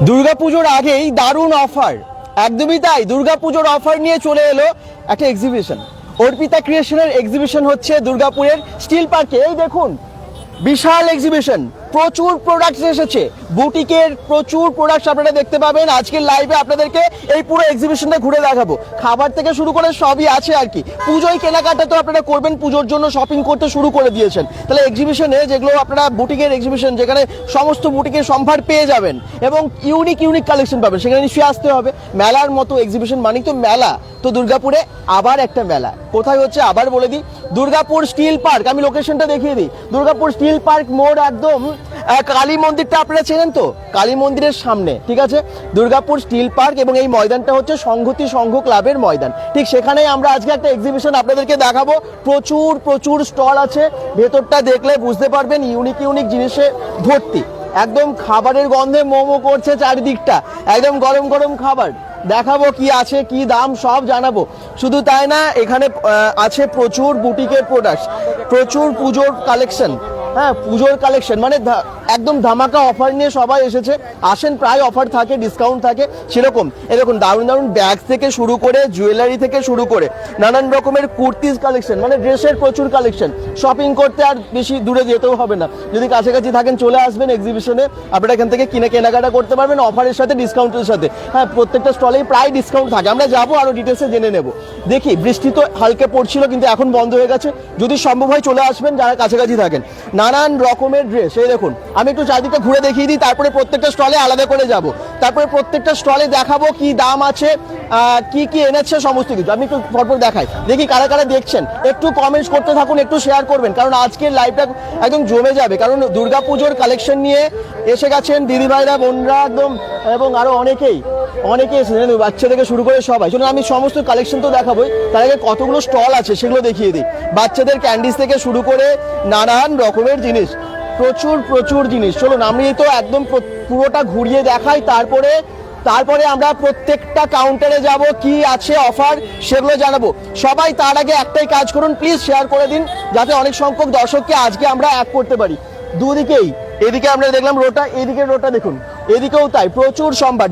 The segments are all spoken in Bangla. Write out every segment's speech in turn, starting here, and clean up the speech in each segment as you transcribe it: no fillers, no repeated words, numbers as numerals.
দুর্গাপুজোর আগেই দারুণ অফার, একদমই তাই। দুর্গাপুজোর অফার নিয়ে চলে এলো একটা এক্সিবিশন, অর্পিতা ক্রিয়েশনের এক্সিবিশন হচ্ছে দুর্গাপুরের স্টিল পার্কে। এই দেখুন বিশাল এক্সিবিশন, প্রচুর প্রোডাক্টস এসেছে, বুটিকের প্রচুর প্রোডাক্টস আপনারা দেখতে পাবেন। আজকের লাইভে আপনাদেরকে এই পুরো এক্সিবিশনটা ঘুরে দেখাবো, খাবার থেকে শুরু করে সবই আছে আর কি। পুজোয় কেনাকাটা তো আপনারা করবেন, পুজোর জন্য শপিং করতে শুরু করে দিয়েছেন, তাহলে এক্সিবিশনে যেগুলো আপনারা বুটিকের এক্সিবিশন, যেখানে সমস্ত বুটিকের সম্ভার পেয়ে যাবেন এবং ইউনিক ইউনিক কালেকশন পাবেন, সেখানে নিশ্চয়ই আসতে হবে। মেলার মতো এক্সিবিশন মানেই তো মেলা, তো দুর্গাপুরে আবার একটা মেলা। কোথায় হচ্ছে আবার বলে দিই, দুর্গাপুর স্টিল পার্ক। আমি লোকেশনটা দেখিয়ে দিই, দুর্গাপুর স্টিল পার্ক মোড়, একদম কালী মন্দিরটা আপনারা চেনেন তো, কালী মন্দিরের সামনে, ঠিক আছে, দুর্গাপুর স্টিল পার্ক। এবং এই ময়দানটা হচ্ছে সংহতি সংঘ ক্লাবের ময়দান, ঠিক সেখানেই আমরা আজকে একটা এক্সিবিশন আপনাদেরকে দেখাবো। প্রচুর প্রচুর স্টল আছে, ভেতরটা দেখলে বুঝতে পারবেন ইউনিক ইউনিক জিনিসে ভর্তি। একদম খাবারের গন্ধে মোমো করছে চারিদিকটা, একদম গরম গরম খাবার দেখাবো, কি আছে কি দাম সব জানাবো। শুধু তাই না, এখানে আছে প্রচুর বুটিকের প্রোডাক্টস, প্রচুর পুজোর কালেকশন। হ্যাঁ, পুজোর কালেকশন মানে একদম ধামাকা অফার নিয়ে সবাই এসেছে। আসেন, প্রায় অফার থাকে, ডিসকাউন্ট থাকে সেরকম। এরকম দারুণ দারুণ ব্যাগ থেকে শুরু করে জুয়েলারি থেকে শুরু করে নানান রকমের কুর্তিজ কালেকশন, মানে ড্রেসের প্রচুর কালেকশন। শপিং করতে আর বেশি দূরে যেতেও হবে না, যদি কাছাকাছি থাকেন চলে আসবেন এক্সিবিশনে, আপনারা এখান থেকে কেনাকাটা করতে পারবেন অফারের সাথে, ডিসকাউন্টের সাথে। হ্যাঁ, প্রত্যেকটা স্টলেই প্রায় ডিসকাউন্ট থাকে। আমরা যাবো আরো ডিটেলসে জেনে নেব। দেখি, বৃষ্টি তো হালকা পড়ছিল কিন্তু এখন বন্ধ হয়ে গেছে, যদি সম্ভব হয় চলে আসবেন যারা কাছাকাছি থাকেন। নানান রকমের ড্রেস, এই দেখুন, আমি একটু চারদিকটা ঘুরে দেখিয়ে দিই, তারপরে প্রত্যেকটা স্টলে আলাদা করে যাব, তারপরে প্রত্যেকটা স্টলে দেখাবো কি দাম আছে, কি কি এনেছে সমস্ত কিছু। আমি একটু পরপর দেখাই, দেখি কারা কারা দেখছেন, একটু কমেন্টস করতে থাকুন, একটু শেয়ার করবেন, কারণ আজকের লাইভটা একদম জমে যাবে। কারণ দুর্গাপুজোর কালেকশন নিয়ে এসে গেছেন দিদিভাইরা, বোনরা একদম, এবং আরো অনেকেই এসেছেন, বাচ্চা থেকে শুরু করে সবাই। শুনুন, আমি সমস্ত কালেকশন তো দেখাবোই, তার আগে কতগুলো স্টল আছে সেগুলো দেখিয়ে দিই। বাচ্চাদের ক্যান্ডিজ থেকে শুরু করে নানান রকমের জিনিস, প্রচুর প্রচুর জিনিস। চলুন আমি তো একদম পুরোটা ঘুরিয়ে দেখাই, তারপরে আমরা প্রত্যেকটা কাউন্টারে যাব, কি আছে অফার সেগুলো জানাবো। সবাই তার আগে একটাই কাজ করুন, প্লিজ শেয়ার করে দিন, যাতে অনেক সংখ্যক দর্শককে আজকে আমরা এক করতে পারি। দুদিকেই, এদিকে আমরা দেখলাম রোটা, এদিকে রোটা দেখুন, এদিকেও তাই, প্রচুর সম্ভার,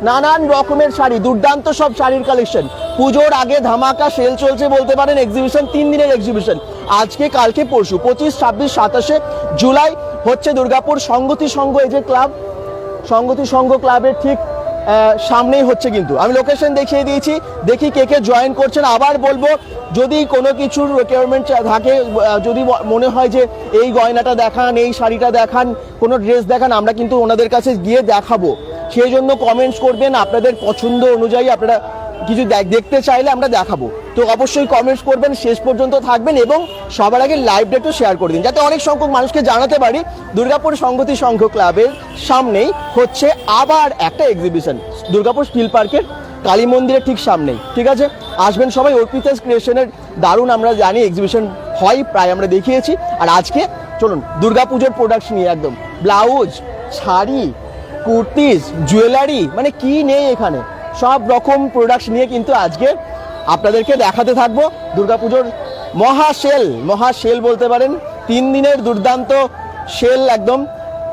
নানান রকমের শাড়ি, দুর্দান্ত সব শাড়ির কালেকশন। পুজোর আগে ধামাকা সেল চলছে বলতে পারেন। এক্সিবিশন 3 দিনের এক্সিবিশন, আজকে কালকে পরশু 25, 26, 27 জুলাই হচ্ছে দুর্গাপুর সংগতি সংঘ, এই যে ক্লাব, সংগতি সংঘ ক্লাবের ঠিক সামনেই হচ্ছে। কিন্তু আমি লোকেশন দেখিয়ে দিয়েছি, দেখি কে কে জয়েন করছেন। আবার বলবো, যদি কোনো কিছুর রিকোয়ারমেন্ট থাকে, যদি মনে হয় যে এই গয়নাটা দেখান, এই শাড়িটা দেখান, কোনো ড্রেস দেখান, আমরা কিন্তু ওনাদের কাছে গিয়ে দেখাবো। সেই জন্য কমেন্টস করবেন, আপনাদের পছন্দ অনুযায়ী আপনারা কিছু দেখতে চাইলে আমরা দেখাবো। তো অবশ্যই কমেন্টস করবেন, শেষ পর্যন্ত থাকবেন এবং সবার আগে লাইভটা একটু শেয়ার করে দিন, যাতে অনেক সংখ্যক মানুষকে জানাতে পারি দুর্গাপুর সংগতি সংঘ ক্লাবের সামনেই হচ্ছে আবার একটা এক্সিবিশন, দুর্গাপুর স্টিল পার্কের কালী মন্দিরের ঠিক সামনেই। ঠিক আছে, আসবেন সবাই। অর্পিতা ক্রিয়েশনের দারুণ আমরা জানি এক্সিবিশন হয়, প্রায় আমরা দেখিয়েছি। আর আজকে চলুন দুর্গাপুজোর প্রোডাক্টস নিয়ে, একদম ব্লাউজ, শাড়ি, কুর্তিজ, জুয়েলারি, মানে কি নেই এখানে, সব রকম প্রোডাক্টস নিয়ে কিন্তু আজকে আপনাদেরকে দেখাতে থাকবো। দুর্গাপুজোর মহাসেল বলতে পারেন, 3 দিনের দুর্দান্ত সেল একদম।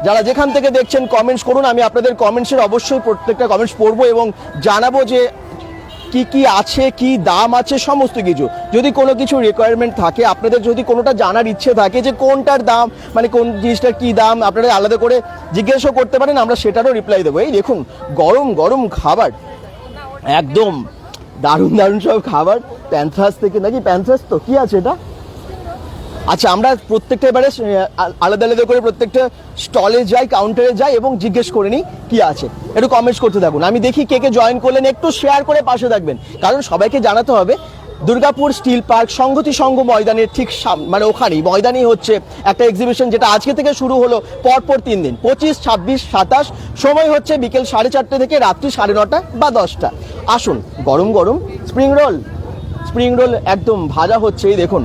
যারা যেখান থেকে দেখছেন কমেন্টস করুন, আমি আপনাদের কমেন্টসের অবশ্যই প্রত্যেকটা কমেন্টস পড়বো এবং জানাবো যে কি কি আছে, কি দাম আছে, সমস্ত কিছু। যদি কোনো কিছু রিকোয়ারমেন্ট থাকে, আপনাদের যদি কোনোটা জানার ইচ্ছে থাকে যে কোনটার দাম, মানে কোন জিনিসটার কি দাম, আপনারা আলাদা করে জিজ্ঞাসা করতে পারেন, আমরা সেটারও রিপ্লাই দেবো। এই দেখুন গরম গরম খাবার, একদম দারুণ দারুণ সব খাবার। প্যান্থাস থেকে, নাকি প্যান্থাস তো কি আছে এটা? আচ্ছা, আমরা প্রত্যেকটা এবারে আলাদা আলাদা করে প্রত্যেকটা স্টলে যাই, কাউন্টারে যাই এবং জিজ্ঞেস করে নিই কি আছে। একটু কমেন্টস করতে থাকুন, আমি দেখি কে কে জয়েন করলেন, একটু শেয়ার করে পাশে থাকবেন, কারণ সবাইকে জানাতে হবে দুর্গাপুর স্টিল পার্ক সংগতি সংঘ ময়দানের ঠিক মানে ওখানেই ময়দানেই হচ্ছে একটা এক্সিবিশন, যেটা আজকে থেকে শুরু হলো পরপর 3 দিন, 25, 26, 27। সময় হচ্ছে বিকেল 4:30 থেকে রাত্রি 9:30 বা 10টা। আসুন, গরম গরম স্প্রিং রোল একদম ভাজা হচ্ছে, এই দেখুন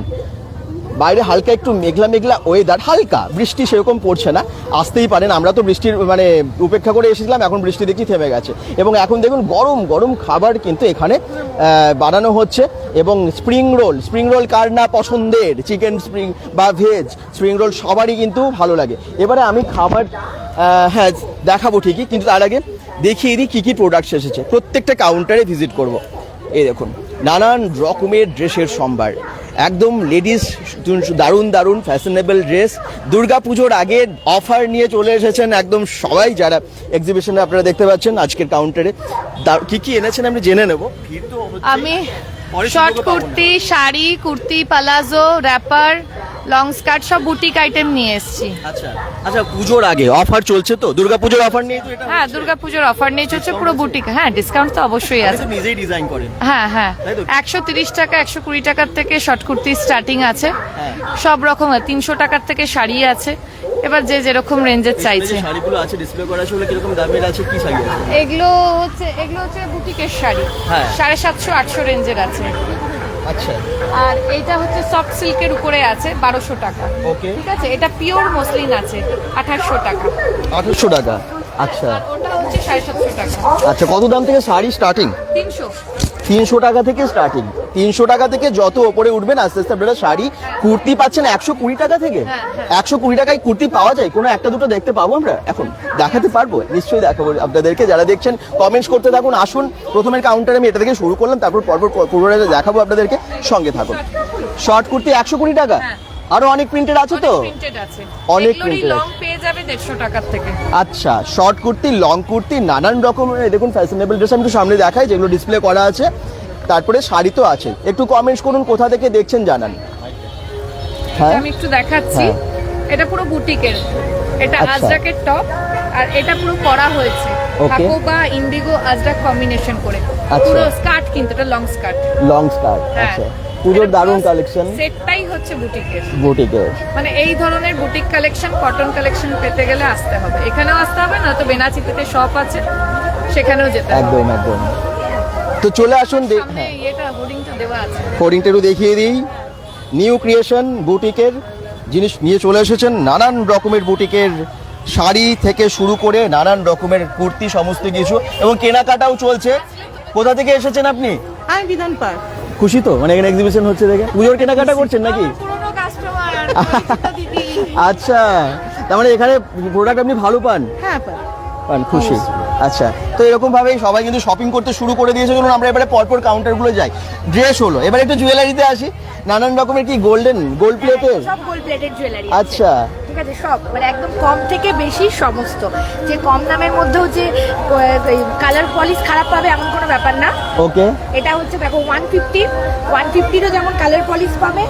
বাইরে হালকা একটু মেঘলা মেঘলা ওয়েদার, হালকা বৃষ্টি সেরকম পড়ছে না, আসতেই পারেন। আমরা তো বৃষ্টির মানে উপেক্ষা করে এসেছিলাম, এখন বৃষ্টি দেখি থেমে গেছে। এবং এখন দেখুন গরম গরম খাবার কিন্তু এখানে বানানো হচ্ছে। এবং স্প্রিং রোল কার না পছন্দের, চিকেন স্প্রিং বা ভেজ স্প্রিং রোল সবারই কিন্তু ভালো লাগে। এবারে আমি খাবার হ্যাঁ দেখাবো ঠিকই, কিন্তু তার আগে দেখিয়ে দিই কী কী প্রোডাক্টস এসেছে। প্রত্যেকটা কাউন্টারে ভিজিট করব। এই দেখুন নানান রকমের ড্রেসের সম্ভার, একদম লেডিস দারুণ দারুণ ফ্যাশনেবল ড্রেস। দুর্গাপুজোর আগে অফার নিয়ে চলে এসেছেন একদম সবাই যারা এক্সিবিশনে আপনারা দেখতে পাচ্ছেন আজকের কাউন্টারে। কি কি এনেছেন আমি জেনে নেব। আমি short kurti, sari, kurti, palazzo, wrapper, long skirt সব বুটিক আইটেম নিয়ে এসেছি। আচ্ছা আচ্ছা, পুজোর আগে অফার চলছে তো, দুর্গাপুজোর অফার নিয়ে তো এটা? হ্যাঁ, দুর্গাপুজোর অফার নিয়ে চলছে পুরো বুটিক। হ্যাঁ, ডিসকাউন্ট তো অবশ্যই আছে। নিজেই ডিজাইন করেন? হ্যাঁ হ্যাঁ, তাই তো? 130 টাকা 120 টাকার থেকে শর্ট কুর্তি স্টার্টিং আছে, সব রকম। 300 টাকার থেকে শাড়ি আছে, এবার যে যেরকম রেঞ্জের চাইছে। শাড়িগুলো আছে ডিসপ্লে করা আছে, কিরকম দামের আছে, কি শাড়ি আছে? এগুলো হচ্ছে বুটিকের শাড়ি, হ্যাঁ। 750-800 রেঞ্জের আছে। আচ্ছা, আর এইটা হচ্ছে সফট সিল্কের উপরে আছে 1200 টাকা। ওকে, ঠিক আছে, এটা পিওর মসলিন আছে 2800 টাকা। 2800 টাকা। আচ্ছা আর ওটা হচ্ছে 750 টাকা। আচ্ছা, কত দাম থেকে শাড়ি স্টার্টিং? 300। 300 টাকা থেকে স্টার্টিং। 300 টাকা থেকে যত ওপরে উঠবেন আস্তে আস্তে আপনারা শাড়ি কুর্তি পাচ্ছেন 120 টাকা থেকে। 120 টাকায় কুর্তি পাওয়া যায়? কোনো একটা দুটো দেখতে পাবো আমরা? এখন দেখাতে পারবো, নিশ্চয়ই দেখাবো আপনাদেরকে। যারা দেখছেন কমেন্টস করতে থাকুন। আসুন, প্রথমের কাউন্টারে আমি এটা থেকে শুরু করলাম, তারপর পরপর পুরোটা দেখাবো আপনাদেরকে, সঙ্গে থাকুন। শর্ট কুর্তি 120 টাকা, আরো অনেক প্রিন্টেড আছে তো? প্রিন্টেড আছে, অনেক এগুলোরই printed লং আছে। পেয়ে যাবে 150 টাকার থেকে। আচ্ছা, শর্ট কুর্তি, লং কুর্তি, নানান রকমের দেখুন ফ্যাশনেবল ড্রেস। আমি একটু সামনে দেখাই যেগুলো ডিসপ্লে করা আছে। তারপরে শাড়ি তো আছে। একটু কমেন্টস করুন কোথা থেকে দেখছেন জানান। হ্যাঁ, আমি একটু দেখাচ্ছি। এটা পুরো বুটিকের, এটা আচ্ছা। আজরাকের টপ, আর এটা পুরো করা হয়েছে Okay. হাকো বা ইন্ডিগো আজরাক কম্বিনেশন করে। আচ্ছা। পুরো স্কার্ট, কিন্তু এটা লং স্কার্ট। Long skirt. হ্যাঁ, আচ্ছা, পুজোর দারুণ কালেকশন। সেটটাই হচ্ছে বুটিকের। বুটিকের মানে এই ধরনের বুটিক কালেকশন, কটন কালেকশন পেতে গেলে আসতে হবে, এখানেও আসতে হবে, না তো বেনাচিতিতে শপ আছে সেখানেও যেতে হবে। একদম একদম। তো চলে আসুন, সামনে এটা হোর্ডিংটা দেওয়া আছে। হোর্ডিংটা একটু দেখিয়ে দিই। নিউ ক্রিয়েশন বুটিকের জিনিস নিয়ে চলে এসেছেন, নানান রকমের বুটিকের শাড়ি থেকে শুরু করে নানান রকমের কুর্তি, সমস্ত কিছু, এবং কেনাকাটাও চলছে। কোথা থেকে এসেছেন আপনি? আমি বিধান পার্ক। খুশি তো, মানে এখানে এক্সিবিশন হচ্ছে দেখে? পুজোর কেনাকাটা করছেন নাকি? পুরনো কাস্টমার দিদি। আচ্ছা, তার মানে এখানে প্রোডাক্ট আপনি ভালো পান? হ্যাঁ পার। পান, খুশি। আচ্ছা, তো এরকম ভাবেই সবাই কিন্তু শপিং করতে শুরু করে দিয়েছে। চলুন আমরা এবারে পরপর কাউন্টারগুলো যাই। ড্রেস হলো, এবার একটু জুয়েলারিতে আসি। নানান রকমের কি গোল্ড প্লেটের? সব গোল্ড প্লেটেড জুয়েলারি। আচ্ছা, ঠিক আছে, সব মানে একদম কম থেকে বেশি সমস্ত। যে কম দামের মধ্যেও যে কালার পলিশ খারাপ পাবে এমন কোনো ব্যাপার না। ওকে। এটা হচ্ছে দেখো 150 এরও যেমন কালার পলিশ পাবে,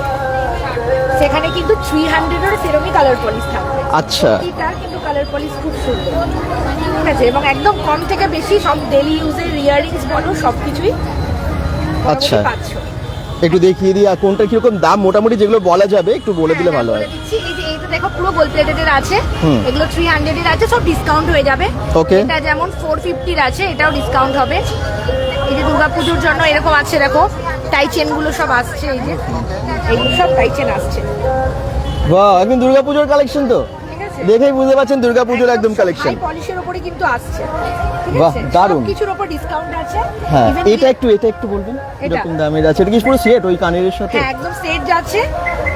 সেখানে কিন্তু 300 সেরকমই কালার পলিশ থাকবে। আচ্ছা, এটা কিন্তু কালার পলিশ খুব সুন্দর। ঠিক আছে, এবং একদম কম থেকে বেশি সব ডেলি ইউজের ইয়াররিংস বলো সব কিছুই আচ্ছা। পাচ্ছ। একটু দেখিয়ে দিই আর কোনটা কিরকম দাম মোটামুটি যেগুলো বলা যাবে একটু বলে দিলে ভালো হয়। বলে দিচ্ছি, এই যে এইটা দেখো পুরো গোল্ড প্লেটেড আছে, হুম। এগুলো 300 এর আছে, সব ডিসকাউন্ট হয়ে যাবে। Okay. এটা যেমন 450 এর আছে, এটাও ডিসকাউন্ট হবে। এই যে দুর্গাপুজোর জন্য এরকম আছে, দেখো টাই চেন গুলো সব আসছে, এই যে এইগুলো সব টাই চেন আসছে। বাহ, একদম দুর্গাপুজোর কালেকশন তো, ঠিক আছে, দেখেই বুঝতে পারছেন দুর্গাপুজোর একদম কালেকশন। হাই পলিশের উপরে কিন্তু আসছে। ঠিক বাহ, আছে, দারুণ। কিছুর উপর ডিসকাউন্ট আছে। হ্যাঁ, Even এটা একটু বলবেন এটা? এরকম দামের আছে? এটা কি পুরো সেট ওই কানের সাথে? হ্যাঁ, একদম সেট যাচ্ছে।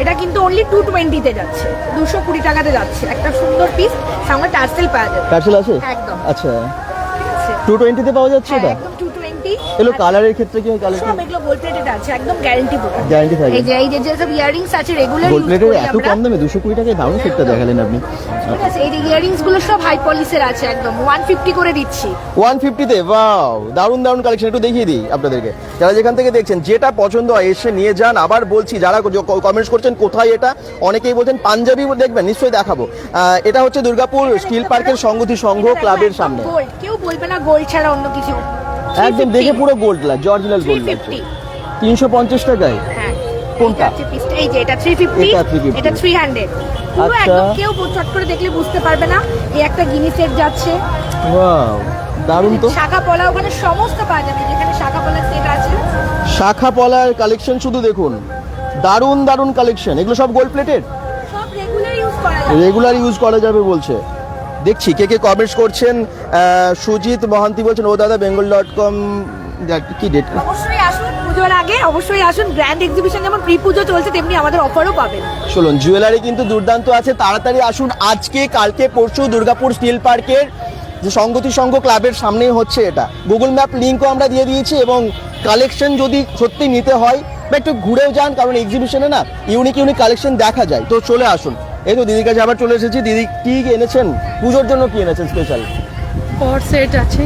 এটা কিন্তু অনলি 220 তে যাচ্ছে, 220 টাকাতে যাচ্ছে। একটা সুন্দর পিস সঙ্গে টার্সেল পাওয়া যাবে। পার্সেল আছে? একদম। আচ্ছা, ঠিক আছে, 220 তে পাওয়া যাচ্ছে হ্যাঁ, এটা? একদম 220। এগুলো কালারের ক্ষেত্রে কি কালার? সব এগুলো গোল্ড প্লেটেড আছে, একদম গ্যারান্টি পুরো। গ্যারান্টি থাকে? এই যে যেসব ইয়াররিংস আছে রেগুলার গোল্ড ইউজ প্লেটের করি এত আমরা। কম দামে 220 টাকায় দারুণ সেটটা দেখালেন আপনি। ঠিক আছে, এই যে ইয়াররিংস গুলো সব হাই পলিশের আছে, একদম 150 করে দিচ্ছি। 150 তে? ওয়াও, দারুণ দারুণ কালেকশন। একটু দেখিয়ে দিই আপনাদেরকে, যারা যেখান থেকে দেখছেন যেটা পছন্দ হয় এসে নিয়ে যান। আবার বলছি, যারা কমেন্টস করছেন কোথায় এটা, অনেকেই বলছেন পাঞ্জাবি দেখবেন, নিশ্চয়ই দেখাবো। এটা হচ্ছে দুর্গাপুর স্টিল পার্কের সংগতি সংঘ ক্লাবের সামনে। গোল্ড কেউ বলবে না গোল্ড ছাড়া অন্য কিছু। একদম দেখে পুরো গোল্ড লাগছে, অরিজিনাল গোল্ড লাগছে। 350। 350 টাকায়? হ্যাঁ, কোনটা? এই যে পিসটা, এই যে এটা 350, এটা 350 এটা 300। পুরো আচ্ছা। একদম কেউ চট করে দেখলে বুঝতে পারবে না। এই একটা গিনি সেট যাচ্ছে, ওয়াও, দারুণ তো। শাখা পলা ওখানে সমস্ত পাওয়া যাবে, যেখানে শাখা পলা সেট আছে। শাখা পলার কালেকশন শুধু দেখুন, দারুণ দারুণ কালেকশন, এগুলো সব গোল্ড প্লেটেড, সব রেগুলার ইউজ করা যায়। রেগুলার ইউজ করা যাবে বলছে। দেখছি কে কে কমেন্টস করছেন। সুজিত মহান্তি বলছেন ও দাদা bengal.com কি ডেট? অবশ্যই আসুন পুজোর আগে, অবশ্যই আসুন। গ্র্যান্ড এক্সিবিশন যেমন প্রি পুজো চলছে তেমনি আমাদের অফারও পাবেন। চলুন, জুয়েলারি কিন্তু দুর্দান্ত আছে, তাড়াতাড়ি আসুন। আজকে কালকে পরশু দুর্গাপুর স্টিল পার্কের যে সংগতি সংঘ ক্লাবের সামনেই হচ্ছে এটা। গুগল ম্যাপ লিঙ্কও আমরা দিয়ে দিয়েছি, এবং কালেকশন যদি সত্যি নিতে হয় বা একটু ঘুরেও যান, কারণ এক্সিবিশনে না ইউনিক ইউনিক কালেকশন দেখা যায়। তো চলে আসুন। এই তো দিদির কাছে আবার চলে এসেছি। দিদি কি এনেছেন পুজোর জন্য, কি এনেছেন স্পেশাল? কট সেট আছে,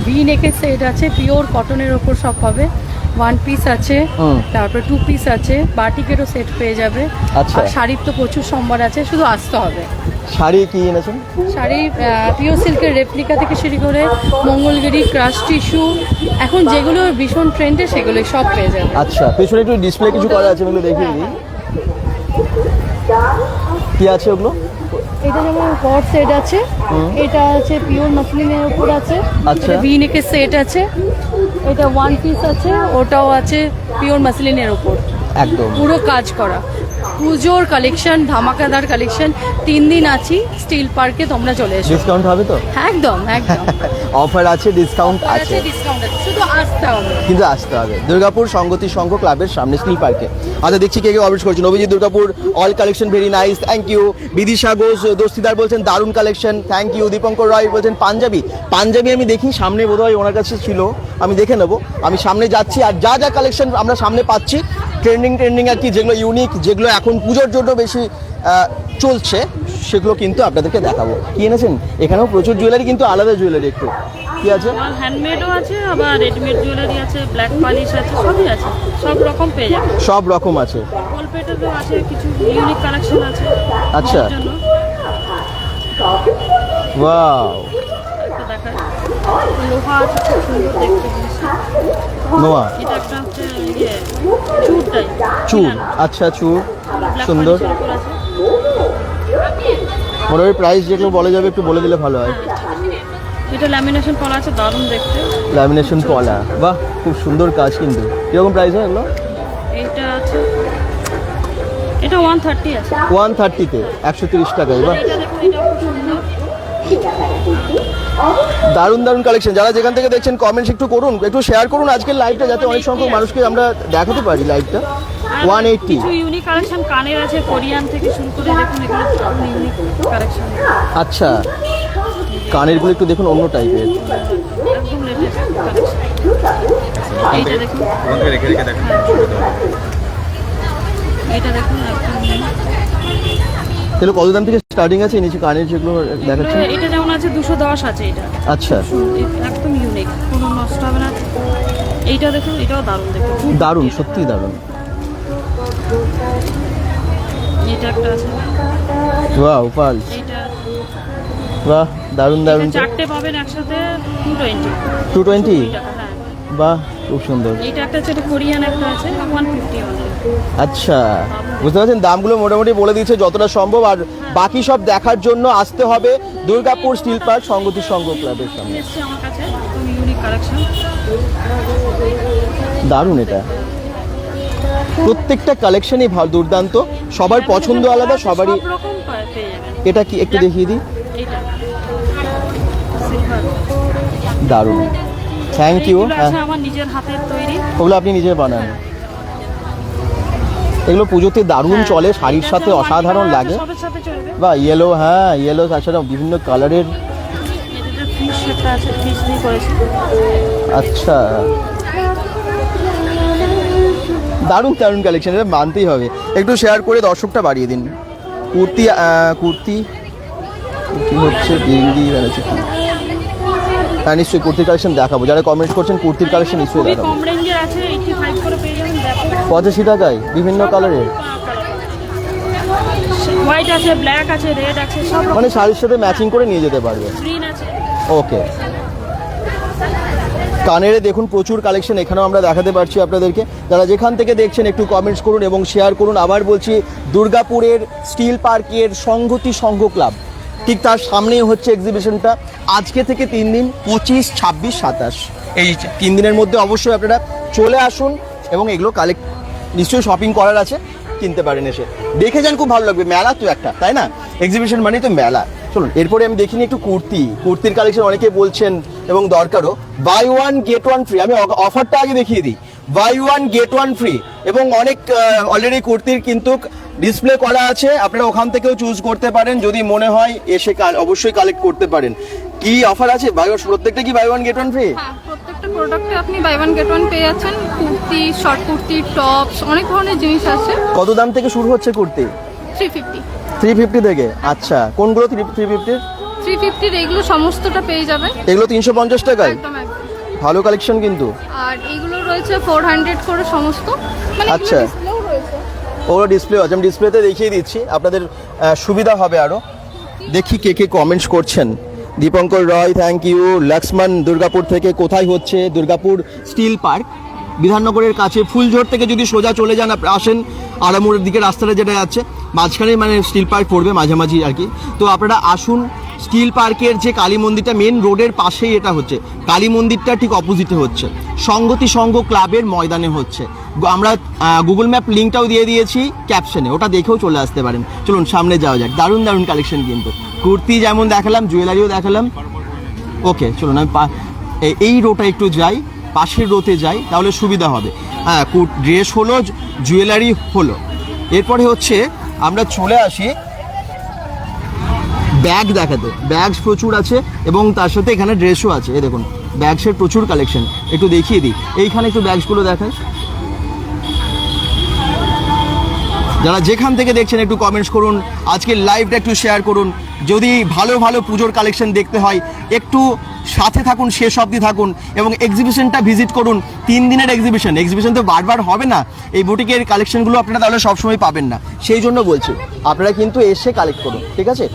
ভি নেকের সেট আছে, পিওর কটনের ওপর সব হবে। 1 পিস আছে, তারপর 2 পিস আছে, বাটিকেরও সেট পেয়ে যাবে। আচ্ছা। আর শাড়ির তো প্রচুর সম্ভার আছে, শুধু আসতে হবে। শাড়ি কি এনেছেন? শাড়ি পিওর সিল্কের রেপ্লিকা থেকে শুরু করে মঙ্গলগিরি, ক্রাশ টিস্যু, এখন যেগুলো ভীষণ ট্রেন্ডে সেগুলো সব পেয়ে যাবে। আচ্ছা, পেছনে একটু ডিসপ্লে কিছু করা আছে, এগুলো দেখিয়ে দিই। কি আছে ওগুলো? এটা যেমন কট সেট আছে, এটা আছে পিওর মাসলিনের উপর আছে। আচ্ছা। ভি নেকের সেট আছে, এটা 1 পিস আছে, ওটাও আছে পিওর মাসলিনের উপর, একদম পুরো কাজ করা। পুজোর কালেকশন, ধামাকাদার কালেকশন, 3 দিন আছি স্টিল পার্কে, তোমরা চলে এসো। ডিসকাউন্ট হবে তো? একদম একদম অফার আছে, ডিসকাউন্ট আছে, ডিসকাউন্ট আছে, শুধু আসতে হবে। কিন্তু আসতে হবে দুর্গাপুর সংগতি সংঘ ক্লাবের সামনে স্টিল পার্কে। আচ্ছা, দেখছি কে কে কমেন্টস করছেন। Abhijit Durgapur, all collection very nice, thank you. Bidisha Ghosh Dastidar বলছেন দারুণ collection, thank you. Dipankar Roy বলছেন পাঞ্জাবি আমি দেখি সামনে বোধহয় ওনার কাছে ছিল, আমি দেখে নেবো। আমি সামনে যাচ্ছি, আর যা যা কালেকশন আমরা সামনে পাচ্ছি ট্রেন্ডিং আর কি, যেগুলো ইউনিক, যেগুলো এখন পুজোর জন্য বেশি চলছে, সেগুলো কিন্তু আপনাদেরকে দেখাবো। কি এনেছেন? এখানেও প্রচুর জুয়েলারি, কিন্তু আলাদা জুয়েলারি একটু। কি আছে? হ্যান্ডমেডও আছে, আবার রেডিমেড জুয়েলারি আছে, ব্ল্যাক পলিশ আছে, সবই আছে, সব রকম পেয়ে যাবে। সব রকম আছে। গোলপেটেরও আছে, কিছু ইউনিক কালেকশন আছে। আচ্ছা। ওর জন্য ওয়াও, একটা দেখায়, লোহা আছে, খুব সুন্দর দেখতে জিনিসটা। নোয়া এটা একটা হচ্ছে চুর টাইপ, চুর। আচ্ছা, চুর ব্ল্যাক সুন্দর। পলিশের উপর আছে। মোটামুটি প্রাইস যেগুলো বলা যাবে একটু বলে দিলে ভালো হয়। এটা ল্যামিনেশন পলা আছে, দারুণ দেখতে। ল্যামিনেশন পলা, বাহ, খুব সুন্দর কাজ। কিন্তু কিরকম প্রাইস হয় এগুলো? এইটা আছে, এটা 130 আছে। 130-তে 130 টাকায়, বাহ, এটা দেখুন, এটা খুব সুন্দর। দারুণ দারুণ কালেকশন। যারা যেখান থেকে দেখছেন কমেন্টস একটু করুন, একটু শেয়ার করুন আজকের লাইভটা, যাতে অনেক সংখ্যক মানুষকে আমরা দেখাতে পারি লাইভটা। আর 180। কিছু ইউনিক কালেকশন কানের আছে, কোরিয়ান থেকে শুরু করে দেখুন, এগুলো দারুণ ইউনিক কালেকশন, আচ্ছা, কানেরগুলো একটু দেখুন অন্য টাইপের। একদম লেটেস্ট কালেকশন। এইটা দেখুন, এটা দেখুন, একদম তাহলে কত দাম থেকে স্টার্টিং আছে নিচে কানের যেগুলো দেখাচ্ছেন? এটা যেমন আছে 210 আছে। এটা আচ্ছা, একদম ইউনিক, কোনো নষ্ট হবে না। এইটা দেখুন, এটাও দারুণ দেখুন, দারুণ, সত্যি দারুণ। এটা একটা আছে, ওয়াও, পাল, এইটা বাহ, দারুণ দারুণ। চারটে পাবেন একসাথে 220 220, টাকা। হ্যাঁ, বাহ, খুব সুন্দর। এইটা একটা আছে, এটা কোরিয়ান একটা আছে, 150 অনলি। আচ্ছা, বুঝতে পারছেন, দামগুলো মোটামুটি বলে দিয়েছে যতটা সম্ভব। আর বাকি সব দেখার জন্য আসতে হবে দুর্গাপুর স্টিল পার্ক সংগতি সংঘ ক্লাবের সামনে। এসছে আমার কাছে একদম ইউনিক কালেকশন। দারুণ, এটা প্রত্যেকটা কালেকশনই ভালো, দুর্দান্ত, সবার পছন্দ আলাদা, সবারই। সব রকম পেয়ে যাবেন। এটা কি একটু দেখিয়ে দিই? এইটা সিলভার, দারুণ, থ্যাংক ইউ। এগুলো হ্যাঁ, আছে আমার নিজের হাতের তৈরি। ওগুলো আপনি নিজে বানান? এগুলো পুজোতে দারুণ চলে, শাড়ির সাথে অসাধারণ লাগে। সবের সাথে চলবে। বা ইয়েলো, হ্যাঁ ইয়েলো, তাছাড়া বিভিন্ন কালারের। এটা ফিশ একটা আছে, ফিশ দিয়ে করেছি। আচ্ছা, দারুণ দারুণ কালেকশন, এটা মানতেই হবে। একটু শেয়ার করে দর্শকটা বাড়িয়ে দিন। কুর্তি কি হচ্ছে, ডেঙ্গি বানাচ্ছে কি? হ্যাঁ, নিশ্চয়ই কুর্তির কালেকশন দেখাবো। যারা কমেন্ট করছেন কুর্তির কালেকশন নিশ্চয়ই খুবই দেখাবো। কম রেঞ্জের আছে, 85 করে পেয়ে যাবেন। দেখো 85 টাকায় বিভিন্ন কালারের, হোয়াইট আছে, ব্ল্যাক আছে, রেড আছে, সব রকম। মানে শাড়ির সাথে ম্যাচিং করে নিয়ে যেতে পারবে। গ্রিন আছে। ওকে, কানের দেখুন প্রচুর কালেকশন এখানেও আমরা দেখাতে পারছি আপনাদেরকে। যারা যেখান থেকে দেখছেন একটু কমেন্টস করুন এবং শেয়ার করুন। আবার বলছি, দুর্গাপুরের স্টিল পার্কের সংগতি সংঘ ক্লাব, ঠিক তার সামনেই হচ্ছে এক্সিবিশনটা। আজকে থেকে 3 দিন, 25, 26, 27, এই 3 দিনের মধ্যে অবশ্যই আপনারা চলে আসুন এবং এগুলো কালেক্ট নিশ্চয়ই শপিং করার আছে, কিনতে পারেন এসে দেখে যান, খুব ভালো লাগবে। মেলা তো একটা, তাই না? এক্সিবিশন মানেই তো মেলা। চলুন এরপরে আমি দেখিনি একটু কুর্তির কালেকশন অনেকে বলছেন এবং দরকারও। Buy one get one free, আমি অফারটা আগে দেখিয়ে দিই। Buy one get one free, এবং অনেক অলরেডি কুর্তির কিন্তু ডিসপ্লে করা আছে, আপনারা ওখান থেকেও চুজ করতে পারেন, যদি মনে হয় এসে অবশ্যই কালেক্ট করতে পারেন। কি অফার আছে? প্রত্যেকটা কি buy one get one free? হ্যাঁ, প্রত্যেকটা প্রোডাক্টে আপনি বাই ওয়ান গেট ওয়ান পেয়ে যাচ্ছেন। কুর্তি, শর্ট কুর্তি, টপস, অনেক ধরনের জিনিস আছে। কত দাম থেকে শুরু হচ্ছে কুর্তি? 350 350 থেকে। আচ্ছা, কোনগুলো 350? 350 এগুলো সমস্তটা পেয়ে যাবেন। এগুলো 350 টাকায়? একদম একদম। ভালো কালেকশন কিন্তু। আর এগুলো রয়েছে 400 করে সমস্ত, মানে আচ্ছা। ডিসপ্লেও রয়েছে। ওগুলো ডিসপ্লে আছে, আমি ডিসপ্লেতে দেখিয়ে দিচ্ছি, আপনাদের সুবিধা হবে আরো। দেখি কে কে কমেন্টস করছেন। দীপঙ্কর রয়, থ্যাংক ইউ। লক্ষ্মণ দুর্গাপুর থেকে, কোথায় হচ্ছে? দুর্গাপুর স্টিল পার্ক, বিধাননগরের কাছে। ফুলঝোর থেকে যদি সোজা চলে যান, আসেন আরামুরের দিকে রাস্তাটা যেটা যাচ্ছে, মাঝখানে মানে স্টিল পার্ক পড়বে মাঝামাঝি আর কি। তো আপনারা আসুন। স্টিল পার্কের যে কালী মন্দিরটা মেন রোডের পাশেই এটা হচ্ছে, কালী মন্দিরটা ঠিক অপোজিটে হচ্ছে, সংগতি সংঘ ক্লাবের ময়দানে হচ্ছে। আমরা গুগল ম্যাপ লিঙ্কটাও দিয়ে দিয়েছি ক্যাপশনে, ওটা দেখেও চলে আসতে পারেন। চলুন সামনে যাওয়া যাক। দারুণ দারুণ কালেকশন কিন্তু, কুর্তি যেমন দেখালাম, জুয়েলারিও দেখালাম। ওকে চলুন আমি এই রোটা একটু যাই, পাশের রোতে যাই, তাহলে সুবিধা হবে। হ্যাঁ, ড্রেস হলো, জুয়েলারি হলো, এরপরে হচ্ছে আমরা চলে আসি ব্যাগ দেখাতে। ব্যাগ প্রচুর আছে এবং তার সাথে এখানে ড্রেসও আছে। এই দেখুন ব্যাগসের প্রচুর কালেকশন, একটু দেখিয়ে দিই। এইখানে একটু ব্যাগসগুলো দেখাই। যারা যেখান থেকে দেখছেন একটু কমেন্টস করুন, আজকের লাইভটা একটু শেয়ার করুন। যদি ভালো ভালো পুজোর কালেকশন দেখতে হয়, একটু সাথে থাকুন, শেষ অবধি থাকুন এবং এক্সিবিশনটা ভিজিট করুন। 3 দিনের এক্সিবিশন তো বারবার হবে না, এই বুটিকের কালেকশনগুলো আপনারা তাহলে সবসময় পাবেন না, সেই জন্য বলছি আপনারা কিন্তু এসে কালেক্ট করুন, ঠিক আছে?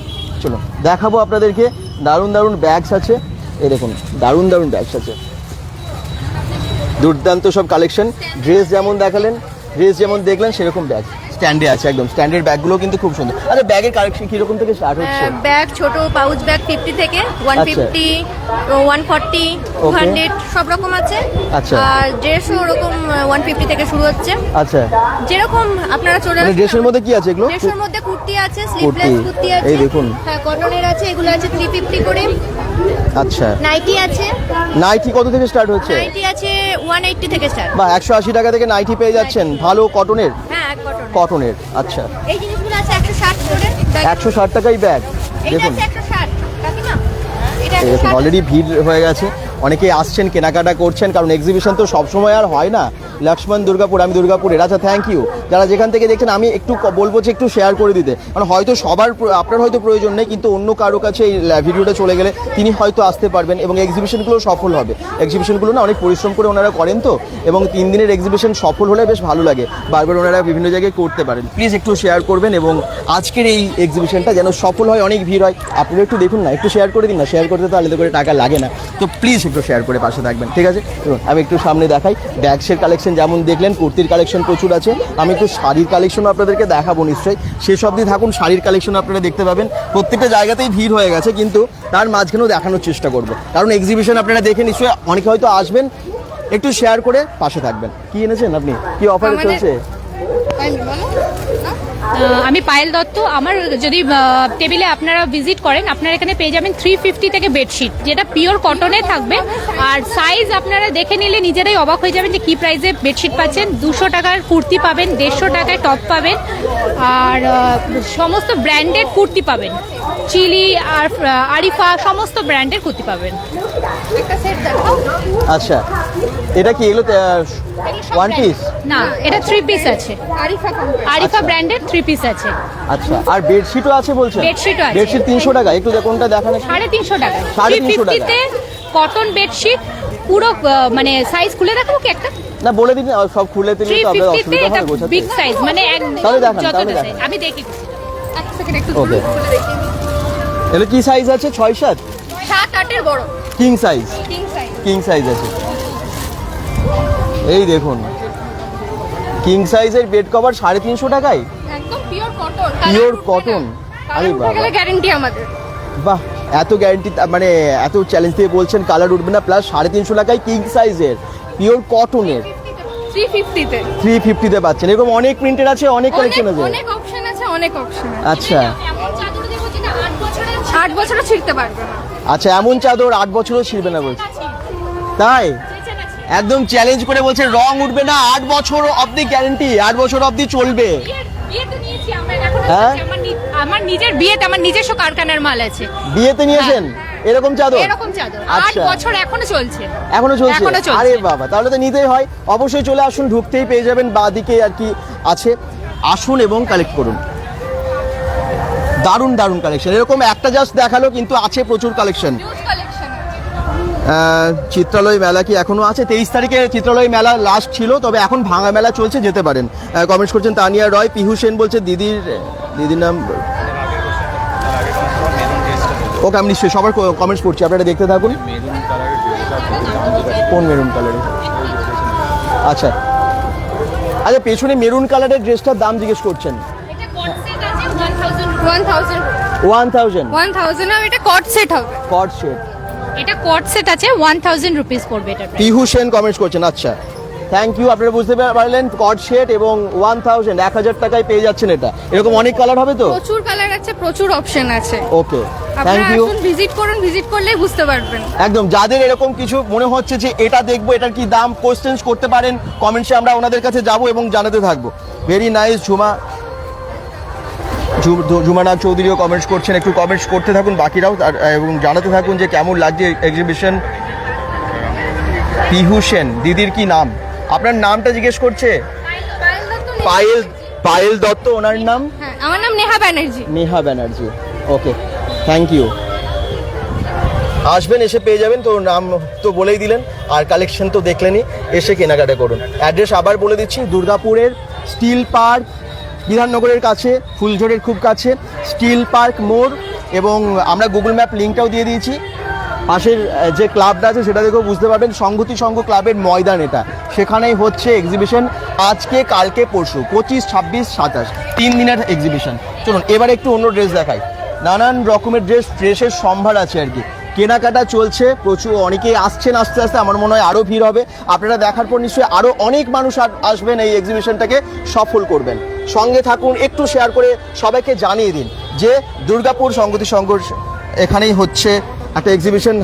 চলো দেখাবো আপনাদেরকে, দারুণ দারুণ ব্যাগস আছে। এই দেখুন দারুণ দারুণ ব্যাগস আছে, দুর্দান্ত সব কালেকশন। ড্রেস যেমন দেখালেন, ড্রেস যেমন দেখলেন, সেরকম ব্যাগ স্ট্যান্ডে আছে, একদম স্ট্যান্ডার্ড ব্যাগগুলো কিন্তু খুব সুন্দর। আরে ব্যাগের কালেকশন কিরকম থেকে স্টার্ট হচ্ছে? ব্যাগ ছোট পাউচ ব্যাগ 50 থেকে 150, 140, 200 সব রকম আছে। আচ্ছা। আর ড্রেসও ওরকম 150 থেকে শুরু হচ্ছে। আচ্ছা, যেরকম আপনারা চলে মানে ড্রেসের মধ্যে কি আছে এগুলো? ড্রেসের মধ্যে কুর্তি আছে, স্লিভলেস কুর্তি আছে, এই দেখুন। হ্যাঁ, কটনের আছে, এগুলো আছে 350 করে। আচ্ছা, নাইটি আছে। নাইটি কত থেকে স্টার্ট হচ্ছে? নাইটি আছে 180 থেকে স্টার্ট। বা 180 টাকা থেকে নাইটি পেয়ে যাচ্ছেন, ভালো কটনের। হ্যাঁ, কটনের। আচ্ছা, এই জিনিসগুলো আছে 160 করে। 160 টাকাই ব্যাগ। এটা দেখুন আছে 160 কাকিমা, এটা এই দেখুন 160। অলরেডি ভিড় হয়ে গেছে, অনেকেই আসছেন, কেনাকাটা করছেন, কারণ এক্সিবিশন তো সবসময় আর হয় না। লক্ষ্মণ দুর্গাপুর, আমি দুর্গাপুরের। আচ্ছা, থ্যাংক ইউ। যারা যেখান থেকে দেখছেন, আমি একটু বলবো যে একটু শেয়ার করে দিতে, কারণ হয়তো আপনার হয়তো প্রয়োজন নেই, কিন্তু অন্য কারো কাছে এই ভিডিওটা চলে গেলে তিনি হয়তো আসতে পারবেন এবং এক্সিবিশনগুলো সফল হবে। এক্সিবিশনগুলো না অনেক পরিশ্রম করে ওনারা করেন তো, এবং 3 দিনের এক্সিবিশন সফল হলে বেশ ভালো লাগে, বারবার ওনারা বিভিন্ন জায়গায় করতে পারেন। প্লিজ একটু শেয়ার করবেন এবং আজকের এই এক্সিবিশনটা যেন সফল হয়, অনেক ভিড় হয়। আপনারা একটু দেখুন না, একটু শেয়ার করে দিন না, শেয়ার করতে তো আলাদা করে টাকা লাগে না, তো প্লিজ একটু শেয়ার করে পাশে থাকবেন, ঠিক আছে? আমি একটু সামনে দেখাই। ব্যাগসের কালেকশন যেমন দেখলেন, কুর্তির কালেকশন প্রচুর আছে। আমি একটু শাড়ির কালেকশন আপনাদেরকে দেখাবো, নিশ্চয়ই শেষ অবধি থাকুন, শাড়ির কালেকশন আপনারা দেখতে পাবেন। প্রত্যেকটা জায়গাতেই ভিড় হয়ে গেছে, কিন্তু তার মাঝখানেও দেখানোর চেষ্টা করব, কারণ এক্সিবিশন আপনারা দেখে নিশ্চয়ই অনেকে হয়তো আসবেন, একটু শেয়ার করে পাশে থাকবেন। কি এনেছেন আপনি? কি অফার চলছে? আমি পায়েল দত্ত। আমার যদি টেবিলে আপনারা ভিজিট করেন, আপনারা এখানে পেয়ে যাবেন 350 থেকে বেডশিট, যেটা পিওর কটনে থাকবে। আর সাইজ আপনারা দেখে নিলে নিজেরাই অবাক হয়ে যাবেন যে কি প্রাইসে বেডশিট পাচ্ছেন। 200 টাকার কুর্তি পাবেন, 150 টাকায় টপ পাবেন, আর সমস্ত ব্র্যান্ডেড কুর্তি পাবেন। চিলি আর আরিফা সমস্ত ব্র্যান্ডের কুর্তি পাবেন। একটা সেট দেখো। আচ্ছা, এটা কি এগুলো ওয়ান পিস? না, এটা 3 পিস আছে, আরিফা কোম্পানি। আরিফা ব্র্যান্ডের 3 পিস আছে। আচ্ছা, আর বেডশিটও আছে বলছেন? বেডশিটও আছে। বেডশিট 300 টাকা, একটু কোনটা দেখান। 350 টাকা। 350 টাকা 350 কটন বেডশিট পুরো, মানে সাইজ খুলে দেখাবো কি একটা? না, বলে দিন, সব খুলে দিলে তো আপনাদের 350 অসুবিধা এটা হবে বোঝাতে। বিগ সাইজ, মানে তাহলে দেখান, যত তাহলে size। দেখান। আমি দেখি এক সেকেন্ড একটু ওকে। খুলে দেখি। এগুলো কি সাইজ আছে? 6-7? 7-8 এর বড় king size? King size. King size আছে। এই দেখুন কিং সাইজের বেড কভার 350 টাকায়, একদম পিওর কটন। Pure cotton. আরে বাবা, গ্যারান্টি আমাদের। বাহ, এত গ্যারান্টি, মানে এত চ্যালেঞ্জ দিয়ে বলছেন কালার উঠবে না, প্লাস 350 টাকায় কিং সাইজের পিওর কটনের। 350-তে 350 তে পাচ্ছেন। এরকম অনেক প্রিন্টের আছে, অনেক কালেকশন আছে। অনেক অপশন আছে, অনেক অপশন আছে। আচ্ছা 8 বছরও ছিঁড়তে পারবে না। আচ্ছা, এমন চাদর 8 বছরও ছিঁড়বে না বলছে, তাই? একদম চ্যালেঞ্জ করে বলছে রং উঠবে না, 8 বছর অবধি গ্যারান্টি, 8 বছর অবধি চলবে। বিয়েতে নিয়েছি আমরা, এখনো হ্যাঁ? চলছে। আমার নিজের বিয়েতে আমার নিজস্ব কারখানার মাল আছে। বিয়েতে নিয়েছেন এরকম চাদর? এরকম চাদর 8 আচ্ছা। বছর এখনো চলছে। এখনো চলছে? এখনো চলছে। আরে বাবা, তাহলে তো নিতেই হয়। অবশ্যই চলে আসুন, ঢুকতেই পেয়ে যাবেন, বাঁদিকে আর কি আছে, আসুন এবং কালেক্ট করুন। দারুণ দারুণ কালেকশন, এরকম একটা জাস্ট দেখালো কিন্তু আছে প্রচুর কালেকশন। চিত্রালয় মেলা কি এখনো আছে? 23 তারিখে চিত্রালয় মেলা লাস্ট ছিল, তবে এখন ভাঙা মেলা চলছে, যেতে পারেন। কমেন্টস করছেন তানিয়া রয়, পিহু সেন বলছে দিদির নাম। ওকে, আমি নিশ্চয়ই সবার কমেন্টস পড়ছি, আপনারা দেখতে থাকুন। কোন মেরুন কালারের? আচ্ছা আচ্ছা, পেছনে মেরুন কালারের ড্রেসটার দাম জিজ্ঞেস করছেন। এটা কট সেট আছে 1000 1000 আর এটা কট সেট হবে। কট সেট। এটা কট সেট আছে 1000 রুপিস পড়বে এটা। পিহু সেন কমেন্টস করছেন। আচ্ছা, থ্যাংক ইউ, আপনারা বুঝতে পারলেন। কট সেট এবং 1000 টাকায় পেয়ে যাচ্ছেন এটা। এরকম অনেক কালার হবে তো? প্রচুর কালার আছে, প্রচুর অপশন আছে। ওকে, আপনারা থ্যাংক ইউ। আসুন, ভিজিট করুন, ভিজিট করলেই বুঝতে পারবেন। একদম, যাদের এরকম কিছু মনে হচ্ছে যে এটা দেখবো, এটার কি দাম, কোশ্চেন্স করতে পারেন কমেন্টসে, আমরা ওনাদের কাছে যাব এবং জানাতে থাকবো। Very nice. ঝুমানা চৌধুরীও কমেন্টস করছেন, একটু কমেন্টস করতে থাকুন বাকিরাও, এবং জানাতে থাকুন যে কেমন লাগছে এক্সিবিশন। পিহু সেন, দিদির কি নাম? আপনার নামটা জিজ্ঞেস করছে। পায়েল দত্ত ওনার নাম? হ্যাঁ, আমার নাম নেহা ব্যানার্জি। নেহা ব্যানার্জি, ওকে, থ্যাংক ইউ। আসবেন, এসে পেয়ে যাবেন। তো নাম তো বলেই দিলেন, আর কালেকশন তো দেখলেনই, এসে কেনাকাটা করুন। অ্যাড্রেস আবার বলে দিচ্ছি, দুর্গাপুরের স্টিল পার্ক, বিধাননগরের কাছে, ফুলঝড়ের খুব কাছে স্টিল পার্ক মোড়, এবং আমরা গুগল ম্যাপ লিঙ্কটাও দিয়ে দিয়েছি। পাশের যে ক্লাবটা আছে সেটা দেখেও বুঝতে পারবেন, সংহতি সংঘ ক্লাবের ময়দান এটা, সেখানেই হচ্ছে এক্সিবিশন আজকে, কালকে, পরশু, 25, 26, 27, 3 দিনের এক্সিবিশন। চলুন এবার একটু অন্য ড্রেস দেখাই। নানান রকমের ড্রেসের সম্ভার আছে আর কি, কেনাকাটা চলছে প্রচুর, অনেকেই আসছেন। আস্তে আস্তে আমার মনে হয় আরও ভিড় হবে। আপনারা দেখার পর নিশ্চয়ই আরও অনেক মানুষ আসবেন, এই এক্সিবিশনটাকে সফল করবেন। সঙ্গে থাকুন, একটু শেয়ার করে সবাইকে জানিয়ে দিন যে দুর্গাপুর সংগতি সংঘ এখানেই হচ্ছে একটা এক্সিবিশন।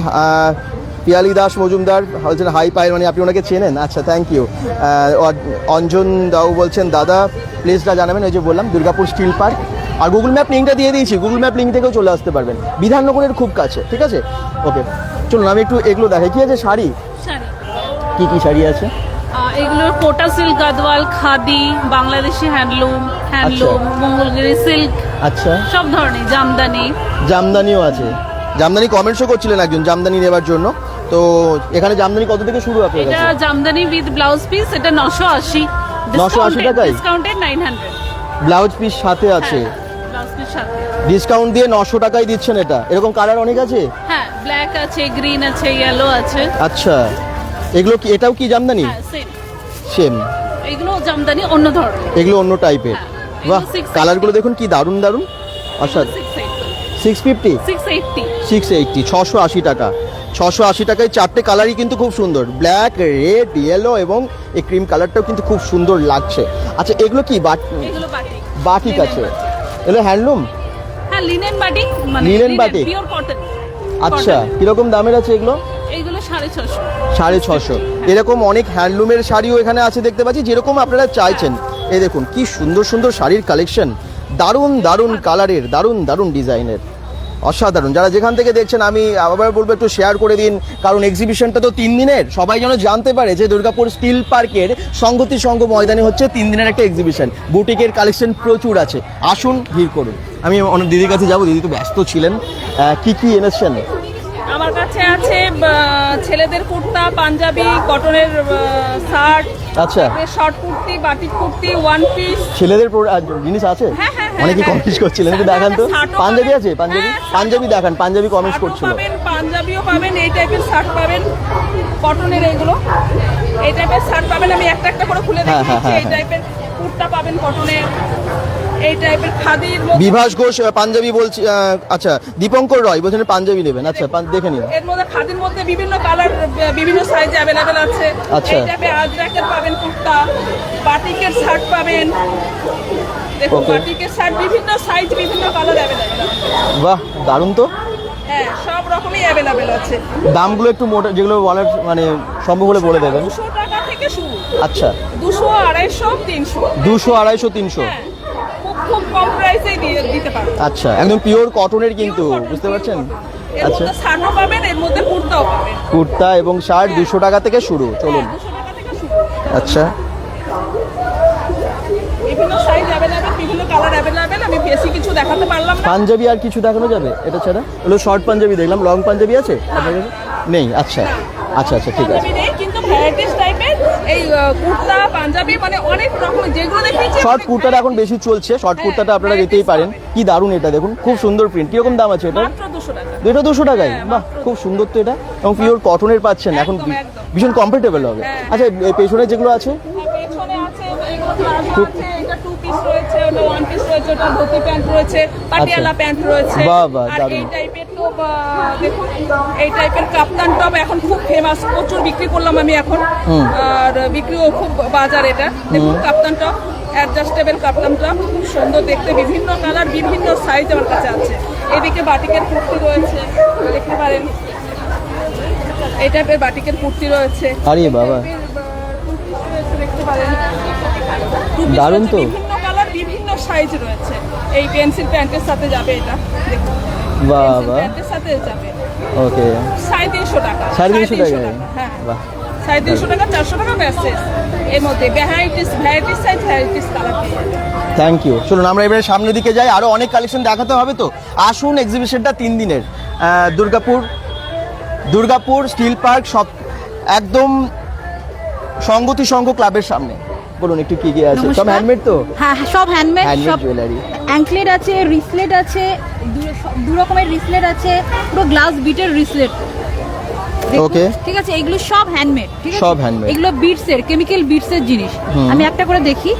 পিয়ালি দাস মজুমদার বলছেন হাই পায়েল, মানে আপনি ওনাকে চেনেন? আচ্ছা, থ্যাংক ইউ। অঞ্জন দাও বলছেন দাদা প্লিজটা জানাবেন। ওই যে বললাম দুর্গাপুর স্টিল পার্ক, আর গুগল ম্যাপ লিঙ্কটা দিয়ে দিয়েছি, গুগল ম্যাপ লিঙ্ক থেকেও চলে আসতে পারবেন, বিধাননগরের খুব কাছে। ঠিক আছে, ওকে, চলুন আমি একটু এগুলো দেখাই। কি আছে? শাড়ি, কি কি শাড়ি আছে? এগুলোর Kota silk, Gadwal, khadi, Bangladeshi handloom, Mangalagiri silk, আচ্ছা, সব ধরনের, জামদানিও আছে। জামদানি কমেন্টসও করছিলেন একজন জামদানি নেবার জন্য। তো এখানে জামদানি কত থেকে শুরু আপনার এটা কাছে? জামদানি উইথ ব্লাউজ পিস, এটা 980 980 টাকায়? ডিসকাউন্টেড 900। ব্লাউজ পিস সাথে আছে, ব্লাউজ পিস সাথে ডিসকাউন্ট দিয়ে 900 টাকায় দিচ্ছেন এটা। এরকম কালার অনেক আছে? হ্যাঁ, ব্ল্যাক আছে, গ্রিন আছে, ইয়েলো আছে। আচ্ছা, এগুলো কি, এটাও কি জামদানি? হ্যাঁ, সেম। সেম, এগুলো জামদানি অন্য ধরনের। এগুলো অন্য টাইপের। এগুলো বাহ, 680 কালারগুলো দেখুন কি দারুণ দারুণ। আচ্ছা, 650, 680 680, 680 টাকা। 680 টাকায় চারটে কালারই কিন্তু খুব সুন্দর, ব্ল্যাক, রেড, ইয়েলো এবং এই ক্রিম কালারটাও কিন্তু খুব সুন্দর লাগছে। আচ্ছা, এগুলো কি এগুলো বাটিক। বাটিক আছে? এগুলো হ্যান্ডলুম? হ্যাঁ, লিনেন বাটিক, মানে লিনেন বাটিক, পিওর কটন। আচ্ছা, কিরকম দামের আছে এগুলো? এইগুলো 650। 650। এরকম অনেক হ্যান্ডলুমের শাড়িও এখানে আছে দেখতে পাচ্ছি, যেরকম আপনারা চাইছেন। এই দেখুন কি সুন্দর সুন্দর শাড়ির কালেকশন, দারুণ দারুণ কালারের, দারুণ দারুণ ডিজাইনের, অসাধারণ। যারা যেখান থেকে দেখছেন আমি আবার বলবো একটু শেয়ার করে দিন, কারণ এক্সিবিশনটা তো 3 দিনের, সবাই যেন জানতে পারে যে দুর্গাপুর স্টিল পার্কের সংগতি সংঘ ময়দানে হচ্ছে 3 দিনের একটা এক্সিবিশন। বুটিকের কালেকশন প্রচুর আছে, আসুন, ভিড় করুন। আমি অনেক দিদির কাছে যাবো, দিদি তো ব্যস্ত ছিলেন। কি কি এনেছেন? আমার কাছে আছে ছেলেদের কুর্তা, পাঞ্জাবি, কটনের শার্ট, আচ্ছা, short kurti, batik kurti, one piece. ছেলেদের জিনিস আছে? অনেকে কমেন্টস করছিলেন, একটু দেখান তো। পাঞ্জাবি আছে? পাঞ্জাবি দেখান, পাঞ্জাবি কমেন্টস করছিল। পাঞ্জাবিও পাবেন, এই টাইপের শার্ট পাবেন, কটনের এইগুলো, এই টাইপের শার্ট পাবেন। আমি একটা একটা করে খুলে দেখাচ্ছি। এই টাইপের কুর্তা পাবেন কটনের, এই টাইপের খাদির মধ্যে বিভাস ঘোষ পাঞ্জাবি বলছি, আচ্ছা দীপঙ্কর রয় বলছেন পাঞ্জাবি নেবেন, আচ্ছা দেখে নিন। এর মধ্যে খাদির মধ্যে বিভিন্ন কালার বিভিন্ন সাইজে অ্যাভেলেবেল আছে। আচ্ছা। এই টাইপের আজরাকের পাবেন কুর্তা, বাটিকের শার্ট পাবেন। দেখুন Okay. বাটিকের শার্ট বিভিন্ন সাইজ বিভিন্ন কালার অ্যাভেলেবেল আছে। বাহ দারুণ তো। হ্যাঁ সব রকমই অ্যাভেলেবেল আছে। দামগুলো একটু মোটা যেগুলো বলার মানে সম্ভব হলে বলে দেবেন। 200 টাকা থেকে শুরু, আচ্ছা 200, 250, 300। 200, 250, 300। হ্যাঁ, খুব কম প্রাইসেই দিতে পারবো। আচ্ছা একদম পিওর কটনের কিন্তু, বুঝতে পারছেন? এর আচ্ছা মধ্যে শার্টও পাবেন, এর মধ্যে কুর্তাও পাবেন। কুর্তা এবং শার্ট 200 টাকা থেকে শুরু, চলুন। 200 টাকা থেকে শুরু। আচ্ছা বিভিন্ন সাইজ অ্যাভেলেবেল, বিভিন্ন কালার অ্যাভেলেবেল। আমি বেশি কিছু দেখাতে পারলাম না। পাঞ্জাবি আর কিছু দেখানো যাবে এটা ছাড়া? হলো শর্ট পাঞ্জাবি দেখলাম, লং পাঞ্জাবি আছে আপনার কাছে? নেই, আচ্ছা আচ্ছা আচ্ছা ঠিক আছে। পাঞ্জাবি নেই, কিন্তু ভ্যারাইটিস টাইপের এই কুর্তা পাঞ্জাবি মানে অনেক রকম যেগুলো দেখিয়েছি। শর্ট কুর্তাটা এখন বেশি চলছে, শর্ট কুর্তাটা আপনারা নিতেই পারেন। কি দারুণ এটা, দেখুন খুব সুন্দর প্রিন্ট। কিরকম দাম আছে এটা? মাত্র 200 টাকা। এটা 200 টাকায়? বাহ খুব সুন্দর তো এটা, এবং পিওর কটনের পাচ্ছেন এখন, একদম, একদম। ভীষণ কমফোর্টেবল হবে। হ্যাঁ। আচ্ছা এই পেছনে যেগুলো আছে আর পেছনে আছে এগুলো প্লাজো আছে, এটা 2 পিস রয়েছে, ওটা 1 পিস রয়েছে, ওটা ধুতি প্যান্ট রয়েছে, পাটিয়ালা প্যান্ট রয়েছে। বাহ, বাহ, আর দারুণ। এই টাইপের তো দেখুন এই টাইপের কাপ্তান টপ এখন খুব ফেমাস, প্রচুর বিক্রি করলাম আমি এখন। আর বিক্রিও খুব বাজার এটা। দেখুন কাপ্তান টপ, অ্যাডজাস্টেবল কাপ্তান টপ, খুব সুন্দর দেখতে, বিভিন্ন কালার বিভিন্ন সাইজ আমার কাছে আছে। এদিকে বাটিকের কুর্তি রয়েছে, দেখতে পারেন। এই টাইপের বাটিকের কুর্তি রয়েছে। আরে বাবা দেখতে পারেন। দারুণ তো। বিভিন্ন কালার বিভিন্ন সাইজ রয়েছে। এই পেন্সিল প্যান্টের সাথে যাবে এটা, দেখুন বাহ পেন্সিল বাহ প্যান্টের সাথে যাবে। ওকে 350 টাকা। 350 টাকা? হ্যাঁ বাহ 350 টাকা, 400 টাকা ব্যাসেস। এর মধ্যে ভ্যারাইটিস সাইজ, ভ্যারাইটিস কালার পেয়ে যাবে। Thank you. চলুন আমরা এবারে সামনের দিকে যাই, আরো অনেক কালেকশন দেখাতে হবে তো। আসুন, এক্সিবিশনটা 3 দিনের, দুর্গাপুর স্টিল পার্ক, সব একদম সংগতি সংঘ ক্লাবের সামনে। বলুন একটু কি কি আছে? সব নমস্কার। হ্যান্ডমেড তো? হ্যাঁ সব হ্যান্ডমেড, হ্যান্ডমেড সব জুয়েলারি। অ্যাঙ্কলেট আছে, রিসলেট আছে, দু রকমের রিসলেট আছে, পুরো গ্লাস বিটের রিসলেট। Okay. ঠিক আছে, এগুলো সব হ্যান্ডমেড, ঠিক আছে? সব handmade। এগুলো বিটসের, কেমিক্যাল বিটসের জিনিস। আমি একটা করে দেখি।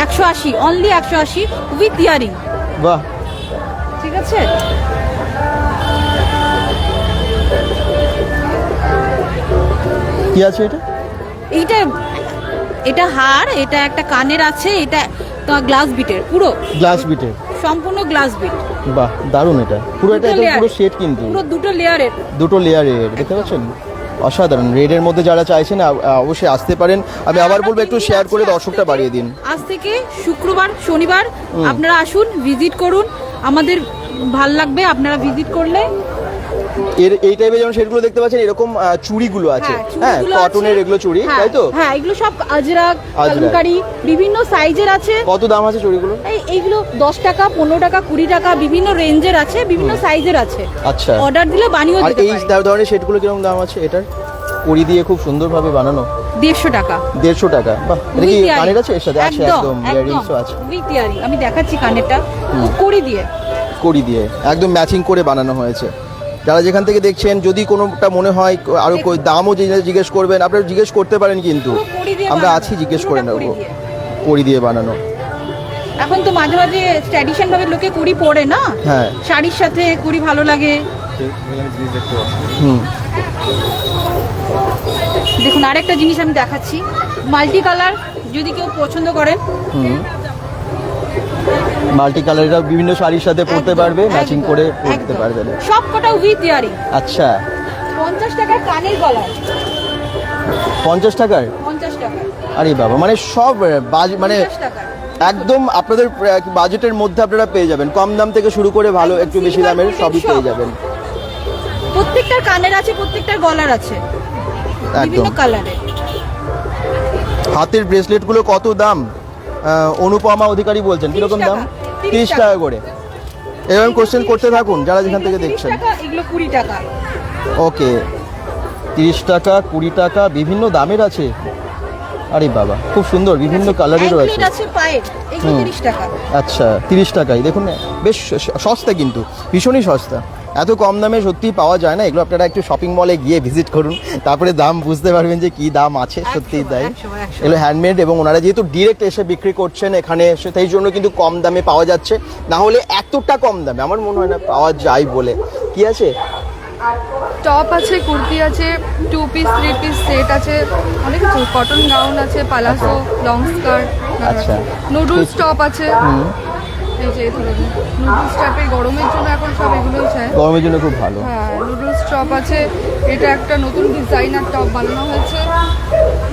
180, অনলি 180 উইথ ইয়ারিং, বাহ ঠিক আছে? কি আছে এটা? এটা হার, এটা একটা কানের আছে, এটা গ্লাস বিটের, পুরো গ্লাস বিটের, সম্পূর্ণ গ্লাস বিট। বাহ দারুণ এটা, পুরো এটা একদম পুরো সেট কিন্তু, পুরো দুটো লেয়ারের। দুটো লেয়ারের, দেখতে পাচ্ছেন? অসাধারণ। রেডের মধ্যে যারা চাইছেন অবশ্যই আসতে পারেন। আমি আবার বলবো একটু শেয়ার করে দর্শকটা বাড়িয়ে দিন। আজ থেকে শুক্রবার শনিবার আপনারা আসুন, ভিজিট করুন, আমাদের ভাল লাগবে আপনারা ভিজিট করলে। এই টাইপের যেমন সেটগুলো দেখতে পাচ্ছেন, এরকম চুড়িগুলো আছে, হ্যাঁ চুড়িগুলো কটনের আছে। এগুলো চুড়ি, হ্যাঁ, তাই তো? হ্যাঁ এগুলো সব আজরাক, কালামকারী, বিভিন্ন সাইজের আছে। কত দাম আছে চুড়িগুলো? এইগুলো 10 টাকা, 15 টাকা, 20 টাকা, বিভিন্ন রেঞ্জের আছে, বিভিন্ন সাইজের আছে। আচ্ছা। অর্ডার দিলে বানিয়ে আর দিতে এই পারি। ধরনের সেটগুলো কিরকম দাম আছে? এটার কড়ি দিয়ে খুব সুন্দরভাবে বানানো, 150 টাকা। 150 টাকা। বাহ, এটা কি With earring। কানের আছে এর সাথে? আছে, একদম ইয়ারিংসও আছে। With earring. আমি দেখাচ্ছি কানেরটা, কড়ি দিয়ে। কড়ি দিয়ে একদম ম্যাচিং করে বানানো হয়েছে। যারা যেখান থেকে দেখছেন, যদি কোনোটা মনে হয় আরো দামও জিজ্ঞেস করবেন, আপনারা জিজ্ঞেস করতে পারেন, কিন্তু পুরো কড়ি দিয়ে আমরা বানানো, আছি, জিজ্ঞেস করে পুরোটা নেবো। কড়ি দিয়ে। কড়ি দিয়ে বানানো। এখন তো মাঝে মাঝে ট্র্যাডিশন ভাবে লোকে কড়ি পরে না, হ্যাঁ। শাড়ির সাথে কড়ি ভালো লাগে। হুম দেখুন আরেকটা জিনিস আমি দেখাচ্ছি, মাল্টি কালার, যদি কেউ পছন্দ করেন। হুম মাল্টি কালারটা বিভিন্ন শাড়ির সাথে পরতে একদম, পারবে, ম্যাচিং একদম, করে পরতে একদম। পারবেন। সব কটা উইথ ইয়ারিং। আচ্ছা 50 টাকার কানের গলায়, 50 টাকার? 50 টাকা, আরে বাবা, মানে সব মানে 50 টাকা। একদম আপনাদের বাজেটের মধ্যে আপনারা পেয়ে যাবেন, কম দাম থেকে শুরু করে ভালো একদম একটু বেশি silver দামের golden সবই সব। পেয়ে যাবেন। প্রত্যেকটার কানের আছে, প্রত্যেকটার গলার আছে, বিভিন্ন একদম। কালারের। হাতের ব্রেসলেটগুলো কত দাম? অনুপমা অধিকারী বলছেন, 30 কিরকম দাম? টাকা, 30 টাকা করে। এরকম কোশ্চেন করতে থাকুন যারা যেখান থেকে এগুলো 30 দেখছেন। টাকা, এগুলো 20 টাকা। ওকে 30 টাকা, 20 টাকা, বিভিন্ন দামের আছে। আরে বাবা, খুব সুন্দর, বিভিন্ন কালারেরও আছে। অ্যাঙ্কলেট আছে পায়ের, এগুলো 30 টাকা। আচ্ছা 30 টাকাই, দেখুন বেশ সস্তা, কিন্তু ভীষণই সস্তা। এত কম দামে সত্যি পাওয়া যায় না এগুলো। আপনারা একটু শপিং মলে গিয়ে ভিজিট করুন, তারপরে দাম বুঝতে পারবেন যে কি দাম আছে। সত্যিই তাই, এগুলো হ্যান্ডমেড এবং ওনারা যেহেতু ডিরেক্ট এসে বিক্রি করছেন এখানে এসে, তাই জন্য কিন্তু কম দামে পাওয়া যাচ্ছে। না হলে এতটা কম দামে আমার মনে হয় না পাওয়া যায় বলে। কি আছে? টপ আছে, কুর্তি আছে, 2 পিস 3 পিস সেট আছে, অনেক কিছু, কটন গাউন আছে, পালাসো, লং স্কার্ট, আচ্ছা। নুডলস টপ আছে, এই যে এই ধরনের নুডলস টপের গরমের জন্য এখন সব এগুলোই চাই। গরমের জন্য খুব ভালো। হ্যাঁ, নুডলস টপ আছে, এটা একটা নতুন ডিজাইনার টপ বানানো হয়েছে,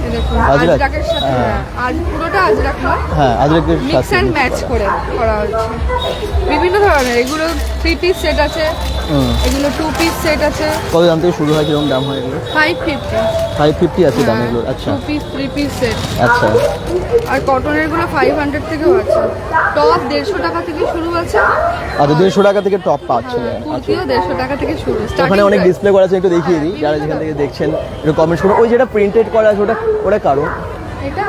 এই দেখুন আজরাক? আজরাকের সাথে, হ্যাঁ আজ পুরোটা আজরাক নয়, হ্যাঁ, আজরাকের মিক্স সাথে অ্যান্ড ম্যাচ করে করা হয়েছে। বিভিন্ন ধরনের এগুলো 3 পিস সেট আছে, এগুলো 2 পিস সেট আছে, কত দাম থেকে শুরু হয়, কিরকম দাম হয় এগুলো? 550, 550 আছে দাম এগুলো। আচ্ছা 2 পিস 3 পিস সেট। আচ্ছা। আর কটনের গুলো 500 থেকেও আছে, টপ 150 টাকা থেকে শুরু আছে, আচ্ছা 150 টাকা থেকে টপ পাচ্ছে। কুর্তিও 150 টাকা থেকে শুরু। ওখানে Starting অনেক price। ডিসপ্লে করা আছে, একটু দেখিয়ে দিই যারা যেখান থেকে দেখছেন, একটু কমেন্টস করুন। ওই যেটা প্রিন্টেড করা আছে ওটা ওটা কারণ এটা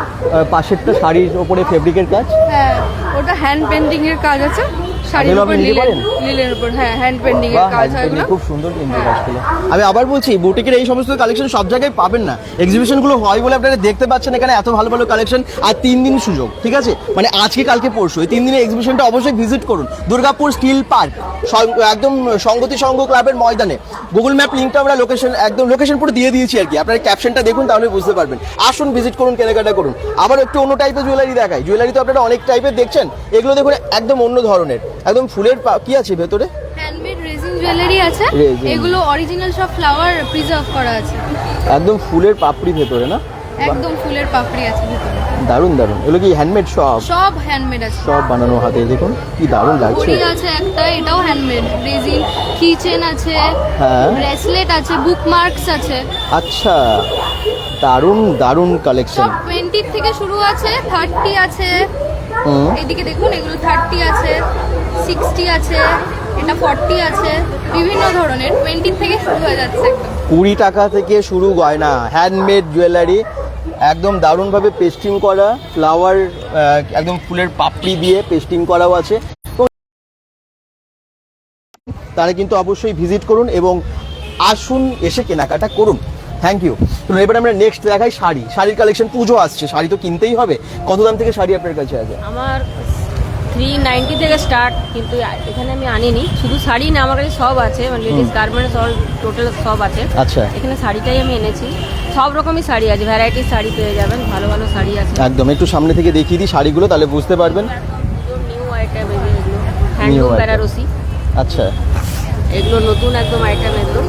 পাশেরটা শাড়ির ওপরে ফেব্রিকের কাজ। হ্যাঁ, ওটা হ্যান্ড পেন্টিং এর কাজ আছে, শাড়ির এগুলো উপর আপনি নিতে পারেন? লিলের উপর, হ্যাঁ হ্যান্ড পেন্টিং এর বাহ, কাজ হয় এগুলো। খুব সুন্দর কিন্তু কাজগুলো। আমি আবার বলছি, বুটিকের এই সমস্ত কালেকশন সব জায়গায় পাবেন না, এক্সিবিশনগুলো হয় বলে আপনারা দেখতে পাচ্ছেন এখানে এত ভালো ভালো কালেকশন। আর 3 দিন সুযোগ, ঠিক আছে, মানে আজকে কালকে পরশু, এই 3 দিনের এক্সিবিশনটা অবশ্যই ভিজিট করুন। দুর্গাপুর স্টিল পার্ক, একদম সংগতি সংঘ ক্লাবের ময়দানে। গুগল ম্যাপ লিঙ্কটা আমরা লোকেশন পুরো দিয়ে দিয়েছি আর কি, আপনারা ক্যাপশনটা দেখুন তাহলে বুঝতে পারবেন। আসুন, ভিজিট করুন, কেনাকাটা করুন। আবার একটু অন্য টাইপের জুয়েলারি দেখাই। জুয়েলারি তো আপনারা অনেক টাইপের দেখছেন, এগুলো দেখুন একদম অন্য ধরনের, একদম ফুলের কি আছে ভেতরে? হ্যান্ডমেড রেজিন জুয়েলারি আছে, Resin। এগুলো অরিজিনাল সব ফ্লাওয়ার প্রিজার্ভ করা আছে, একদম ফুলের পাপড়ি ভেতরে না? একদম ফুলের পাপড়ি আছে ভিতরে, দারুণ দারুণ। এগুলো কি হ্যান্ডমেড? সব হ্যান্ডমেড আছে, সব বানানো হাতে, দেখুন কি দারুণ লাগছে। ঘড়ি আছে একটা, এটাও হ্যান্ডমেড রেজিন, কিচেন আছে, হ্যাঁ। ব্রেসলেট আছে, বুকমার্কস আছে, আচ্ছা, দারুণ দারুণ কালেকশন। সব 20 থেকে শুরু আছে, 30 আছে, হুম। এইদিকে দেখুন এগুলো 30 আছে, 60 আছে, এটা 40 আছে, বিভিন্ন ধরনের 20 থেকে শুরু হয়ে যাচ্ছে একদম। 20 টাকা থেকে শুরু গয়না, হ্যান্ডমেড জুয়েলারি, একদম দারুণভাবে পেস্টিং করা, ফ্লাওয়ার একদম ফুলের পাপড়ি দিয়ে পেস্টিং করাও আছে। তারা কিন্তু অবশ্যই ভিজিট করুন এবং আসুন, এসে কেনাকাটা করুন। Thank you. তো এবার আমরা নেক্সট দেখাই শাড়ি। শাড়ির কালেকশন, পুজো আসছে, শাড়ি তো কিনতেই হবে। কত দাম থেকে শাড়ি আপনার কাছে আছে? আমার 390 থেকে স্টার্ট, কিন্তু এখানে আমি আনিনি। শুধু শাড়ি না, আমার কাছে সব আছে, মানে লেডিস গার্মেন্টস অল টোটাল সব আছে। আচ্ছা, এখানে শাড়িটাই আমি এনেছি, সব রকমই শাড়ি আছে, ভ্যারাইটির শাড়ি পেয়ে যাবেন, ভালো ভালো শাড়ি আছে। একদম একটু সামনে থেকে দেখিয়ে দিই শাড়িগুলো, তাহলে বুঝতে পারবেন। নিউ আইটেম এগুলো, হ্যান্ডলুম item। বেনারসি, আচ্ছা এগুলো নতুন একদম আইটেম এগুলো।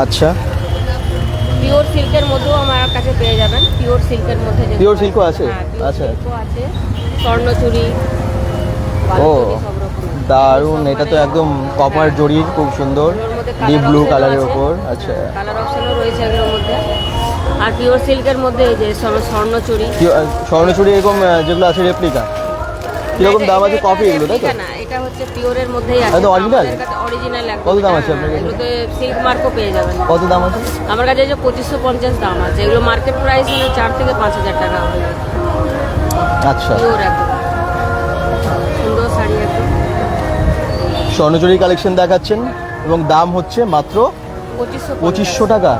আচ্ছা, পিওর সিল্কের মধ্যেও আমার কাছে পেয়ে যাবেন, পিওর সিল্কের মধ্যে যেগুলো Pure silk ও আছে? হ্যাঁ, pure আচ্ছা। silk ও আছে, স্বর্ণচুরি, ও বালুচুরি, সব রকম। দারুণ, এটা তো একদম কপার জরির, খুব সুন্দর, ডিপ ব্লু কালারের ওপর। আচ্ছা, কালার অপশনও রয়েছে এগুলোর মধ্যে। আর পিওর সিল্কের মধ্যে এই যে স্বর্ণচুরি, স্বর্ণচুরি এরকম যেগুলো আছে রেপ্লিকা, কিরকম দাম আছে? কপি এগুলো তাই তো? না, এটা হচ্ছে পিওরের মধ্যেই আছে, একদম original? অরিজিনাল। কত দাম আছে আপনার কাছে? এগুলোতে সিল্ক মার্কও পেয়ে যাবেন। কত দাম আছে? আমার কাছে যে 2550 দাম আছে, এগুলো মার্কেট প্রাইস হলো 4 থেকে 5000 টাকা হবে। আচ্ছা, পিওর একদম সুন্দর শাড়ি একদম। স্বর্ণচুরি কালেকশন দেখাচ্ছেন এবং দাম হচ্ছে মাত্র 2500 টাকা।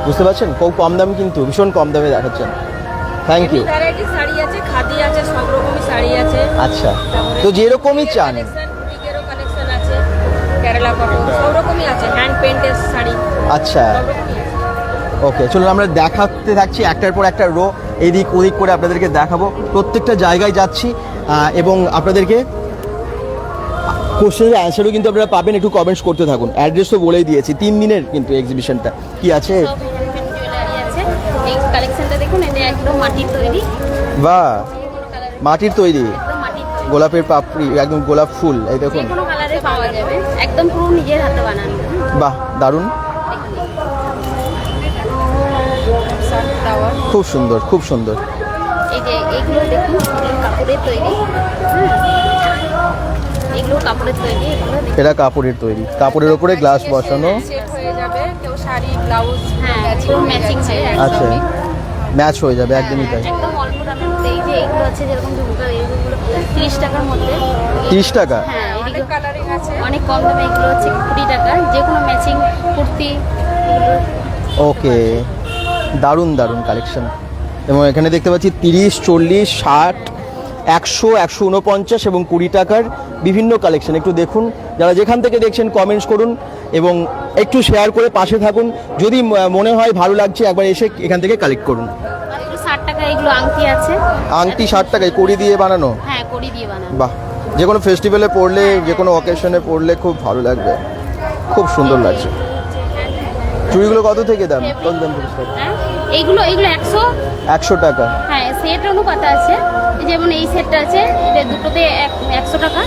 বুঝতে পারছেন, খুব কম দাম, কিন্তু ভীষণ কম দামে দেখাচ্ছেন। Thank you. ভ্যারাইটির শাড়ি আছে, খাদি আছে, সব রকমই শাড়ি আছে। আচ্ছা, তো যেরকমই চান। বুটিকেরও কালেকশন আছে, কেরালা কটন, সব রকমই আছে, হ্যান্ড পেইন্টেড শাড়ি, আচ্ছা, সব রকমই আছে। ওকে, চলুন আমরা দেখাতে থাকছি একটার পর একটা রো, এদিক ওদিক করে আপনাদেরকে দেখাবো। প্রত্যেকটা জায়গায় যাচ্ছি এবং আপনাদেরকে কোশ্চেনের অ্যান্সারও কিন্তু আপনারা পাবেন, একটু কমেন্টস করতে থাকুন। অ্যাড্রেস তো বলেই দিয়েছি, 3 দিনের কিন্তু এক্সিবিশনটা। কি আছে? সব হ্যান্ডমেড জুয়েলারি আছে। এই কালেকশনটা দেখুন, এটা একদম মাটির তৈরি, বাহ, মাটির তৈরি, একদম মাটির তৈরি, গোলাপের পাপড়ি, একদম গোলাপ ফুল, এই দেখুন, যে কোনো কালারে পাওয়া যাবে, একদম পুরো নিজের হাতে বানানো। বাহ দারুণ, খুব সুন্দর, খুব সুন্দর। এই যে এইগুলো দেখুন, এগুলো কাপড়ের তৈরি, এগুলো কাপড়ের তৈরি, এগুলো দেখুন। এটা কাপড়ের তৈরি, কাপড়ের ওপরে গ্লাস বসানো। সেট হয়ে যাবে, কেউ শাড়ি ব্লাউজ হ্যাঁ, একদম ম্যাচিং হয় আচ্ছা, ম্যাচ হয়ে যাবে, একদমই তাই। একদম অল্প দামের মধ্যে। এই যে এইগুলো আছে যেরকম ঝুমকা, এইগুলো 30 টাকার মধ্যে। 30 টাকা? হ্যাঁ, এদিকে অনেক কম দামে এগুলো হচ্ছে 20 টাকা, যে কোনো ম্যাচিং কুর্তি। ওকে, দারুণ দারুণ কালেকশন। এবং এখানে দেখতে পাচ্ছি 30, 40, 60, 100, 149 এবং 20 টাকার বিভিন্ন কালেকশন। একটু দেখুন, যারা যেখান থেকে দেখছেন কমেন্টস করুন এবং একটু শেয়ার করে পাশে থাকুন। যদি মনে হয় ভালো লাগছে একবার এসে এখান থেকে কালেক্ট করুন। এগুলো 60 টাকা, এগুলো আংটি আছে। আংটি 60 টাকায়, কড়ি দিয়ে বানানো? হ্যাঁ, কড়ি দিয়ে বানানো। বাহ, যে কোনো ফেস্টিভ্যালে পরলে, যে কোনো অকেশনে পরলে খুব ভালো লাগবে, খুব সুন্দর লাগছে। চুড়িগুলো কত থেকে দাম? কত দাম থেকে start? হ্যাঁ, এইগুলো 100। 100 টাকা? হ্যাঁ, সেট অনুপাতে আছে। যেমন এই সেটটা আছে, এটা দুটোতে 100 টাকা।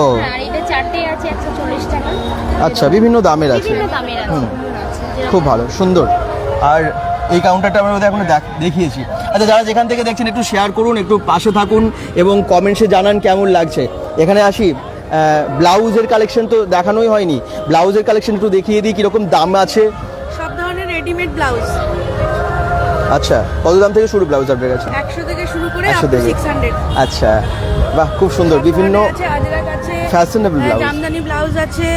ও আর এটা চারটে আছে 140 টাকা। আচ্ছা, বিভিন্ন দামের আছে। বিভিন্ন দামের আছে। খুব ভালো, সুন্দর। আর এই কাউন্টারটা আমরা বোধহয় এখনো দেখিয়েছি। আচ্ছা, যারা যেখান থেকে দেখছেন একটু শেয়ার করুন, একটু পাশে থাকুন এবং কমেন্টসে জানান কেমন লাগছে। এখানে আসি, ব্লাউজের কালেকশন তো দেখানোই হয়নি। ব্লাউজের কালেকশন একটু দেখিয়ে দিই কীরকম দাম আছে। সব ধরনের রেডিমেড ব্লাউজ। আচ্ছা, কত দাম থেকে শুরু ব্লাউজ আপনার কাছে? 100 থেকে শুরু করে 100 আপ টু থেকে। 600। আচ্ছা, বাহ, খুব সুন্দর। বিভিন্ন আছে, আজরাক আছে, ফ্যাশনেবল ব্লাউজ, জামদানি ব্লাউজ আছে,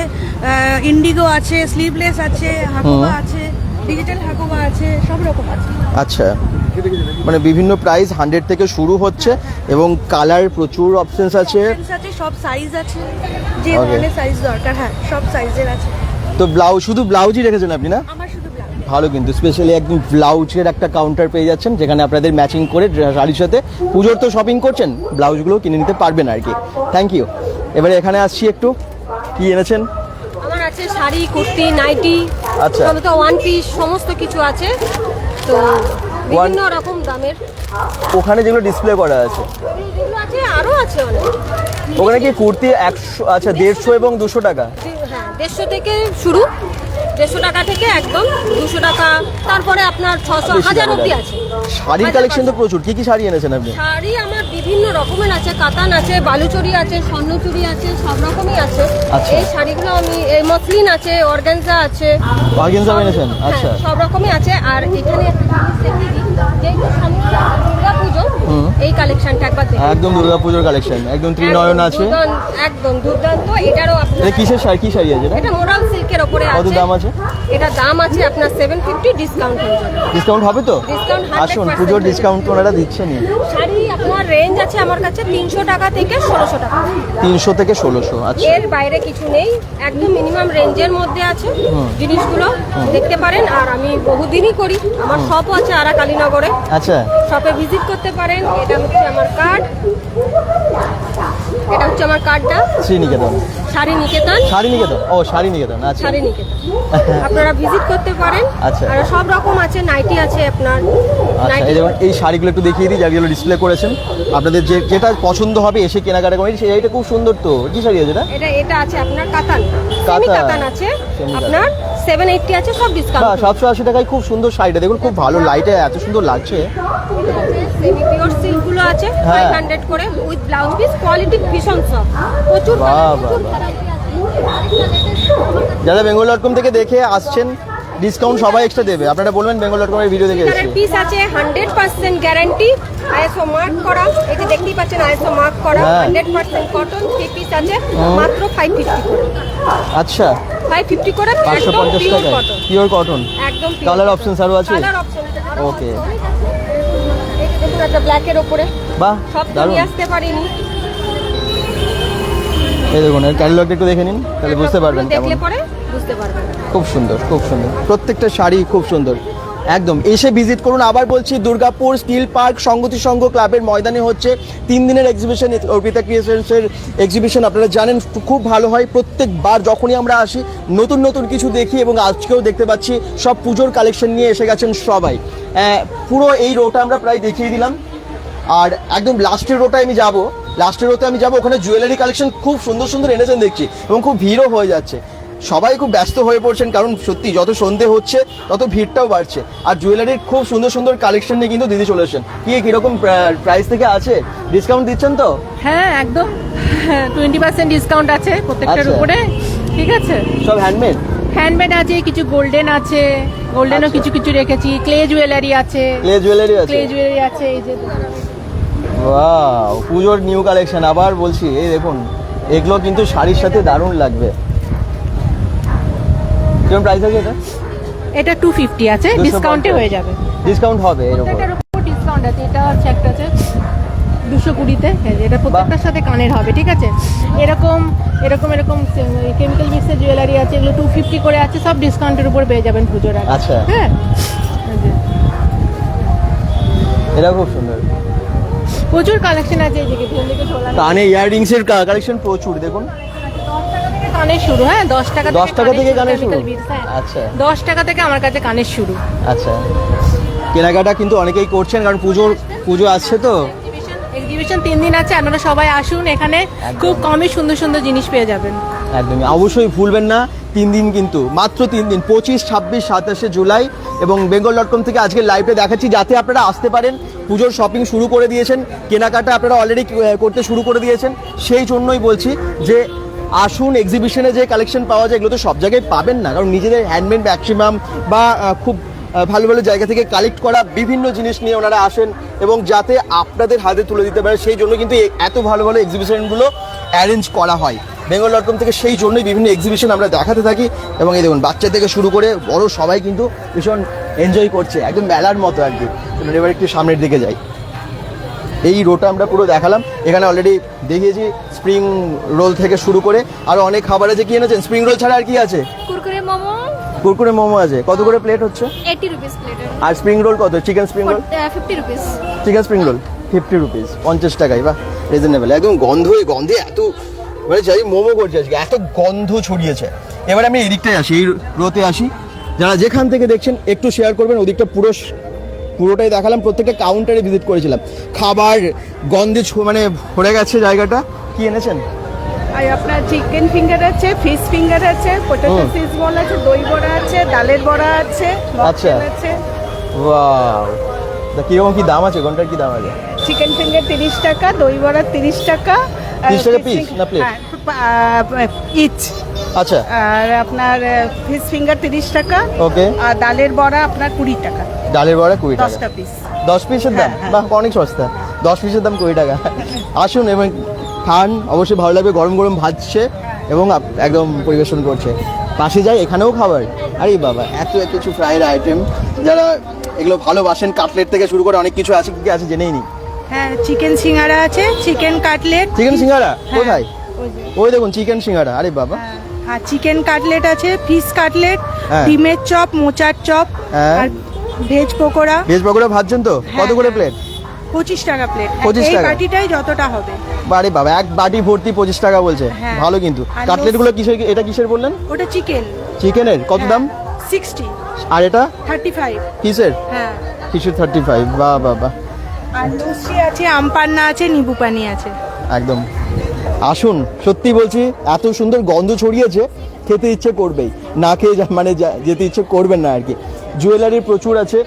ইন্ডিগো আছে, স্লিভলেস আছে, হাকোবা আছে, ডিজিটাল হাকোবা আছে, সব রকম আছে। আচ্ছা, মানে বিভিন্ন প্রাইস 100 থেকে শুরু হচ্ছে এবং কালার প্রচুর অপশনস আছে। Options আছে, সব সাইজ আছে, যে Okay. ধরনের সাইজ দরকার, হ্যাঁ সব সাইজের আছে। তো ব্লাউজ, শুধু ব্লাউজই রেখেছেন আপনি না? আমার শুধু ব্লাউজ। ভালো, কিন্তু স্পেশালি একদম ব্লাউজের একটা কাউন্টার পেয়ে যাচ্ছেন যেখানে আপনাদের ম্যাচিং করে শাড়ির সাথে পুজোর তো শপিং করছেন, ব্লাউজগুলো কিনে নিতে পারবেন আর কি। Thank you. এবারে এখানে আসছি, একটু কি এনেছেন? আমার আছে শাড়ি, কুর্তি, নাইটি, আচ্ছা। সমস্ত ওয়ান পিস, সমস্ত কিছু আছে। তো বিভিন্ন রকম দামের ওখানে যেগুলো ডিসপ্লে করা আছে, যেগুলো আছে, আরও আছে অনেক। ওখানে কি কুর্তি 100, আচ্ছা 150 এবং 200 টাকা? হ্যাঁ, 150 থেকে শুরু, 150 টাকা থেকে একদম 200 টাকা, তারপরে আপনার 600, 1000 অবধি আছে। শাড়ির কালেকশন তো প্রচুর। কি কি শাড়ি এনেছেন আপনি? শাড়ি আমার বিভিন্ন রকমের আছে, কাতান আছে, বালুচুরি আছে, স্বর্ণচুরি আছে, সব রকমই আছে। আচ্ছা। এই শাড়িগুলো আমি, এই মসলিন আছে, অর্গানজা আছে, অর্গানজা এনেছেন? হ্যাঁ, আচ্ছা, সব রকমই আছে। আর এখানে একটা জিনিস দেখিয়ে দিই, যেহেতু সামনে দুর্গা পুজো, এই কালেকশনটা একবার দেখুন। একদম দুর্গাপুজোর কালেকশন, একদম ত্রিনয়ন আছে। একদম দুর্দান্ত। এটারও আপনার, এটা কিসের শাড়ি, কি শাড়ি আছে এটা? এটা মোরাল সিল্কের ওপরে আছে। কত দাম আছে? এটা দাম আছে আপনার 750, ডিসকাউন্ট হয়ে যাবে। ডিসকাউন্ট হবে তো? Discount 100% আসুন, পুজোর ডিসকাউন্ট ওনারা দিচ্ছেনই। শাড়ি আপনার রেঞ্জ আছে আমার কাছে 300 টাকা থেকে 1600 টাকা। 300 থেকে 1600। আচ্ছা, এর বাইরে কিছু নেই, একদম মিনিমাম রেঞ্জের মধ্যে আছে জিনিসগুলো, দেখতে পারেন। আর আমি বহুদিনই করি, আমার শপও আছে আরা কালীনগরে, আচ্ছা, শপে ভিজিট করতে পারেন। এটা হচ্ছে আমার কার্ড, এটা হচ্ছে আমার কার্ডটা, শ্রীনিকেতন শাড়ি নিকেতন। শাড়ি নিকেতন, ও শাড়ি নিকেতন, আচ্ছা। শাড়ি নিকেতন আপনারা ভিজিট করতে পারেন। আচ্ছা। আর সব রকম আছে, নাইটি আছে আপনার, আচ্ছা, নাইটি এই দেখুন, এই শাড়িগুলো একটু দেখিয়ে দিই, যেগুলো ডিসপ্লে করেছেন। আপনাদের যেটা পছন্দ হবে এসে কেনাকাটা করেন। সেইটা খুব সুন্দর। তো কি শাড়ি আছে এটা? এটা আছে আপনার কাতান, কাতান। সেমি কাতান আছে সেমি কাতান। আপনার 780 আছে, সব হ্যাঁ, ডিসকাউন্ট। 780 টাকায় খুব সুন্দর শাড়িটা দেখুন, খুব ভালো, লাইটে এত সুন্দর লাগছে। সেমি পিওর সিল্কগুলো আছে হ্যাঁ। 500 করে উইথ ব্লাউজ পিস, কোয়ালিটি ভীষণ সব, প্রচুর বাহ, colour, বাহ, প্রচুর বাহ। variety আছে। যারা বেঙ্গল.com থেকে দেখে আসছেন, ডিসকাউন্ট সবাই এক্সট্রা দেবে। আপনারা বলবেন বেঙ্গল.com এর ভিডিও দেখে এসেছি। পিস আছে 100% গ্যারান্টি, আইএসও মার্ক করা, এই যে দেখতেই পাচ্ছেন আইএসও মার্ক করা, হ্যাঁ। 100% কটন। 3 পিস আছে মাত্র 550 করে। আচ্ছা, 550 করে, একদম 550 পিওর টাকায় কটন, পিওর কটন। একদম কালার অপশনস আরও আছে? কালার অপশন ওকে, এই যে দেখুন একটা ব্ল্যাকের ওপরে, বাহ, সব তো দারুণ। নিয়ে আসতে পারিনি, এই দেখুন, এর ক্যাটালগটা একটু দেখে নিন, তাহলে বুঝতে পারবেন কেমন। দেখলে পরে বুঝতে পারবেন। খুব সুন্দর, খুব সুন্দর, প্রত্যেকটা শাড়ি খুব সুন্দর। একদম এসে ভিজিট করুন। আবার বলছি, দুর্গাপুর স্টিল পার্ক সংগতি সংঘ ক্লাবের ময়দানে হচ্ছে 3 দিনের এক্সিবিশন, অর্পিতা ক্রিয়েশনসের এক্সিবিশন। আপনারা জানেন খুব ভালো হয়। প্রত্যেকবার যখনই আমরা আসি নতুন নতুন কিছু দেখি এবং আজকেও দেখতে পাচ্ছি সব পুজোর কালেকশন নিয়ে এসে গেছেন সবাই। পুরো এই রোটা আমরা প্রায় দেখিয়ে দিলাম। আর একদম লাস্টের রোটায় আমি যাব, লাস্টের রোতে আমি যাব, ওখানে জুয়েলারি কালেকশন খুব সুন্দর সুন্দর এনেছেন দেখছি এবং খুব ভিড়ও হয়ে যাচ্ছে। সবাই খুব ব্যস্ত হয়ে পড়ছেন, কারণ সত্যি যত সন্ধে হচ্ছে তত ভিড়টাও বাড়ছে। আর জুয়েলারির খুব সুন্দর সুন্দর কালেকশন নিয়ে কিন্তু দিদি চলে এসেছেন। কিরকম প্রাইস থেকে আছে? ডিসকাউন্ট দিচ্ছেন তো? হ্যাঁ, একদম 20% ডিসকাউন্ট আছে প্রত্যেকটার আচ্ছা। উপরে। ঠিক আছে, সব হ্যান্ডমেড? হ্যান্ডমেড আছে, কিছু গোল্ডেন আছে, গোল্ডেনও আচ্ছা। কিছু কিছু রেখেছি, ক্লে জুয়েলারি আছে, ক্লে জুয়েলারি আছে? ক্লে জুয়েলারি আছে, এই যে ওয়াও, পুজোর নিউ কালেকশন আবার বলছি, এই দেখুন এগুলো কিন্তু শাড়ির সাথে দারুণ লাগবে। কেমন প্রাইস আছে এটা? এটা 250 আছে, 250 ডিসকাউন্টে হয়ে যাবে। ডিসকাউন্ট হবে এর উপর? এটার উপর ডিসকাউন্ট আছে। এটা হচ্ছে একটা আছে 220-তে, এটা প্রত্যেকটার সাথে কানের হবে, ঠিক আছে? এরকম এরকম এরকম কেমিক্যাল মিক্সের জুয়েলারি আছে, এগুলো 250 করে আছে, সব ডিসকাউন্টের উপর পেয়ে যাবেন পুজোর আগে। আচ্ছা। হ্যাঁ, এই যে এটা খুব সুন্দর, প্রচুর কালেকশন আছে। এই যে পিছন দিকে ঝোলানো কানে ইয়াররিংস এর কালেকশন প্রচুর, দেখুন 10 টাকা থেকে কানের শুরু। হ্যাঁ, 10 টাকা 10 টাকা থেকে কানের শুরু? chemical beads, হ্যাঁ। আচ্ছা 10 টাকা থেকে আমার কাছে কানের শুরু। আচ্ছা, কেনাকাটা কিন্তু অনেকেই করছেন কারণ পুজো আসছে তো। এক্সিবিশন 3 দিন আছে, আপনারা সবাই আসুন, এখানে খুব কমই সুন্দর সুন্দর জিনিস পেয়ে যাবেন। একদমই, অবশ্যই ভুলবেন না। 3 দিন কিন্তু, মাত্র 3 দিন, 25, 26, 27 জুলাই। এবং bengal.com থেকে আজকে লাইভে দেখাচ্ছি যাতে আপনারা আসতে পারেন। পুজোর শপিং শুরু করে দিয়েছেন, কেনাকাটা আপনারা অলরেডি করতে শুরু করে দিয়েছেন, সেই জন্যই বলছি যে আসুন। এক্সিবিশনে যে কালেকশন পাওয়া যায় এগুলো তো সব জায়গায় পাবেন না, কারণ নিজেদের হ্যান্ডমেড ম্যাক্সিমাম বা খুব ভালো ভালো জায়গা থেকে কালেক্ট করা বিভিন্ন জিনিস নিয়ে ওনারা আসেন এবং যাতে আপনাদের হাতে তুলে দিতে পারে সেই জন্য কিন্তু এত ভালো ভালো এক্সিবিশনগুলো অ্যারেঞ্জ করা হয় bengal.com থেকে। সেই জন্যই বিভিন্ন এক্সিবিশন আমরা দেখাতে থাকি। এবং এই দেখুন বাচ্চা থেকে শুরু করে বড় সবাই কিন্তু ভীষণ এনজয় করছে, একদম মেলার মতো আর কি। এবার একটু সামনের দিকে যাই। এই রোটা আমরা পুরো দেখালাম, এখানে অলরেডি দেখিয়েছি স্প্রিং রোল থেকে শুরু করে আরও অনেক খাবার আছে। কি এনেছেন? স্প্রিং রোল ছাড়া আর কি আছে? কুরকুরে মোমো, কুরকুরে মোমো আছে। কত করে প্লেট হচ্ছে? 80 রুপিস প্লেট। আর স্প্রিং রোল কত? Chicken spring roll 50 rupees. Chicken spring roll 50 rupees, 50 টাকায়। বাহ, রিজনেবল। একদম গন্ধে এত মানে যাই মোমো করছে আজকে, এত গন্ধ ছড়িয়েছে। এবার আমি এদিকটায় আসি, এই রোতে আসি। যারা যেখান থেকে দেখছেন একটু শেয়ার করবেন। ওদিকটা পুরোটাই দেখালাম, প্রত্যেকটা কাউন্টারে ভিজিট করেছিলাম। খাবার গন্ধে মানে ভরে গেছে জায়গাটা। কি এনেছেন? আর আপনার চিকেন ফিঙ্গার আছে, ফিশ ফিঙ্গার আছে, পটেটো চিজ বল আছে, দই বড়া আছে, ডালের বড়া আছে, আচ্ছা। মকটেল আছে। ওয়াও, তা কিরকম কি দাম আছে? কোনটার কি দাম আছে? চিকেন ফিঙ্গার 30 টাকা, দই বড়া 30 টাকা। 30 টাকা পিস না প্লেট? ইচ। আচ্ছা, আর আপনার ফিশ ফিঙ্গার 30 টাকা। ওকে। আর ডালের বড়া আপনার 20 টাকা। ডালের বড়া 20 টাকা, 10টা পিস। 10 পিসের দাম? বাহ, অনেক সস্তা। 10 পিসের দাম 20 টাকা। আসুন এবং খান, অবশ্যই ভালো লাগবে। গরম গরম ভাজছে এবং একদম পরিবেশন করছে। পাশে যাই, এখানেও খাবার। আরে বাবা, এত কিছু ফ্রাইড আইটেম। যারা এগুলো ভালোবাসেন, কাটলেট থেকে শুরু করে অনেক কিছু আছে। কি আছে জেনেই নি। হ্যাঁ, চিকেন সিঙ্গারা আছে, চিকেন কাটলেট। চিকেন সিঙ্গারা কোথায়? ওই দেখুন চিকেন সিঙ্গারা। আরে বাবা। আর চিকেন কাটলেট আছে, ফিশ কাটলেট, হ্যাঁ। ডিমের চপ, মোচার চপ, হ্যাঁ। আর ভেজ পকোড়া। ভেজ পকোড়া ভাজছেন তো? কত করে প্লেট? 25 টাকা প্লেট। 25 এই টাকা? বাটিটাই যতটা হবে। আরে বাবা, এক বাটি ভর্তি 25 টাকা বলছে। হ্যাঁ। ভালো কিন্তু। আর কাটলেটগুলো কিসের? এটা কিসের বললেন? ওটা চিকেন। চিকেনের কত দাম? 60। আর এটা 35। কিসের? হ্যাঁ। কিসের 35? বাহ বাহ বাহ, আর লস্যি আছে, আম পান্না আছে, নিবু পানি আছে। একদম। আসুন, সত্যি বলছি এত সুন্দর গন্ধ ছড়িয়েছে, খেতে ইচ্ছে করবেই, না খেয়ে মানে যেতে ইচ্ছে করবেন না আর কি। জুয়েলারি প্রচুর আছে।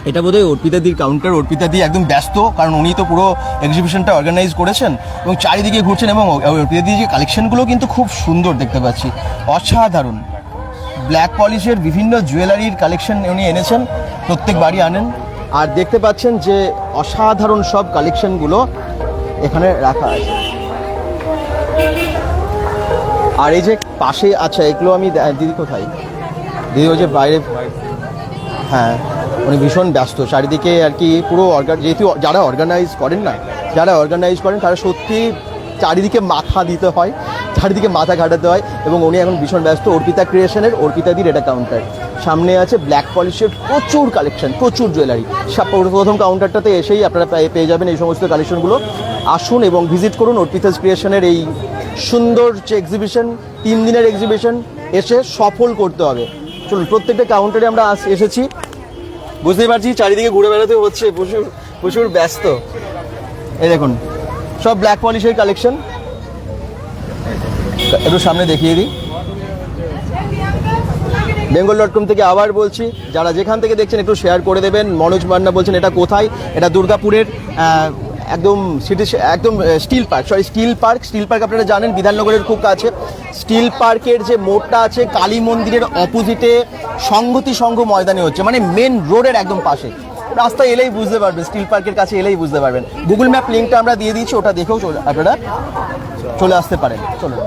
এটা বোধহয় অর্পিতাদির কাউন্টার। অর্পিতাদি একদম ব্যস্ত, কারণ উনি তো পুরো এক্সিবিশনটা অর্গানাইজ করেছেন এবং চারিদিকে ঘুরছেন। এবং অর্পিতাদির যে কালেকশনগুলো কিন্তু খুব সুন্দর দেখতে পাচ্ছি, অসাধারণ। ব্ল্যাক পলিশের বিভিন্ন জুয়েলারির কালেকশন উনি এনেছেন, প্রত্যেকবারই আনেন। আর দেখতে পাচ্ছেন যে অসাধারণ সব কালেকশনগুলো এখানে রাখা আছে। আর এই যে পাশে, আচ্ছা এগুলো আমি দিদি কোথায়? দিদি ওই যে বাইরে। হ্যাঁ, উনি ভীষণ ব্যস্ত চারিদিকে আর কি। পুরো যেহেতু যারা অর্গানাইজ করেন তারা সত্যি চারিদিকে মাথা দিতে হয়, চারিদিকে মাথা ঘাটাতে হয়। এবং উনি এখন ভীষণ ব্যস্ত। অর্পিতা ক্রিয়েশনের অর্পিতাদির এটা কাউন্টার। সামনে আছে ব্ল্যাক পলিশের প্রচুর কালেকশন, প্রচুর জুয়েলারি। প্রথম কাউন্টারটাতে এসেই আপনারা পেয়ে যাবেন এই সমস্ত কালেকশনগুলো। আসুন এবং ভিজিট করুন অর্পিতা ক্রিয়েশনের এই সুন্দর যে এক্সিবিশন, 3 দিনের এক্সিবিশন এসে সফল করতে হবে। চলুন, প্রত্যেকটা কাউন্টারে আমরা এসেছি, বুঝতেই পারছি চারিদিকে ঘুরে বেড়াতে হচ্ছে, প্রচুর ব্যস্ত। এই দেখুন সব ব্ল্যাক পলিশের কালেকশন। একটু সামনে দেখিয়ে দিই। bengal.com থেকে আবার বলছি, যারা যেখান থেকে দেখছেন একটু শেয়ার করে দেবেন। মনোজ মান্না বলছেন এটা কোথায়? এটা দুর্গাপুরের একদম স্টিল পার্ক আপনারা জানেন, বিধাননগরের খুব কাছে। স্টিল পার্কের যে মোড়টা আছে কালী মন্দিরের অপোজিটে সংঘ ময়দানে হচ্ছে, মানে মেন রোডের একদম পাশে। রাস্তায় এলেই বুঝতে পারবেন, স্টিল পার্কের কাছে এলেই বুঝতে পারবেন। গুগল ম্যাপ লিঙ্কটা আমরা দিয়ে দিচ্ছি, ওটা দেখেও আপনারা চলে আসতে পারেন। চলুন।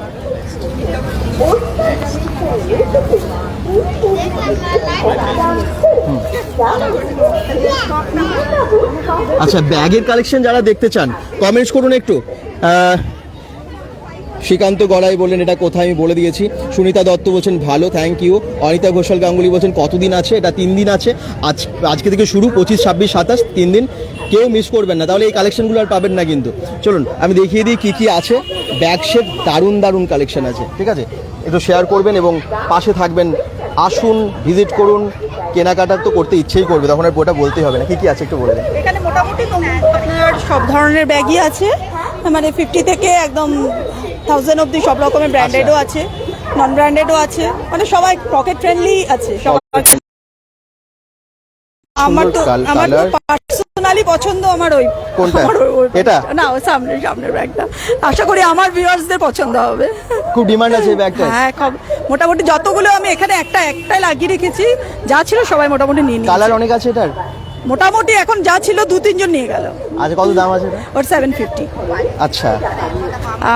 আচ্ছা, ব্যাগের কালেকশন যারা দেখতে চান কমেন্টস করুন একটু। শ্রীকান্ত গড়াই বললেন এটা কোথায়, আমি বলে দিয়েছি। সুনিতা দত্ত বলছেন ভালো, থ্যাংক ইউ। অনিতা ঘোষাল গাঙ্গুলি বলছেন কতদিন আছে, এটা 3 দিন আছে। আজকে থেকে শুরু, 25, 26, 27, 3 দিন। কেউ মিস করবেন না, তাহলে এই কালেকশনগুলো আর পাবেন না কিন্তু। চলুন আমি দেখিয়ে দিই কী কী আছে। ব্যাগ শেপ দারুণ দারুণ কালেকশন আছে, ঠিক আছে? একটু শেয়ার করবেন এবং পাশে থাকবেন। আসুন, ভিজিট করুন। কেনাকাটা তো করতে ইচ্ছেই করবে, তখন আর ওটা বলতেই হবে না। কী কী আছে একটু বলে দেন। এখানে মোটামুটি আপনার সব ধরনের ব্যাগই আছে, মানে 50 থেকে একদম 1000 অবধি সব রকমের ব্র্যান্ডেডও আছে, নন ব্র্যান্ডেডও আছে, মানে সবাই পকেট ফ্রেন্ডলি আছে সবাই। আমার তো পার্সোনালি পছন্দ আমার ওই কোনটা? আমার এটা না, ওই সামনের ব্যাগটা। আশা করি আমার ভিউয়ার্সদের পছন্দ হবে। খুব ডিমান্ড আছে এই ব্যাগটা। হ্যাঁ, মোটামুটি যতগুলো আমি এখানে একটাই লাগিয়ে রেখেছি, যা ছিল সবাই মোটামুটি নিয়ে নিয়েছে। কালার অনেক আছে এটার? মোটামুটি এখন যা ছিল 2-3 জন নিয়ে গেল। আচ্ছা, কত দাম আছে এটা? ওর 750। আচ্ছা,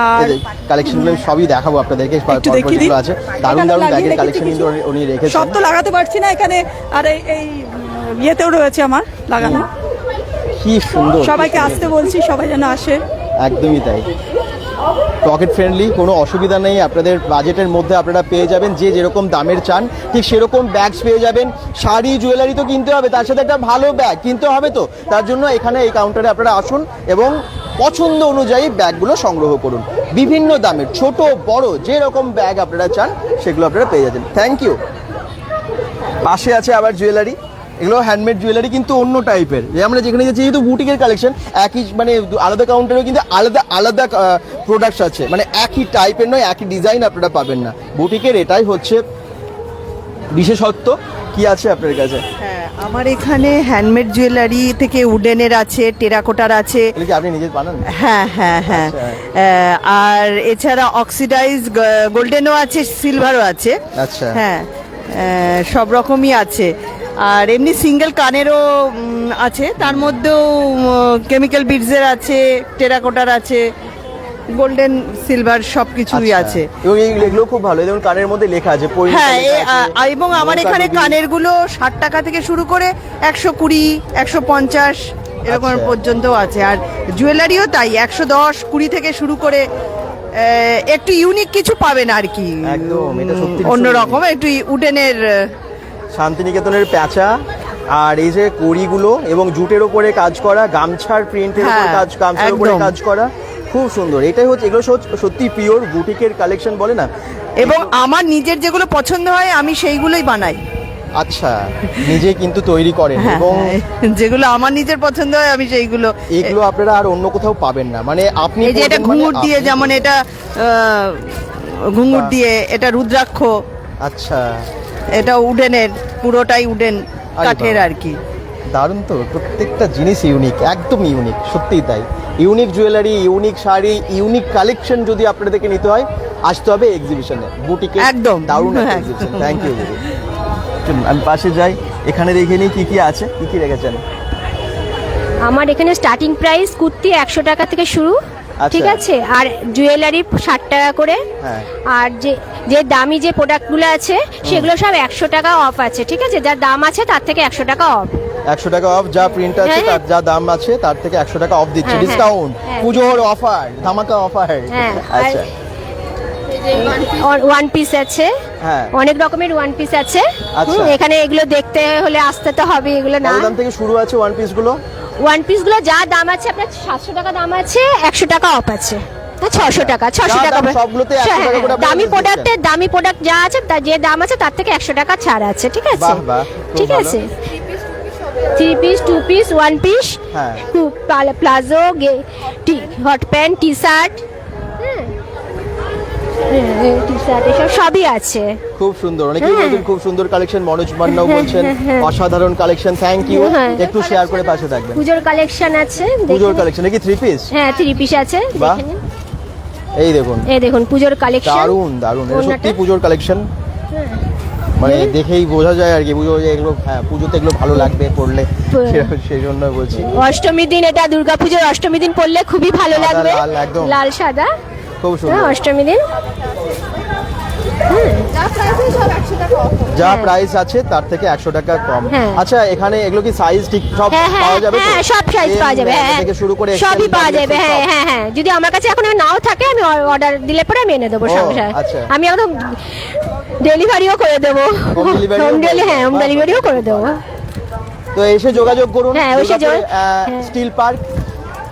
আর কালেকশনগুলো সবই দেখাবো আপনাদেরকে। একটু দেখিয়ে দিই। আছে দারুণ দারুণ ব্যাগের কালেকশন কিন্তু উনি রেখেছেন। সব তো লাগাতে পারছি না এখানে, আর এই ইয়েতেও রয়েছে আমার লাগানো। কি সুন্দর, সবাইকে আসতে বলছি, সবাই যেন আসে। একদমই তাই। পকেট ফ্রেন্ডলি, কোনো অসুবিধা নেই। আপনাদের বাজেটের মধ্যে আপনারা পেয়ে যাবেন, যে যেরকম দামের চান ঠিক সেরকম ব্যাগস পেয়ে যাবেন। শাড়ি জুয়েলারি তো কিনতে হবে, তার সাথে একটা ভালো ব্যাগ কিনতে হবে, তো তার জন্য এখানে এই কাউন্টারে আপনারা আসুন এবং পছন্দ অনুযায়ী ব্যাগগুলো সংগ্রহ করুন। বিভিন্ন দামের ছোট বড় যেরকম ব্যাগ আপনারা চান সেগুলো আপনারা পেয়ে যাবেন। Thank you. পাশে আছে আবার জুয়েলারি, এগুলো হ্যান্ডমেড জুয়েলারি কিন্তু অন্য টাইপের। যে আমরা যেখানে যাচ্ছি যেহেতু বুটিকের কালেকশন, একই মানে আলাদা কাউন্টারেও কিন্তু আলাদা আলাদা প্রোডাক্টস আছে, মানে একই টাইপের নয়, একই ডিজাইন আপনারা পাবেন না। বুটিকের এটাই হচ্ছে বিশেষত্ব। কি আছে আপনার কাছে? হ্যাঁ, আমার এখানে হ্যান্ডমেড জুয়েলারি থেকে উডেনের আছে, টেরাকোটার আছে। এগুলো কি আপনি নিজে বানান? হ্যাঁ হ্যাঁ হ্যাঁ। আর এছাড়া অক্সিডাইজ গোল্ডেনও আছে, সিলভারও আছে। আচ্ছা, হ্যাঁ, সব রকমই আছে। আর এমনি সিঙ্গেল কানেরও আছে, তার মধ্যেও কেমিক্যাল বিডসের আছে, টেরাকোটার আছে, গোল্ডেন সিলভার সব কিছুই আছে। এবং এগুলো খুব ভালো, যেমন কানের মধ্যে লেখা আছে। হ্যাঁ, এবং আমার এখানে কানের গুলো 60 টাকা থেকে শুরু করে 120, 150 এরকম পর্যন্ত আছে। আর জুয়েলারিও তাই, 110, 20 থেকে শুরু করে একটু ইউনিক কিছু পাবেন আর কি। একদম, এটা সত্যি অন্যরকম একটু উডেনের। শান্তিনিকেতনের প্যাঁচা আর এই যে কড়িগুলো এবং জুটের ওপরে কাজ করা, গামছার প্রিন্টের উপরে কাজ, গামছার উপরে কাজ করা, খুব সুন্দর। এটাই হচ্ছে, এগুলো সত্যি পিওর বুটিকের কালেকশন বলে না। এবং আমার নিজের যেগুলো পছন্দ হয় আমি সেইগুলোই বানাই। আচ্ছা, নিজে কিন্তু তৈরি করেন এবং যেগুলো আমার নিজের পছন্দ হয় আমি সেইগুলো। এগুলো আপনারা আর অন্য কোথাও পাবেন না, মানে আপনি এই যে এটা ঘুঙুর দিয়ে, যেমন এটা ঘুঙুর দিয়ে, এটা রুদ্রাক্ষ। আচ্ছা, এটা উডেনের, পুরোটাই উডেন কাঠের আর কি। দারুণ তো, প্রত্যেকটা জিনিস ইউনিক, একদম ইউনিক, সত্যিই তাই। Unique jewellery, unique sari, unique collection যদি আপনাদেরকে নিতে হয় আসতে হবে এক্সিবিশনে, বুটিকে। একদম দারুণ এক্সিবিশন। Thank you. আমি পাশে যাই, এখানে দেখে নিই কি কি আছে, কি কি রেখেছেন। আমার এখানে স্টার্টিং প্রাইস কুর্তি 100 টাকা থেকে শুরু, ঠিক আছে? আর জুয়েলারি 60 টাকা করে। আর যে দামি যে প্রোডাক্টগুলো আছে সেগুলো সব 100 টাকা অফ আছে, ঠিক আছে? যার দাম আছে তার থেকে 100 টাকা অফ। 100 টাকা অফ, যা প্রিন্ট আছে তার যা দাম আছে তার থেকে 100 টাকা অফ দিচ্ছে, ডিসকাউন্ট, পুজোর অফার, ধামাকা অফার। আচ্ছা, ওয়ান পিস আছে, অনেক রকমের ওয়ান পিস আছে। এখানে এগুলো দেখতে হলে আসতে তো হবে। এগুলো না, দাম থেকে শুরু আছে ওয়ান পিস গুলো। ওয়ান পিস গুলো যা দাম আছে আপনার 700 টাকা দাম আছে, 100 টাকা অফ আছে। 600 টাকা, 600 টাকা সবগুলোতে 100 টাকা করে। দামি প্রোডাক্ট যা আছে তার যে দাম আছে তার থেকে 100 টাকা ছাড় আছে, ঠিক আছে? ঠিক আছে। 3 piece, 2 piece, 1 piece, palazzo, hot pant, T shirt, এসব সবই আছে। খুব সুন্দর, অনেকেই বলছেন খুব সুন্দর কালেকশন। মনোজ মান্নাও বলছেন অসাধারণ কালেকশন, থ্যাংক ইউ। একটু শেয়ার করে পাশে থাকবেন। পুজোর কালেকশন আছে, পুজোর কালেকশন নাকি 3 পিস? হ্যাঁ, 3 পিস আছে, দেখে নিন। এই দেখুন, পুজোর কালেকশন, দারুন দারুন, এটা সত্যি পুজোর কালেকশন। মানে দেখেই বোঝা যায় আর কি, পুজো যে এগুলো, হ্যাঁ পুজোতে এগুলো ভালো লাগবে পড়লে, সেই জন্য বলছি। অষ্টমীর দিন, এটা দুর্গাপুজোর অষ্টমীর দিন পরলে খুবই ভালো সাদা লাগবে, লাল একদম। লাল সাদা, খুব সুন্দর। অষ্টমীর দিন। যা প্রাইস আছে তার থেকে 100 টাকা কম। হ্যাঁ। আচ্ছা, এখানে এগুলো কি সাইজ ঠিক সব হ্যাঁ হ্যাঁ পাওয়া যাবে তো? হ্যাঁ, সব সাইজ পাওয়া যাবে, হ্যাঁ থেকে শুরু করে সবই XL, পাওয়া যাবে, XL হ্যাঁ সব? হ্যাঁ হ্যাঁ। যদি আমার কাছে এখন নাও থাকে, আমি অর্ডার দিলে পরে আমি এনে দেবো ও, সঙ্গে সঙ্গে। আচ্ছা। আমি একদম ডেলিভারিও করে দেবো, Home delivery ও হোম করে ডেলিভারিও করে দেবো। তো এসে যোগাযোগ করুন। হ্যাঁ, এসে স্টিল পার্ক,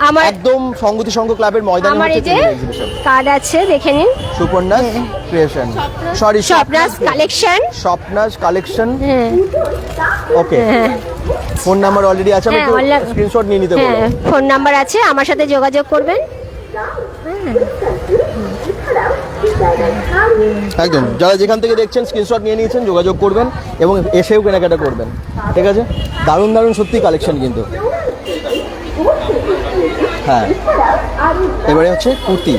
আমার একদম সংগতি সংঘ ক্লাবের ময়দানে আমার এই হচ্ছে যে এক্সিবিশন। কার্ড আছে, দেখে নিন। Suparna's creation, sorry স্বপ্নাস collection. স্বপ্নাস collection, হ্যাঁ ওকে। হ্যাঁ ফোন নাম্বার অলরেডি আছে, আমি হ্যাঁ, একটু online- স্ক্রিনশট নিয়ে নিতে বলবো। হ্যাঁ, ফোন নাম্বার আছে, আমার সাথে যোগাযোগ করবেন। একদম, যারা যেখান থেকে দেখছেন স্ক্রিনশট নিয়ে নিয়েছেন, যোগাযোগ করবেন এবং এসেও কেনাকাটা করবেন, ঠিক আছে? দারুণ দারুণ সত্যি কালেকশন কিন্তু। হ্যাঁ, এবারে হচ্ছে কুর্তি।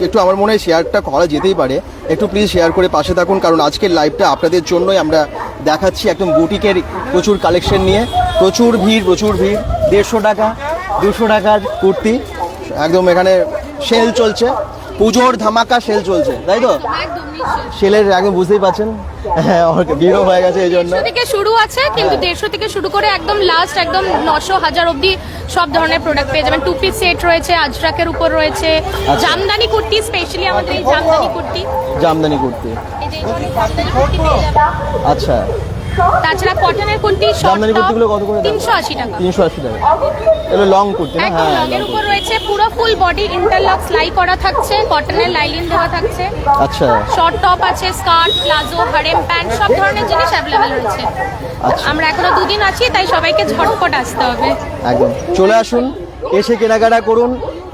একটু আমার মনে হয় শেয়ারটা করা যেতেই পারে, একটু প্লিজ শেয়ার করে পাশে থাকুন, কারণ আজকের লাইভটা আপনাদের জন্যই আমরা দেখাচ্ছি। একদম বুটিকের প্রচুর কালেকশন নিয়ে, প্রচুর ভিড়। 150 টাকা 200 টাকার কুর্তি, একদম এখানে সেল চলছে, পুজোর ধামাকা সেল চলছে, তাই তো? সেলের একদম বুঝতেই পারছেন, হ্যাঁ ভিড়ও হয়ে গেছে এই জন্য। 150 থেকে শুরু আছে, কিন্তু 150 থেকে শুরু করে একদম লাস্ট একদম 900 1000 অবধি সব ধরনের প্রোডাক্ট পেয়ে যাবেন। 2 পিস সেট রয়েছে, আজরাকের উপর রয়েছে, জামদানি কুর্তি, স্পেশালি আমাদের এই জামদানি কুর্তি, জামদানি কুর্তি, এই যে জামদানি কুর্তি পেয়ে যাবেন। আচ্ছা। তাছাড়া কটনের কুর্তি, জামদানি কুর্তিগুলো কত করে দাম? 380 টাকা। 380 টাকা। এগুলো লং কুর্তি না? একদম হ্যাঁ, লগের long উপর কুর্তি। রয়েছে, পুরো ফুল বডি ইন্টারলক সেলাই করা থাকছে, কটনের লাইলিন দেওয়া থাকছে। আচ্ছা শর্ট টপ আছে, স্কার্ট, প্লাজো, হারেম প্যান্ট, সব ধরনের জিনিস অ্যাভেলেবেল রয়েছে। আচ্ছা। আমরা এখনো 2 দিন আছি, তাই সবাইকে ঝটপট আসতে হবে। একদম চলে আসুন, এসে কেনাকাটা করুন,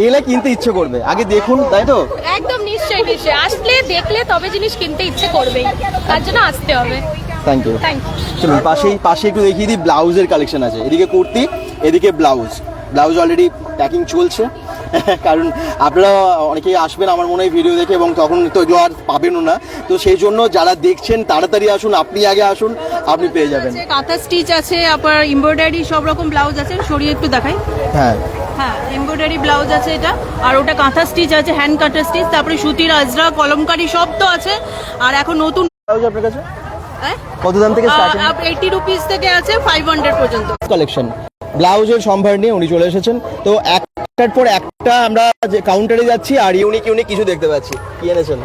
এলে কিনতে ইচ্ছে করবে, আগে দেখুন, তাই তো? একদম নিশ্চয়ই নিশ্চয়ই, আসলে দেখলে তবে জিনিস কিনতে ইচ্ছে করবেই, তার জন্য আসতে হবে। Thank you. Thank you. চলুন পাশে একটু দেখিয়ে দিই, ব্লাউজের কালেকশন আছে। এদিকে কুর্তি, এদিকে ব্লাউজ অলরেডি প্যাকিং চলছে, কারণ আপনারা অনেকেই আসবেন আমার মনে হয় ভিডিও দেখে, এবং তখন তো এগুলো আর পাবেনও না। তো সেই জন্য যারা দেখছেন তাড়াতাড়ি আসুন, আপনি আগে আসুন, আপনি পেয়ে যাবেন। কাঁথা স্টিচ আছে, আপনার এমব্রয়ডারি সব রকম ব্লাউজ আছে, সরিয়ে একটু দেখাই। হ্যাঁ, হ্যাঁ, এমব্রয়ডারি ব্লাউজ আছে এটা, আর ওটা কাঁথা স্টিচ আছে, হ্যান্ড কাটার স্টিচ, তারপরে সুতির আজরা, কলমকারি সব তো আছে। আর এখন নতুন ব্লাউজ আপনার কাছে কত দাম থেকে স্টার্টিং? 80 রুপিস থেকে আছে 500 পর্যন্ত কালেকশন। ব্লাউজের সম্ভার নিয়ে উনি চলে এসেছেন। তো একটার পর একটা আমরা যে কাউন্টারে যাচ্ছি, আর ইউনিক কিছু দেখতে পাচ্ছি। কি এনেছেন?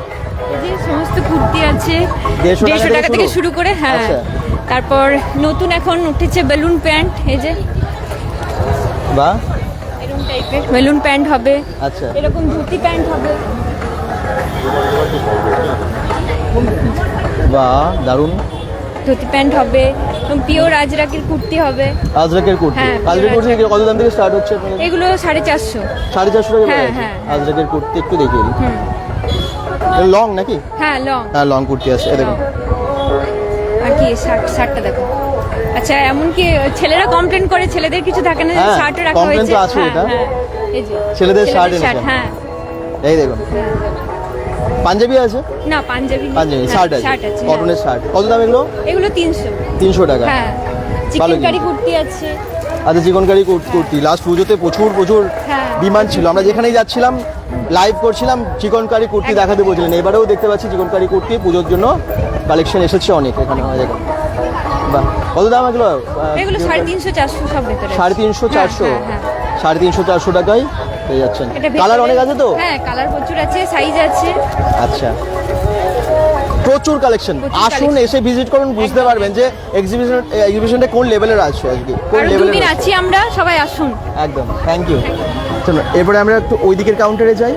এই যে সমস্ত কুর্তি আছে 150 টাকা থেকে শুরু করে, হ্যাঁ। আচ্ছা। তারপর নতুন এখন উঠেছে বেলুন প্যান্ট, এই যে বাহ, এরকম টাইপের বেলুন প্যান্ট হবে, আচ্ছা এরকম ধুতি প্যান্ট হবে, বাহ, দারুণ। ধুতি প্যান্ট হবে, পিওর আজরাকের কুর্তি হবে। আজরাকের কুর্তি, হ্যাঁ, আজরাকের কুর্তি কত দাম থেকে স্টার্ট হচ্ছে আপনাদের? এগুলো 450। 450 টাকা। হ্যাঁ, হ্যাঁ। আজরাকের কুর্তি একটু দেখিয়ে দিই। লং নাকি? হ্যাঁ, লং। হ্যাঁ, লং কুর্তি আছে, এই দেখুন। আর কি শার্টটা দেখো। আচ্ছা, এমন কি ছেলেরা কমপ্লেন করে, ছেলেদের কিছু থাকে না, হ্যাঁ, শার্টও রাখা complain হয়েছে। তো আছে হ্যাঁ, এটা। হ্যাঁ, এই যে ছেলেদের শার্ট এনেছেন? হ্যাঁ। এই দেখুন, পাঞ্জাবি আছে? না, পাঞ্জাবি শার্ট আছে, কটনের শার্ট। কত দাম এগুলো? এগুলো 300। 300 টাকা। হ্যাঁ, ভালো চিকেন কারি কুর্তি আছে। আচ্ছা, চিকনকারি কুর্তি লাস্ট পুজোতে প্রচুর হ্যাঁ। ডিমান্ড ছিল। আমরা যেখানেই যাচ্ছিলাম, লাইভ করছিলাম, চিকনকারি কুর্তি দেখাতে বলছিলেন। এবারেও দেখতে পাচ্ছি চিকনকারি কুর্তি পুজোর জন্য কালেকশন এসেছে অনেক এখানে। দেখুন, বাহ, কত দাম এগুলো? এগুলো 350 400 সব ভেতরে। 350 400, হ্যাঁ। 350 400 টাকায় পেয়ে যাচ্ছেন। এটা ভেতরে- কালার অনেক আছে তো? হ্যাঁ, কালার প্রচুর আছে, সাইজ আছে। আচ্ছা, প্রচুর কালেকশন। আসুন, এসে ভিজিট করুন, বুঝতে পারবেন যে এক্সিবিশনটা কোন লেভেলের আছে আজকে, কোন আর লেভেলের। 2 দিন আছি আমরা, সবাই আসুন। একদম, থ্যাংক ইউ। চলো এরপরে আমরা একটু ওই দিকের কাউন্টারে যাই।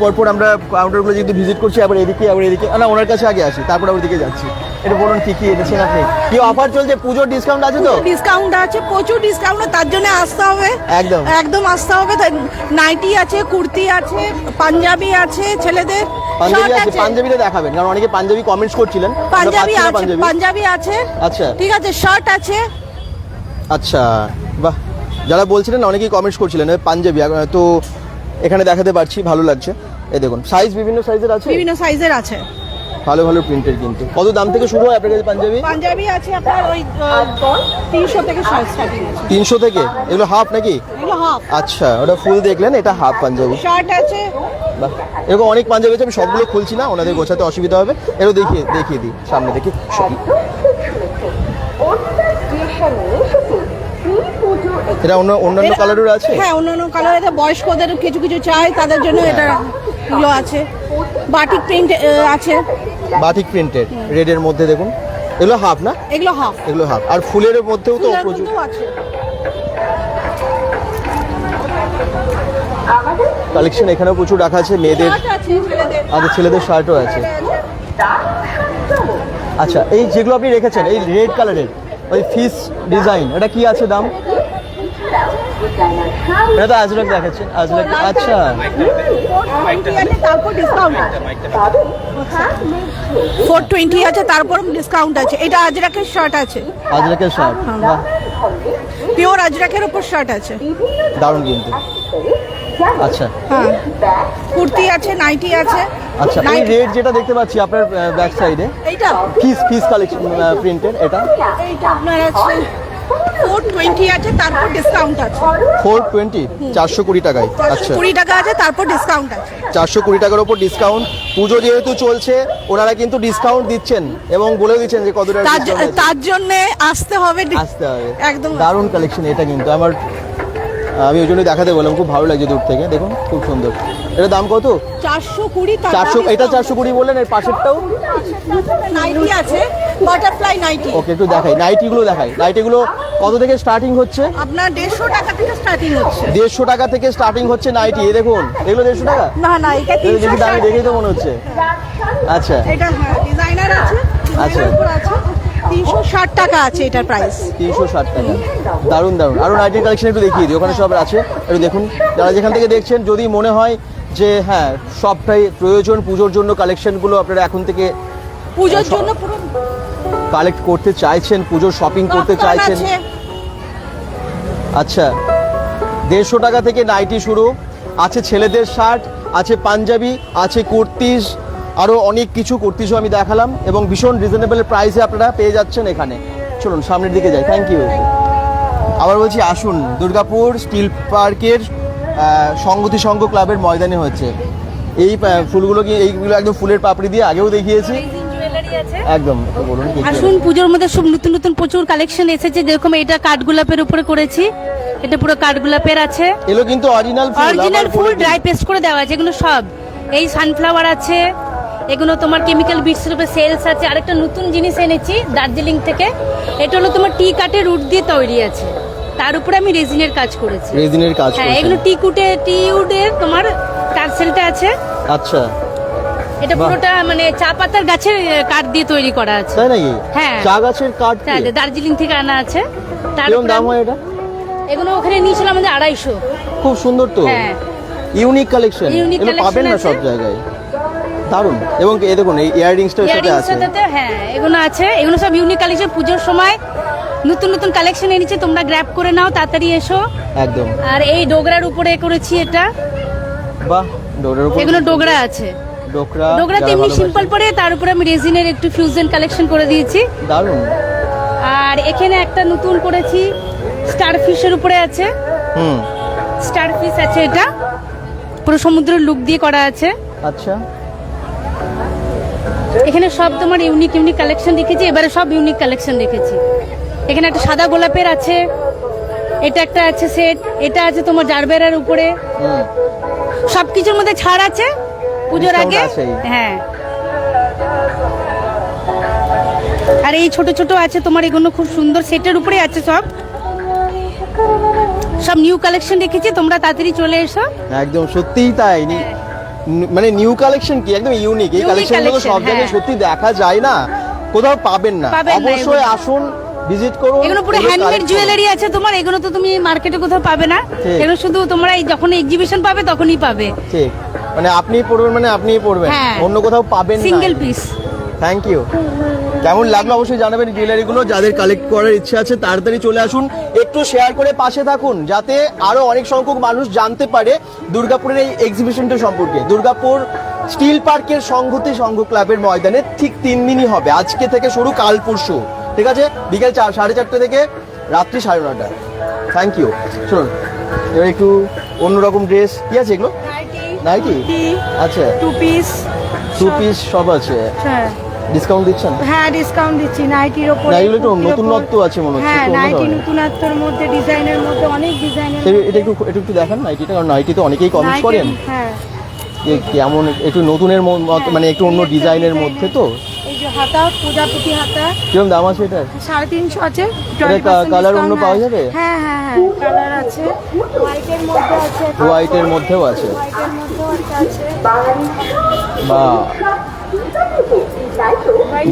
পরপর আমরা কাউন্টারগুলো যেহেতু ভিজিট করছি, আবার এদিকে না, ওনার কাছে আগে আসি, তারপর ওই দিকে যাচ্ছি। এটা বলুন, কি এনেছেন আপনি? কি অফার চলছে? পুজোর ডিসকাউন্ট আছে তো? ডিসকাউন্ট আছে, প্রচুর ডিসকাউন্ট, তার জন্য আসতে হবে। একদম আসতে হবে। নাইটি আছে, কুর্তি আছে, পাঞ্জাবি আছে, ছেলেদের পাঞ্জাবি আছে। পাঞ্জাবিটা দেখাবেন, কারণ অনেকে পাঞ্জাবি কমেন্টস করছিলেন। পাঞ্জাবি আছে, আচ্ছা ঠিক আছে, শার্ট আছে। আচ্ছা, বাহ, যারা বলছিলেন অনেকেই কমেন্টস করছিলেন পাঞ্জাবি, তো এখানে দেখাতে পারছি, ভালো লাগছে। এই দেখুন, সাইজ বিভিন্ন সাইজের আছে। বিভিন্ন সাইজের আছে। ভালো ভালো প্রিন্টের কিন্তু। কত দাম থেকে শুরু হয় আপনার কাছে পাঞ্জাবি? পাঞ্জাবি আছে আপনার ওই 300 থেকে স্টার্টিং আছে। 300 থেকে? এগুলো হাফ নাকি? এগুলো হাফ। আচ্ছা, ওটা ফুল দেখলেন, এটা হাফ পাঞ্জাবি। শার্ট আছে। বাহ, এরকম অনেক পাঞ্জাবি আছে, আমি সবগুলো খুলছি না, ওনাদের গোছাতে অসুবিধা হবে। এগুলো দেখিয়ে দিই, সামনে দেখি। এটা অন্যান্য কালারের আছে? হ্যাঁ, অন্যান্য কালার আছে। বয়স্কদের কিছু কিছু চাই, তাদের জন্য এটা এগুলো আছে। বাটিক প্রিন্ট আছে। বাটিক প্রিন্টেড রেডের মধ্যে দেখুন, এগুলো হাফ না? এগুলো হাফ। এগুলো হাফ। আর ফুলের মধ্যেও তো প্রচুর আছে কালেকশন, এখানেও প্রচুর রাখা আছে। মেয়েদের আচ্ছা, ছেলেদের শার্টও আছে। আচ্ছা, এই যেগুলো আপনি রেখেছেন এই রেড কালারের ওই ফিস ডিজাইন, এটা কি আছে দাম? এটা তো আজরাক দেখাচ্ছেন, আজরাক। আচ্ছা, তারপর ডিসকাউন্ট আছে। 420 আছে, তারপর ডিসকাউন্ট আছে। এটা আজরাকের শার্ট আছে। আজরাকের শার্ট, বাহ, পিওর আজরাকের উপর শার্ট আছে। দারুণ কিন্তু। আচ্ছা, হ্যাঁ, কুর্তি আছে, নাইটি আছে। আচ্ছা, এই রেড যেটা দেখতে পাচ্ছি আপনার ব্যাক সাইডে, এইটা ফিস কালেকশন প্রিন্টের, এটা এইটা আপনার আছে 420 আছে, তারপর ডিসকাউন্ট আছে। 420, 420 টাকায়। আচ্ছা, 420 টাকা আছে, তারপর ডিসকাউন্ট আছে। 420 টাকার উপর ডিসকাউন্ট। পুজো যেহেতু চলছে, ওনারা কিন্তু ডিসকাউন্ট দিচ্ছেন এবং বলে দিচ্ছেন যে কত টাকা ডিসকাউন্ট আছে। তার জন্য আসতে হবে। একদম দারুণ কালেকশন এটা কিন্তু। আমি ওই জন্যই দেখাতে বললাম, খুব ভালো লাগছে দূর থেকে। দেখুন, খুব সুন্দর। এটার দাম কত? 420। 400, এটা 420 বললেন। এর পাশেরটাও নাইটি আছে, বাটারফ্লাই নাইটি। ওকে, একটু দেখাই নাইটিগুলো, দেখাই নাইটিগুলো কত থেকে স্টার্টিং হচ্ছে? আপনার 150 টাকা থেকে স্টার্টিং হচ্ছে। 150 টাকা থেকে স্টার্টিং হচ্ছে নাইটি। এই দেখুন, এগুলো 150 টাকা? না না, এটা 360 দামি দেখেই তো মনে হচ্ছে। আচ্ছা, এটা হ্যাঁ, ডিজাইনার আছে। আচ্ছা, 360 টাকা আছে এটার প্রাইস। 360 টাকা। দারুণ দারুণ। আরো নাইটির কালেকশন একটু দেখিয়ে দিই, ওখানে সব আছে, একটু দেখুন। যারা যেখান থেকে দেখছেন, যদি মনে হয় যে হ্যাঁ সবটাই প্রয়োজন পুজোর জন্য, কালেকশনগুলো আপনারা এখন থেকে পুজোর জন্য পুরো কালেক্ট করতে চাইছেন, পুজোর শপিং করতে চাইছেন। আচ্ছা, 150 টাকা থেকে নাইটি শুরু আছে। ছেলেদের শার্ট আছে, পাঞ্জাবি আছে, কুর্তিজ, আরও অনেক কিছু কুর্তিজও আমি দেখালাম এবং ভীষণ রিজনেবল প্রাইসে আপনারা পেয়ে যাচ্ছেন এখানে। চলুন সামনের দিকে যাই। Thank you. আবার বলছি, আসুন, দুর্গাপুর স্টিল পার্কের সংগতি সংঘ ক্লাবের ময়দানে হচ্ছে এই ফুলগুলো। কি এইগুলো একদম ফুলের পাপড়ি দিয়ে আগেও দেখিয়েছি। একদম, বলুন কি আসুন, পুজোর মধ্যে সব নতুন নতুন প্রচুর কালেকশন এসেছে। যেরকম এটা কাঠগোলাপের উপরে করেছি, এটা পুরো কাঠগোলাপের আছে। এগুলো কিন্তু অরিজিনাল ফুল ড্রাই পেস্ট করে দেওয়া আছে এগুলো সব। এই সানফ্লাওয়ার আছে, এগুলো তোমার কেমিক্যাল বিটসের উপরে সেলস আছে। আরেকটা নতুন জিনিস এনেছি দার্জিলিং থেকে, এটা হলো তোমার টি কাঠের রুট দিয়ে তৈরি আছে, তার উপরে আমি রেজিনের কাজ করেছি। রেজিনের কাজ, হ্যাঁ, এগুলো টি উডের তোমার টার্সেলটা আছে। আচ্ছা, এটা পুরোটা মানে চা পাতার গাছের কাঠ দিয়ে তৈরি করা আছে। তাই নাকি? হ্যাঁ, চা গাছের কাঠ দিয়ে দার্জিলিং থেকে আনা আছে। তার কেমন দাম হয় এটা? এগুলো ওখানে নিয়েছিলাম আমাদের 250। খুব সুন্দর তো। হ্যাঁ, ইউনিক কালেকশন, এগুলো পাবেন না সব জায়গায়। দারুণ। এবং এই দেখুন, এই ইয়াররিংসটার সাথে আছে। হ্যাঁ, এগুলো আছে। এগুলো সব ইউনিক কালেকশন। পুজোর সময় নতুন নতুন কালেকশন এনেছে, তোমরা গ্র্যাব করে নাও, তাড়াতাড়ি এসো। একদম। আর এই ডোগরার উপরে করেছি এটা। বাহ, ডোগরার উপরে এগুলো ডোগরা আছে। ডোগরা তো এমনি সিম্পল পরে, তার উপরে আমি রেজিনের একটু ফিউশন কালেকশন করে দিয়েছি। দারুণ। আর এখানে একটা নতুন করেছি, স্টারফিশের উপরে আছে। স্টারফিশ আছে, এটা পুরো সমুদ্রের লুক দিয়ে করা আছে। আচ্ছা, এখানে সব তোমার ইউনিক কালেকশন দেখেছি। এবারে সব ইউনিক কালেকশন দেখেছি। এখানে একটা সাদা গোলাপের আছে, এটা একটা আছে সেট, এটা আছে তোমার জারবেরার উপরে। সবকিছুর মধ্যে ছাড় আছে পুজোর আগে। হ্যাঁ, আর এই ছোট ছোট আছে তোমার, এগুলো খুব সুন্দর সেটের উপরে আছে। সব নিউ কালেকশন দেখেছি, তোমরা তাড়াতাড়ি চলে এসো। একদম সত্যিই তাই। মানে নিউ কালেকশন কি একদম ইউনিক। এই কালেকশনগুলো সব জায়গায় সত্যি দেখা যায় না, কোথাও পাবেন না। অবশ্যই আসুন, ভিজিট করুন। এগুলো পুরো হ্যান্ডমেড জুয়েলারি আছে তোমার, এগুলো তো তুমি মার্কেটে কোথাও পাবে না। এগুলো শুধু তোমরা যখন এক্সিবিশন পাবে তখনই পাবে। ঠিক, মানে আপনি পড়বেন, মানে আপনিই পড়বেন, অন্য কোথাও পাবেন না। Single piece. Thank you. কেমন লাগলো অবশ্যই জানাবেন জুয়েলারিগুলো। যাদের কালেক্ট করার ইচ্ছা আছে তাড়াতাড়ি চলে আসুন, একটু শেয়ার করে পাশে থাকুন, যাতে আরো অনেক সংখ্যক মানুষ জানতে পারে দুর্গাপুরের এই এক্সিবিশনটা সম্পর্কে। দুর্গাপুর স্টিল পার্কের সংহতি সংঘ ক্লাবের ময়দানে ঠিক 3 দিনই হবে, আজকে থেকে শুরু, কাল পরশু, ঠিক আছে, বিকেল 4:30 থেকে রাত্রি 9:30। Thank you. শুনুন, এবার একটু অন্যরকম ড্রেস, কি আছে এগুলো? নাইটি, আচ্ছা, টু পিস সব আছে। হ্যাঁ ডিসকাউন্ট দিচ্ছেন? হ্যাঁ ডিসকাউন্ট দিচ্ছি নাইটির ওপর। না, এগুলো একটু নতুনত্ব আছে মনে হচ্ছে। হ্যাঁ একটু অন্য নাইটি ধরনের। নতুনত্বর মধ্যে, ডিজাইনের মধ্যে, অনেক ডিজাইনের। এটা একটু দেখান নাইটিটা, কারণ নাইটি তো অনেকেই কমেন্ট করেন হ্যাঁ যে কেমন একটু নতুনের মানে একটু অন্য ডিজাইনের মধ্যে। তো এই যে হাতা, প্রজাপতি হাতা, কিরকম দাম আছে এটা? 350 আছে। কালার অন্য পাওয়া যাবে? হ্যাঁ হ্যাঁ হ্যাঁ কালার আছে, হোয়াইটের মধ্যে আছে, হোয়াইটের মধ্যেও আছে। হোয়াইটের মধ্যেও আছে। বা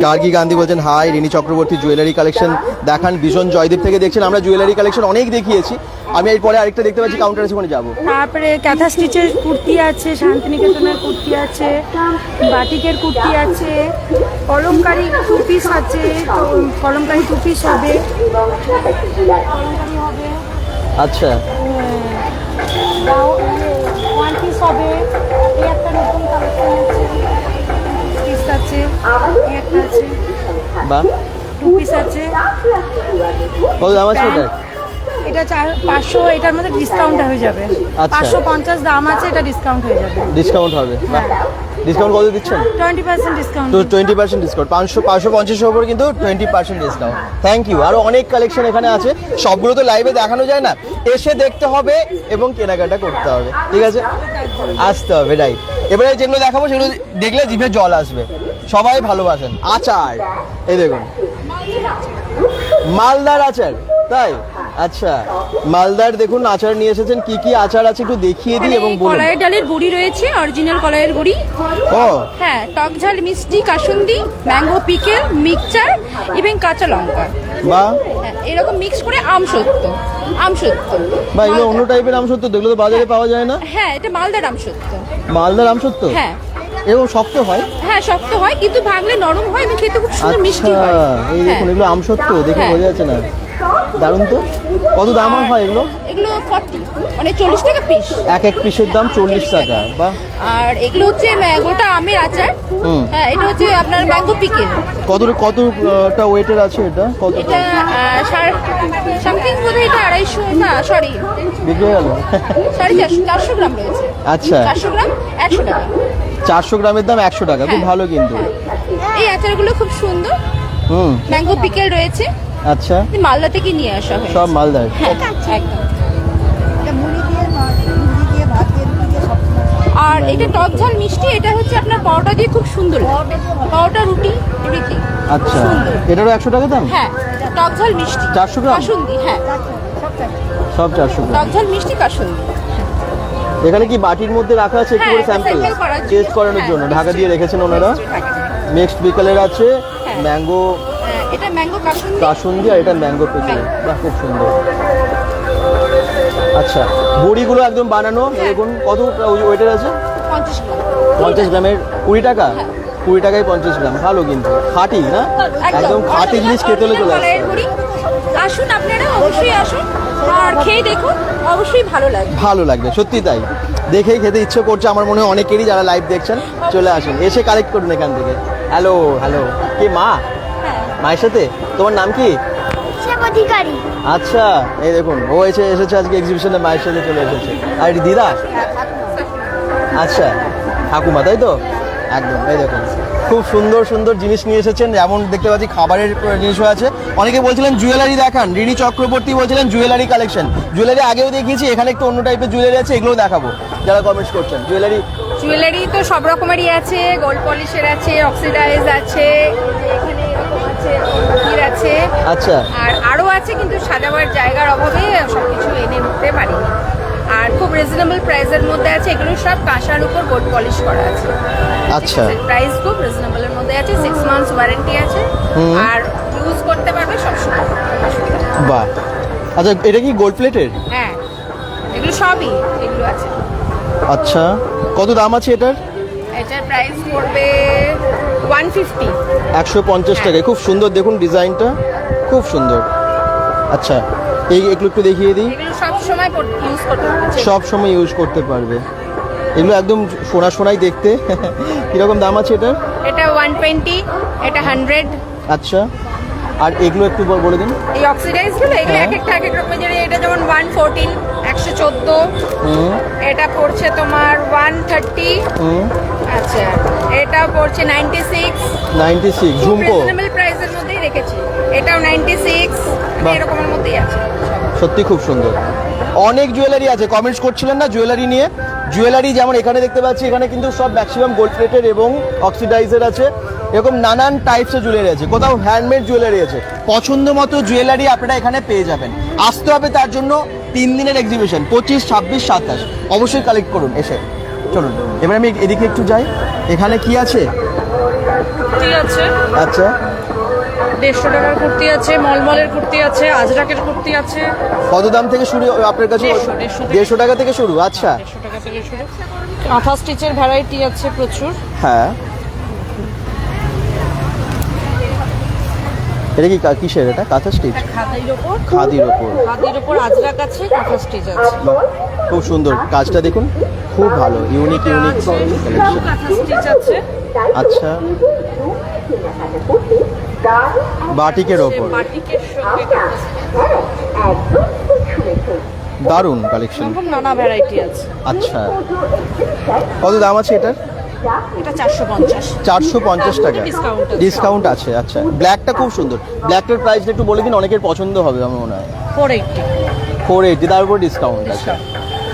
গার্গী গান্ধী বলছেন hi, Rini Chakraborty jewellery collection দেখান। ভীষণ জয়দীপ থেকে দেখছেন, আমরা জুয়েলারি কালেকশন অনেক দেখিয়েছি। আমি এরপরে আরেকটা দেখতে পাচ্ছি, কাউন্টার আছে, ওখানে যাবো। তারপরে ক্যাথা স্টিচের কুর্তি আছে, শান্তিনিকেতনের কুর্তি আছে, বাটিকের কুর্তি আছে, কলমকারি টু পিস আছে, তো কলমকারি টু পিস হবে, কলমকারি হবে, আচ্ছা, ওয়ান পিস হবে। এই একটা নতুন কালেকশন আছে, পিস আছে, এই একটা আছে, বা টু পিস আছে। কত দাম আছে এটা? এটা 500, এটার মধ্যে ডিসকাউন্ট হয়ে যাবে। আচ্ছা। 550 দাম আছে, এটা ডিসকাউন্ট হয়ে যাবে। ডিসকাউন্ট হবে? ডিসকাউন্ট কত দিচ্ছেন? 20% ডিসকাউন্ট। তো 20% ডিসকাউন্ট, 550 উপর কিন্তু 20% ডিসকাউন্ট। Thank you. আরো অনেক কালেকশন এখানে আছে, সবগুলো তো লাইভে দেখানো যায় না, এসে দেখতে হবে এবং কেনাকাটা করতে হবে, ঠিক আছে, আসতে হবে, রাইট। এবারে যেগুলো দেখাবো সেগুলো দেখলে জিভে জল আসবে, সবাই ভালোবাসেন। আচার, এই দেখুন, মালদার আচার, তাই? আচ্ছা, মালদার দেখুন আচার নিয়ে এসেছেন। কি কি আচার আছে একটু দেখিয়ে দিই এবং বলুন। কলাইয়ের ডালের বড়ি রয়েছে, অরিজিনাল কলাইয়ের বড়ি। ও হ্যাঁ, টক ঝাল মিষ্টি কাসুন্দি, ম্যাঙ্গো পিকেল, মিক্সচার এবং কাঁচা লঙ্কা। বা হ্যাঁ, এরকম মিক্স করে আমসত্ত্ব। বা এগুলো অন্য টাইপের আমসত্ত্ব, এগুলো তো বাজারে পাওয়া যায় না। হ্যাঁ, এটা মালদার আমসত্ত্ব। মালদার আমসত্ত্ব? হ্যাঁ এবং শক্ত হয়? হ্যাঁ, শক্ত হয় কিন্তু ভাঙলে নরম হয় এবং খেতে খুব সুন্দর মিষ্টি আচ্ছা, হয়। এই দেখুন, এগুলো আমসত্ত্ব, দেখে হ্যাঁ। বোঝা যাচ্ছে না। দারুণ তো। কত দাম হয় এগুলো? এগুলো 40, মানে 40 টাকা পিস। এক পিসের দাম 40 টাকা। বাহ। আর এগুলো হচ্ছে গোটা আমের আচার। হ্যাঁ, এটা হচ্ছে আপনার ম্যাঙ্গো পিকেল। কতটা ওয়েটের আছে এটা? কত? এটা সামথিং বোধহয় এটা 250, না সরি, বিক্রি হয়ে গেল। 450 গ্রাম রয়েছে। আচ্ছা, 400 গ্রাম 100 টাকা। 400 গ্রামের দাম 100 টাকা, খুব ভালো কিন্তু। এই আচারগুলো খুব সুন্দর। ম্যাঙ্গো পিকেল রয়েছে। আচ্ছা, মালদা থেকে নিয়ে আসা হয়। সব মালদার? হ্যাঁ, একদম। আর এটা টক ঝাল মিষ্টি, এটা হচ্ছে আপনার পরোটা দিয়ে খুব সুন্দর লাগে। পরোটা, রুটি, এভরিথিং। আচ্ছা, এটারও 100 টাকা দাম? হ্যাঁ, টক ঝাল মিষ্টি 400 গ্রাম? কাসুন্দি, হ্যাঁ, সব 400 গ্রাম। টক ঝাল মিষ্টি কাসুন্দি। এখানে কি বাটির মধ্যে রাখা আছে একটু করে হ্যাঁ, স্যাম্পল sample করার জন্য। টেস্ট করানোর জন্য ঢাকা দিয়ে রেখেছেন ওনারা। মিক্সড বিকেলের আছে, ম্যাঙ্গো এটা ম্যাঙ্গো কাসুন্দি। কাসুন্দি, আর এটা ম্যাঙ্গো পিকেল। বাহ, খুব সুন্দর। আচ্ছা, বড়িগুলো একদম বানানো, দেখুন কত ওয়েটের আছে? 50 গ্রাম। 50 গ্রামের 20 টাকা? 20 টাকায় 50 গ্রাম, ভালো কিন্তু, খাঁটি না, একদম খাঁটি জিনিস খেতে হলে চলে আসবে। আসুন, আপনারা অবশ্যই আসুন আর খেয়ে দেখুন, অবশ্যই ভালো লাগবে। ভালো লাগবে, সত্যি তাই, দেখেই খেতে ইচ্ছে করছে আমার মনে হয় অনেকেরই, যারা লাইভ দেখছেন চলে আসুন, এসে কালেক্ট করুন এখান থেকে। হ্যালো হ্যালো, কে মা? মায়ের সাথে? তোমার নাম কি? অধিকারী। আচ্ছা, এই দেখুন, ও এসেছে আজকে এক্সিবিশনে, মায়ের সাথে চলে এসেছে। আর দিদা? আচ্ছা, ঠাকুমা, তাই তো? একদম, এই দেখুন, খুব সুন্দর সুন্দর জিনিস নিয়ে এসেছেন, যেমন দেখতে পাচ্ছি খাবারের জিনিসও আছে। অনেকে বলছিলেন জুয়েলারি দেখান, রিনি চক্রবর্তী বলছিলেন জুয়েলারি কালেকশন। জুয়েলারি আগেও দেখিয়েছি, এখানে একটু অন্য টাইপের জুয়েলারি আছে, এগুলো দেখাবো যারা কমেন্টস করছেন। জুয়েলারি তো সব রকমেরই আছে, গোল্ড পলিশের আছে, অক্সিডাইজ আছে, এখানে এরকম আছে, হীর আছে। আচ্ছা, আর আরো আছে, কিন্তু সাজাবার জায়গার অভাবে সবকিছু এনে উঠতে পারি। আর খুব রিজনেবল প্রাইসের মধ্যে আছে, এগুলো সব কাঁসার উপর গোল্ড পলিশ করা আছে। আচ্ছা, প্রাইস খুব রিজনেবলের মধ্যে আছে, 6 মান্থস ওয়ারেন্টি আছে, আর ইউজ করতে পারবে সবসময়। বাহ। আচ্ছা, এটা কি গোল্ড প্লেটের? হ্যাঁ, এগুলো সবই এগুলো আছে। আচ্ছা, কত দাম আছে এটার? এটার প্রাইস পড়বে 150। 150 টাকায়, খুব সুন্দর, দেখুন ডিজাইনটা খুব সুন্দর। আচ্ছা, এগুলো একটু দেখিয়ে দিই। এগুলো সব সময় ইউজ করতে পারবে। সব সময় ইউজ করতে পারবে। এগুলো একদম সোনা সোনাই দেখতে। কিরকম দাম আছে এটা? এটা 120, এটা 100। আচ্ছা, আর এগুলো একটু বলে দিন। এই অক্সিডাইজ গুলো এগুলো হ্যাঁ। এক একটা এক এক রকমের, যেমন এটা যেমন 114, 114। এটা পড়ছে তোমার 130। আচ্ছা, এটা পড়ছে 96। ঝুমকো রিজনেবল প্রাইসের মধ্যেই রেখেছি। এটাও 96, বাহ। এরকমের মধ্যেই আছে। সত্যি খুব সুন্দর। অনেক জুয়েলারি আছে, কমেন্টস করছিলেন না জুয়েলারি নিয়ে। জুয়েলারি যেমন এখানে দেখতে পাচ্ছি, এখানে কিন্তু সব ম্যাক্সিমাম গোল্ড প্লেটের এবং অক্সিডাইজের আছে। এরকম নানান টাইপসের জুয়েলারি আছে, কোথাও হ্যান্ডমেড জুয়েলারি আছে। পছন্দ মতো জুয়েলারি আপনারা এখানে পেয়ে যাবেন। আসতে হবে তার জন্য 3 দিনের এক্সিবিশন, 25, 26, 27। অবশ্যই কালেক্ট করুন এসে। চলুন এবার আমি এদিকে একটু যাই। এখানে কি আছে? কুর্তি আছে, আচ্ছা, 150 টাকার কুর্তি আছে, মলমলের কুর্তি আছে, আজরাকের কুর্তি আছে। কত দাম থেকে শুরু আপনার কাছে? 150 টাকা থেকে শুরু। আচ্ছা, 150 টাকা থেকে শুরু। কাঁথা স্টিচের ভ্যারাইটি আছে প্রচুর। হ্যাঁ, এটা কি কিসের? এটা কাঁথা স্টিচ? খাদির ওপর, খাদির ওপর। খাদির ওপর আজরাক আছে, কাঁথা স্টিচ আছে। খুব সুন্দর কাজটা দেখুন, খুব ভালো, ইউনিক কালেকশন। কাঁথা স্টিচ আছে। আচ্ছা, বাটিকের ওপর, বাটিকের সঙ্গে কাঁথা স্টিচ। দারুণ কালেকশন, এরকম নানা ভ্যারাইটি আছে। আচ্ছা, কত দাম আছে এটার? এটা 450। 450 টাকা Discount আছে। ডিসকাউন্ট আছে। আচ্ছা, ব্ল্যাকটা খুব সুন্দর। ব্ল্যাকটার প্রাইসটা একটু বলে দিন, অনেকের পছন্দ হবে আমার মনে হয়। 480। 480, তার উপর ডিসকাউন্ট আছে।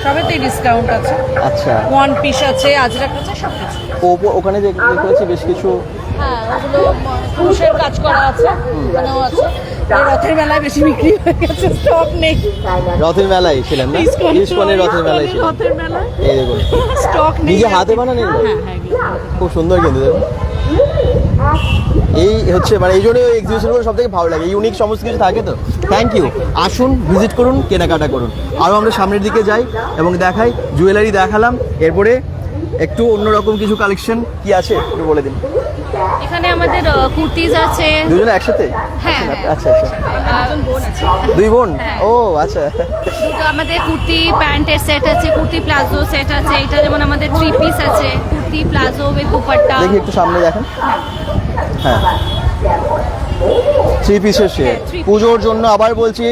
সবেতেই ডিসকাউন্ট আছে। আচ্ছা, ওয়ান পিস আছে, আজরাক আছে, সব কিছু। ওখানে দেখতে পাচ্ছি বেশ কিছু। হ্যাঁ, ওগুলো কুরুশের কাজ করা আছে, ওখানেও আছে। এই রথের মেলায় বেশি বিক্রি হয়ে গেছে, স্টক নেই। রথের মেলায় ছিলেন না? ইস্কনের রথের মেলায় ছিলেন। রথের মেলায় এই দেখুন, স্টক নেই। নিজে হাতে বানানো এগুলো? হ্যাঁ, হ্যাঁ, খুব সুন্দর কিন্তু দেখুন। এই হচ্ছে মানে এই জন্য এক্সিবিশনগুলো সব থেকে ভালো লাগে, ইউনিক সমস্ত কিছু থাকে তো। থ্যাংক ইউ, আসুন ভিজিট করুন, কেনাকাটা করুন। আরও আমরা সামনের দিকে যাই এবং দেখাই। জুয়েলারি দেখালাম, এরপরে একটু অন্যরকম কিছু কালেকশন কি আছে একটু বলে দিন। এখানে আমাদের কুর্তিজ আছে। দুজনে একসাথে? হ্যাঁ, আচ্ছা আচ্ছা, 2 বোন। ও আচ্ছা, দুটো আমাদের কুর্তি প্যান্টের সেট আছে, কুর্তি প্লাজো সেট আছে। এটা যেমন আমাদের 3 পিস আছে, কুর্তি প্লাজো উইথ দুপাট্টা। দেখি একটু সামনে দেখেন। হ্যাঁ, 3 পিসের সেট। পুজোর জন্য আবার বলছি,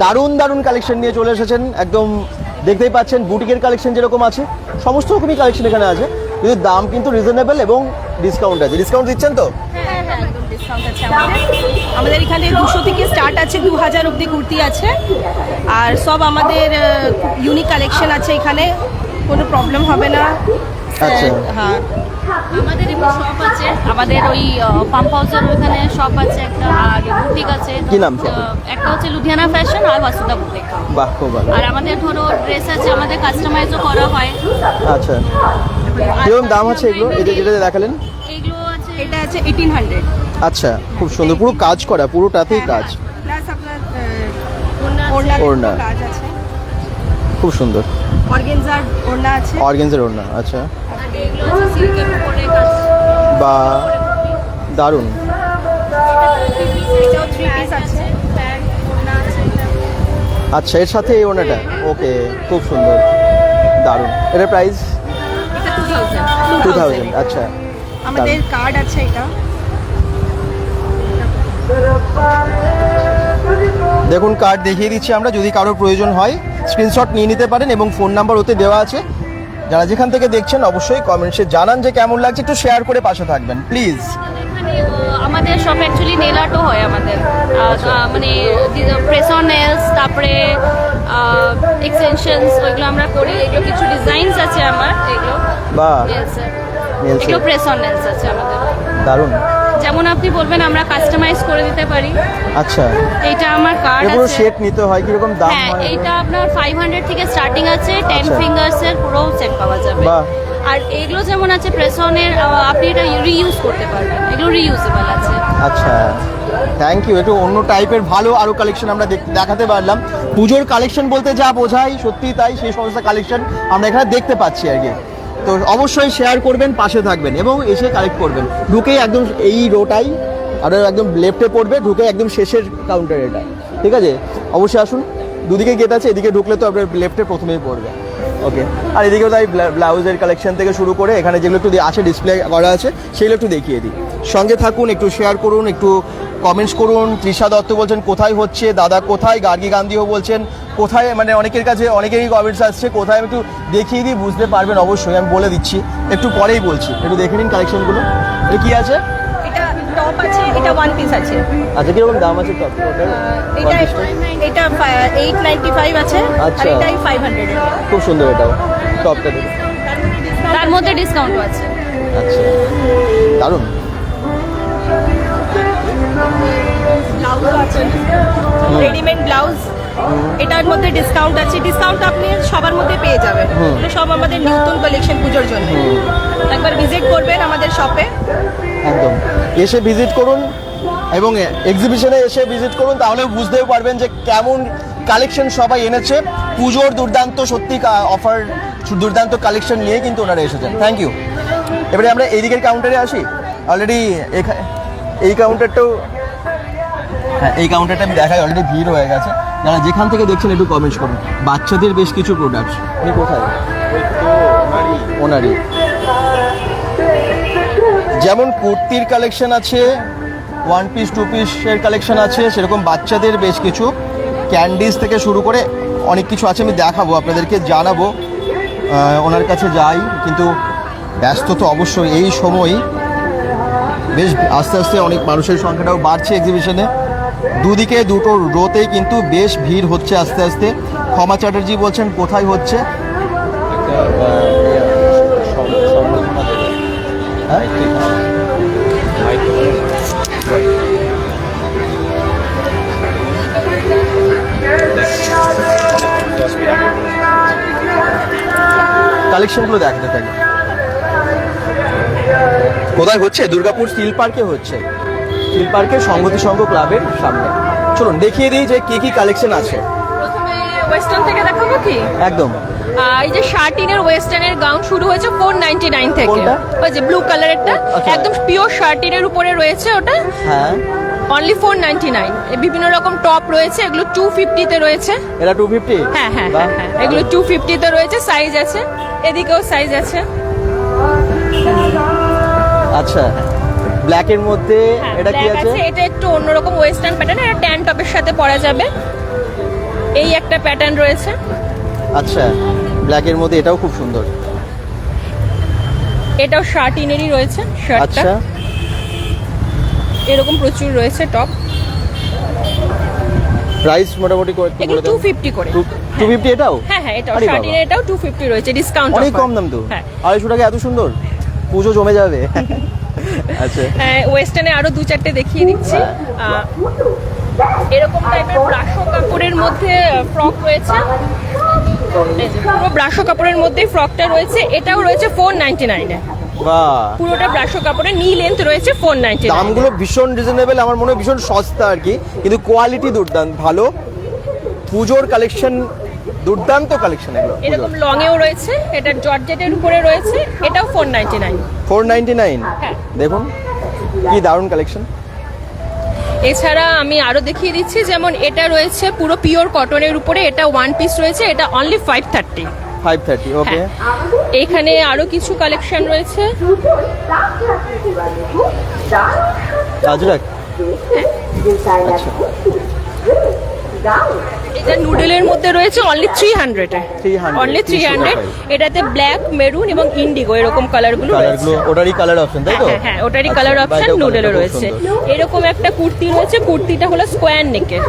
দারুণ দারুণ কালেকশন নিয়ে চলে এসেছেন। একদম দেখতেই পাচ্ছেন, বুটিকের কালেকশন যেরকম আছে সমস্ত রকমই কালেকশন এখানে আছে, কিন্তু দাম কিন্তু রিজনেবল এবং ডিসকাউন্ট আছে। ডিসকাউন্ট দিচ্ছেন তো? আমাদের এখানে 200 থেকে স্টার্ট আছে, 2000 অব্দি কুর্তি আছে। আর সব আমাদের ইউনিক কালেকশন আছে, এখানে কোনো প্রবলেম হবে না। আচ্ছা, হ্যাঁ, আমাদের এখানে শপ আছে, আমাদের ওই পাম্প হাউসের ওখানে শপ আছে একটা, আর বুটিক আছে। কি নাম shop? একটা হচ্ছে লুধিয়ানা ফ্যাশন আর বাসুদা বুটিক। বাহ, খুব ভালো। আর আমাদের ধরো ড্রেস আছে, আমাদের কাস্টমাইজও করা হয়। আচ্ছা, কিরকম দাম আছে এগুলো? এই যে যেটা দেখালেন, এগুলো আছে, এটা আছে 1800। আচ্ছা, খুব সুন্দর, পুরো কাজ করা, পুরোটাতেই কাজ, প্লাস আপনার ওড়না। কাজ আছে, খুব সুন্দর। অর্গানজার ওড়না আছে। অর্গানজার ওড়না, আচ্ছা, আর এগুলো আছে সিল্কের উপরে কাজ। বা দারুণ। এটাও 3 পিস আছে। প্যান্ট ওড়না আছে। আচ্ছা, এর সাথে এই ওড়নাটা, ওকে, খুব সুন্দর, দারুণ। এটার প্রাইস? এটা 2000। 2000। আচ্ছা, আমাদের কার্ড আছে এটা। দেখুন কার্ড দেখিয়ে দিচ্ছি আমরা, যদি কারোর প্রয়োজন হয় স্ক্রিনশট নিয়ে নিতে পারেন এবং ফোন নাম্বার ওতে দেওয়া আছে। যারা যেখান থেকে দেখছেন অবশ্যই কমেন্টসে জানান যে কেমন লাগছে, একটু শেয়ার করে পাশে থাকবেন প্লিজ। এখানে আমাদের শপ অ্যাকচুয়ালি নেল আর্টও হয় আমাদের, মানে প্রেস অন নেলস, তারপরে এক্সটেনশনস, ওইগুলো আমরা করি। এগুলো কিছু ডিজাইনস আছে আমার, এগুলো বা এগুলো প্রেস অন নেলস আছে আমাদের। দারুণ। যেমন আপনি বলবেন আমরা কাস্টমাইজ করে দিতে পারি। আচ্ছা, এটা আমার কার্ড পুরো আছে। সেট নিতে হয়, কিরকম দাম হ্যাঁ, হয়? এইটা আপনার 500 থেকে স্টার্টিং আছে, 10 আচ্ছা। ফিঙ্গার্স এর পুরো সেট পাওয়া যাবে। বাহ। আর এগুলো যেমন আছে প্রেস অনের, আপনি এটা রিইউজ করতে পারবেন, এগুলো রিইউজেবল আছে। আচ্ছা, থ্যাংক ইউ। একটু অন্য টাইপের ভালো আরও কালেকশন আমরা দেখাতে পারলাম। পুজোর কালেকশন বলতে যা বোঝাই সত্যি তাই, সেই সমস্ত কালেকশন আমরা এখানে দেখতে পাচ্ছি আর কি। তো অবশ্যই শেয়ার করবেন, পাশে থাকবেন এবং এসে কালেক্ট করবেন। ঢুকেই একদম এই রোটাই আর একদম লেফটে পড়বে, ঢুকে একদম শেষের কাউন্টার এটা, ঠিক আছে? অবশ্যই আসুন, দুদিকে গেট আছে, এদিকে ঢুকলে তো আপনার লেফটে প্রথমেই পড়বে। ওকে, আর এদিকেও তাই ব্লাউজের কালেকশন থেকে শুরু করে এখানে যেগুলো একটু আছে ডিসপ্লে করা আছে সেগুলো একটু দেখিয়ে দিই। সঙ্গে থাকুন, একটু শেয়ার করুন, একটু কমেন্টস করুন। তৃষা দত্ত বলছেন কোথায় হচ্ছে, দাদা কোথায়, গার্গী গান্ধীও বলছেন কোথায়, মানে অনেকের কাছে অনেকেরই কমেন্টস আসছে কোথায়, আমি একটু দেখিয়ে দিই, বুঝতে পারবেন অবশ্যই, আমি বলে দিচ্ছি, একটু পরেই বলছি, একটু দেখে নিন কালেকশনগুলো। এটা কি আছে? এটা টপ আছে, এটা ওয়ান পিস আছে। আচ্ছা, কিরকম দাম আছে টপ? এটা 895 আছে, আর আচ্ছা। এটাই 500 এর। খুব সুন্দর এটাও, টপটা দেখুন। তার মধ্যে ডিসকাউন্টও আছে। আচ্ছা, দারুণ। ব্লাউজ আছে, রেডিমেড ব্লাউজ, এটার মধ্যে ডিসকাউন্ট আছে। ডিসকাউন্ট আপনি সবার মধ্যে পেয়ে যাবেন। এগুলো সব আমাদের নতুন কালেকশন পুজোর জন্য। একবার ভিজিট করবেন আমাদের শপে, একদম এসে ভিজিট করুন এবং এক্সিবিশনে এসে ভিজিট করুন, তাহলে বুঝতেও পারবেন যে কেমন কালেকশন সবাই এনেছে। পুজোর দুর্দান্ত সত্যি অফার, দুর্দান্ত কালেকশন নিয়ে কিন্তু ওনারা এসেছেন। Thank you. এবারে আমরা এই দিকের কাউন্টারে আসি। অলরেডি এই কাউন্টারটাও, হ্যাঁ এই কাউন্টারটা আমি দেখাই, অলরেডি ভিড় হয়ে গেছে। যারা যেখান থেকে দেখছেন একটু কমেন্টস করুন। বাচ্চাদের বেশ কিছু প্রোডাক্টস, আপনি কোথায়? ওনারই যেমন কুর্তির কালেকশন আছে, ওয়ান পিস টু পিসের কালেকশন আছে, সেরকম বাচ্চাদের বেশ কিছু ক্যান্ডিজ থেকে শুরু করে অনেক কিছু আছে। আমি দেখাবো আপনাদেরকে, জানাবো। ওনার কাছে যাই, কিন্তু ব্যস্ত তো অবশ্যই এই সময়, বেশ আস্তে আস্তে অনেক মানুষের সংখ্যাটাও বাড়ছে এক্সিবিশনে। দুদিকে দুটো রোতেই কিন্তু বেশ ভিড় হচ্ছে আস্তে আস্তে। ক্ষমা চ্যাটার্জি বলছেন কোথায় হচ্ছে? কালেকশনগুলো দেখাতে থাকি। কোথায় হচ্ছে? দুর্গাপুর স্টিল পার্কে হচ্ছে, স্টিল পার্কের সংগতি সংঘ ক্লাবের সামনে। চলুন দেখিয়ে দিই যে কি কালেকশন আছে। প্রথমে ওয়েস্টার্ন থেকে দেখাবো কি? একদম। এই যে শার্টিনের ওয়েস্টার্নের গাউন শুরু হয়েছে 499 থেকে। কোনটা? ওই যে ব্লু কালারেরটা, আচ্ছা। একদম পিওর শার্টিনের উপরে রয়েছে ওটা। হ্যাঁ, অনলি 499। বিভিন্ন রকম টপ রয়েছে, এগুলো 250 তে রয়েছে। এটা 250? হ্যাঁ হ্যাঁ হ্যাঁ হ্যাঁ, এগুলো 250 তে রয়েছে। সাইজ আছে, এদিকেও সাইজ আছে। আচ্ছা, ব্ল্যাকের মধ্যে এটা কি ব্ল্যাক আছে? এটা একটু অন্যরকম ওয়েস্টার্ন প্যাটার্ন, এটা ট্যান টপের সাথে পরা যাবে। এই একটা প্যাটার্ন রয়েছে। আচ্ছা, ব্ল্যাকের মধ্যে এটাও খুব সুন্দর। এটাও শার্টিনেরই রয়েছে শার্টটা। আচ্ছা, এরকম প্রচুর রয়েছে টপ। প্রাইস মোটামুটি এগুলো 250 করে। 250 এটাও? হ্যাঁ হ্যাঁ, এটাও আরে বাবা। শার্টিনের, এটাও 250 রয়েছে, ডিসকাউন্ট অনেক কম দাম তো। হ্যাঁ, 250 টাকা এত সুন্দর, পুজো জমে যাবে। আচ্ছা, ওয়েস্টার্নে আরো দু চারটে দেখিয়ে দিচ্ছি। এরকম টাইপের ব্রাশো কাপড়ের মধ্যে ফ্রক রয়েছে। এই যে পুরো ব্রাশো কাপড়ের মধ্যে ফ্রকটা রয়েছে, এটাও রয়েছে 499 এ। বাহ, পুরোটা ব্রাশো কাপড়ের, নি লেন্থ রয়েছে 499। দামগুলো ভীষণ রিজনেবল, আমার মনে হয় ভীষণ সস্তা আর কি, কিন্তু কোয়ালিটি দুর্দান্ত ভালো। পুজোর কালেকশন, দুর্দান্ত কালেকশন এগুলো। এরকম লং এও রয়েছে, এটা জর্জেটের উপরে রয়েছে, এটাও 499। 499? হ্যাঁ। দেখুন কি দারুণ কালেকশন। এছাড়া আমি আরো দেখিয়ে দিচ্ছি, যেমন এটা রয়েছে পুরো পিওর কটনের উপরে, এটা ওয়ান পিস রয়েছে, এটা অনলি 530। 530, ওকে। এখানে আরো কিছু কালেকশন রয়েছে। আজরাক, আচ্ছা, এটা নুডলের মধ্যে রয়েছে অনলি 300 এ। 300, অনলি 300। এটাতে ব্ল্যাক, মেরুন এবং ইন্ডিগো এরকম কালারগুলো রয়েছে। কালারগুলো ওটারই কালার অপশন, তাই তো? হ্যাঁ হ্যাঁ, ওটারই কালার অপশন নুডলে রয়েছে। এরকম একটা কুর্তি রয়েছে, কুর্তিটা হলো স্কোয়ার নেকের।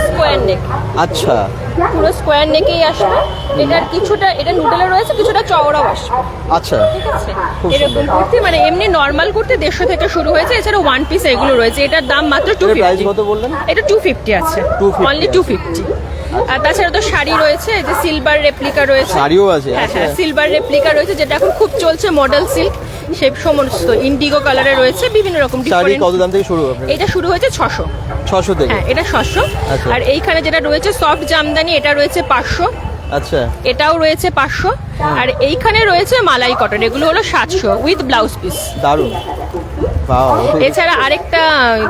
স্কোয়ার নেক, আচ্ছা, পুরো স্কোয়ার নেকেই আসবে। এটার কিছুটা, এটা নুডলে রয়েছে, কিছুটা চওড়াও আসবে। আচ্ছা, ঠিক আছে, এরকম কুর্তি, মানে এমনি নরমাল কুর্তি 150 থেকে শুরু হয়েছে। এছাড়া ওয়ান পিস এগুলো রয়েছে, এটার দাম মাত্র প্রাইস 250। কত বললেন? এটা 250 আছে, 250 অনলি 250। আর তাছাড়া তো শাড়ি রয়েছে, এই যে সিলভার রেপ্লিকা রয়েছে। শাড়িও আছে? হ্যাঁ আচ্ছা, হ্যাঁ, সিলভার রেপ্লিকা রয়েছে, যেটা এখন খুব চলছে, মডেল সিল্ক, সেই সমস্ত ইন্ডিগো কালারে রয়েছে, বিভিন্ন রকম শাড়ি ডিফারেন্ট। কত দাম থেকে শুরু আপনার? এটা শুরু হয়েছে 600। 600 থেকে? হ্যাঁ, এটা 600। আচ্ছা। আর এইখানে যেটা রয়েছে সফট জামদানি, এটা রয়েছে 500। আচ্ছা, এটাও রয়েছে 500। আর এইখানে রয়েছে মালাই কটন, এগুলো হলো 700 উইথ ব্লাউজ পিস। দারুণ, Wow. এছাড়া আরেকটা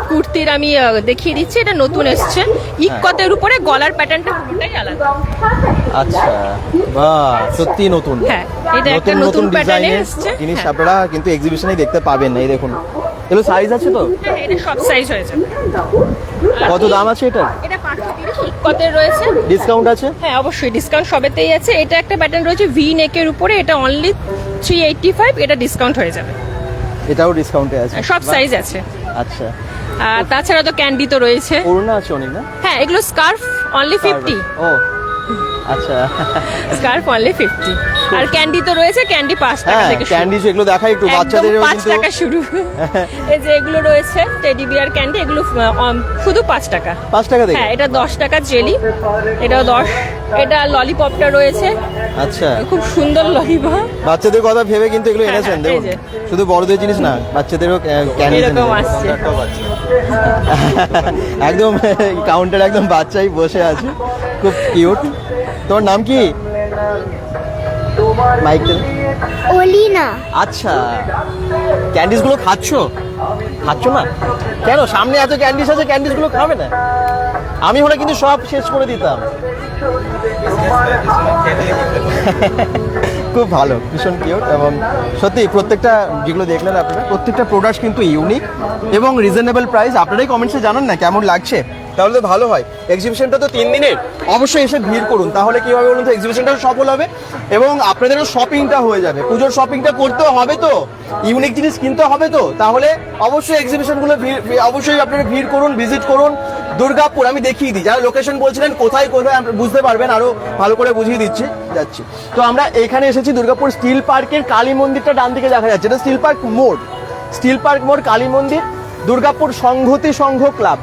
কুর্তির আমি দেখিয়ে দিচ্ছি, এটা নতুন এসছে ইকতের উপরে গলার প্যাটার্নটা পুরোটাই আলাদা। আচ্ছা, বাহ, সত্যি নতুন। হ্যাঁ, এটা একটা নতুন প্যাটার্নে ডিজাইনের এসছে। জিনিস আপনারা কিন্তু এক্সিবিশনেই দেখতে পাবেন না। এই দেখুন, এগুলো সাইজ আছে তো? হ্যাঁ, এটা সব সাইজ হয়েছে। কত দাম আছে এটা? এটা 530 ইকতের রয়েছে। ডিসকাউন্ট আছে? হ্যাঁ, অবশ্যই ডিসকাউন্ট সবেতেই আছে। এটা একটা প্যাটার্ন রয়েছে ভি নেকের উপরে, এটা অনলি 385, এটা ডিসকাউন্ট হয়ে যাবে। এটাও ডিসকাউন্টে আছে? সব সাইজ আছে। আচ্ছা, আর তাছাড়া তো ক্যান্ডি তো রয়েছে। ওড়না আছে অনেক না? হ্যাঁ, এগুলো স্কার্ফ অনলি 50। ও আচ্ছা, স্কার্ফ অনলি 50। আর ক্যান্ডি তো রয়েছে, ক্যান্ডি 5 টাকা হ্যাঁ, থেকে শুরু। ক্যান্ডি এগুলো দেখাই একটু, একদম বাচ্চাদেরও 5 কিন্তু টাকা শুরু। এই যে এগুলো রয়েছে টেডি বিয়ার ক্যান্ডি, এগুলো শুধু 5 টাকা। 5 টাকা থেকে? হ্যাঁ, এটা 10 টাকা জেলি, এটাও 10। এটা ললিপপটা রয়েছে, আচ্ছা, খুব সুন্দর ললিপপ। বাচ্চাদের কথা ভেবে কিন্তু এগুলো হ্যাঁ, এনেছেন। হ্যাঁ, এই দেখুন, যে। শুধু বড়দের জিনিস না, বাচ্চাদেরও ক্যান্ডি এরকম আসছে। একদম কাউন্টার একদম বাচ্চাই বসে আছে, খুব কিউট। তোমার নাম কি? মাইকেল। অলিনা। আচ্ছা, ক্যান্ডিস গুলো খাচ্ছ না কেন? সামনে এত ক্যান্ডিস আছে, ক্যান্ডিস গুলো খাবে না? আমি হলে কিন্তু সব শেষ করে দিতাম। খুব ভালো, ভীষণ কিউট। এবং সত্যি প্রত্যেকটা যেগুলো দেখলেন আপনারা, প্রত্যেকটা প্রোডাক্ট কিন্তু ইউনিক এবং রিজনেবল প্রাইস। আপনারাই কমেন্টসে জানান না কেমন লাগছে, তাহলে তো ভালো হয়। এক্সিবিশনটা তো 3 দিনের, অবশ্যই এসে ভিড় করুন, তাহলে কি হবে বলুন তো, এক্সিবিশনটাও সফল হবে এবং আপনাদেরও শপিংটা হয়ে যাবে। পুজোর শপিংটা করতেও হবে তো, ইউনিক জিনিস কিনতে হবে তো, তাহলে অবশ্যই এক্সিবিশনগুলো অবশ্যই আপনারা ভিড় করুন, ভিজিট করুন। দুর্গাপুর আমি দেখিয়ে দিই, যারা লোকেশন বলছিলেন কোথায় কোথায় বুঝতে পারবেন, আরো ভালো করে বুঝিয়ে দিচ্ছি যাচ্ছি। তো আমরা এখানে এসেছি দুর্গাপুর স্টিল পার্কের কালী মন্দিরটা ডান দিকে দেখা যাচ্ছে, এটা স্টিল পার্ক মোড়। স্টিল পার্ক মোড় কালী মন্দির, দুর্গাপুর সংহতি সংঘ ক্লাব।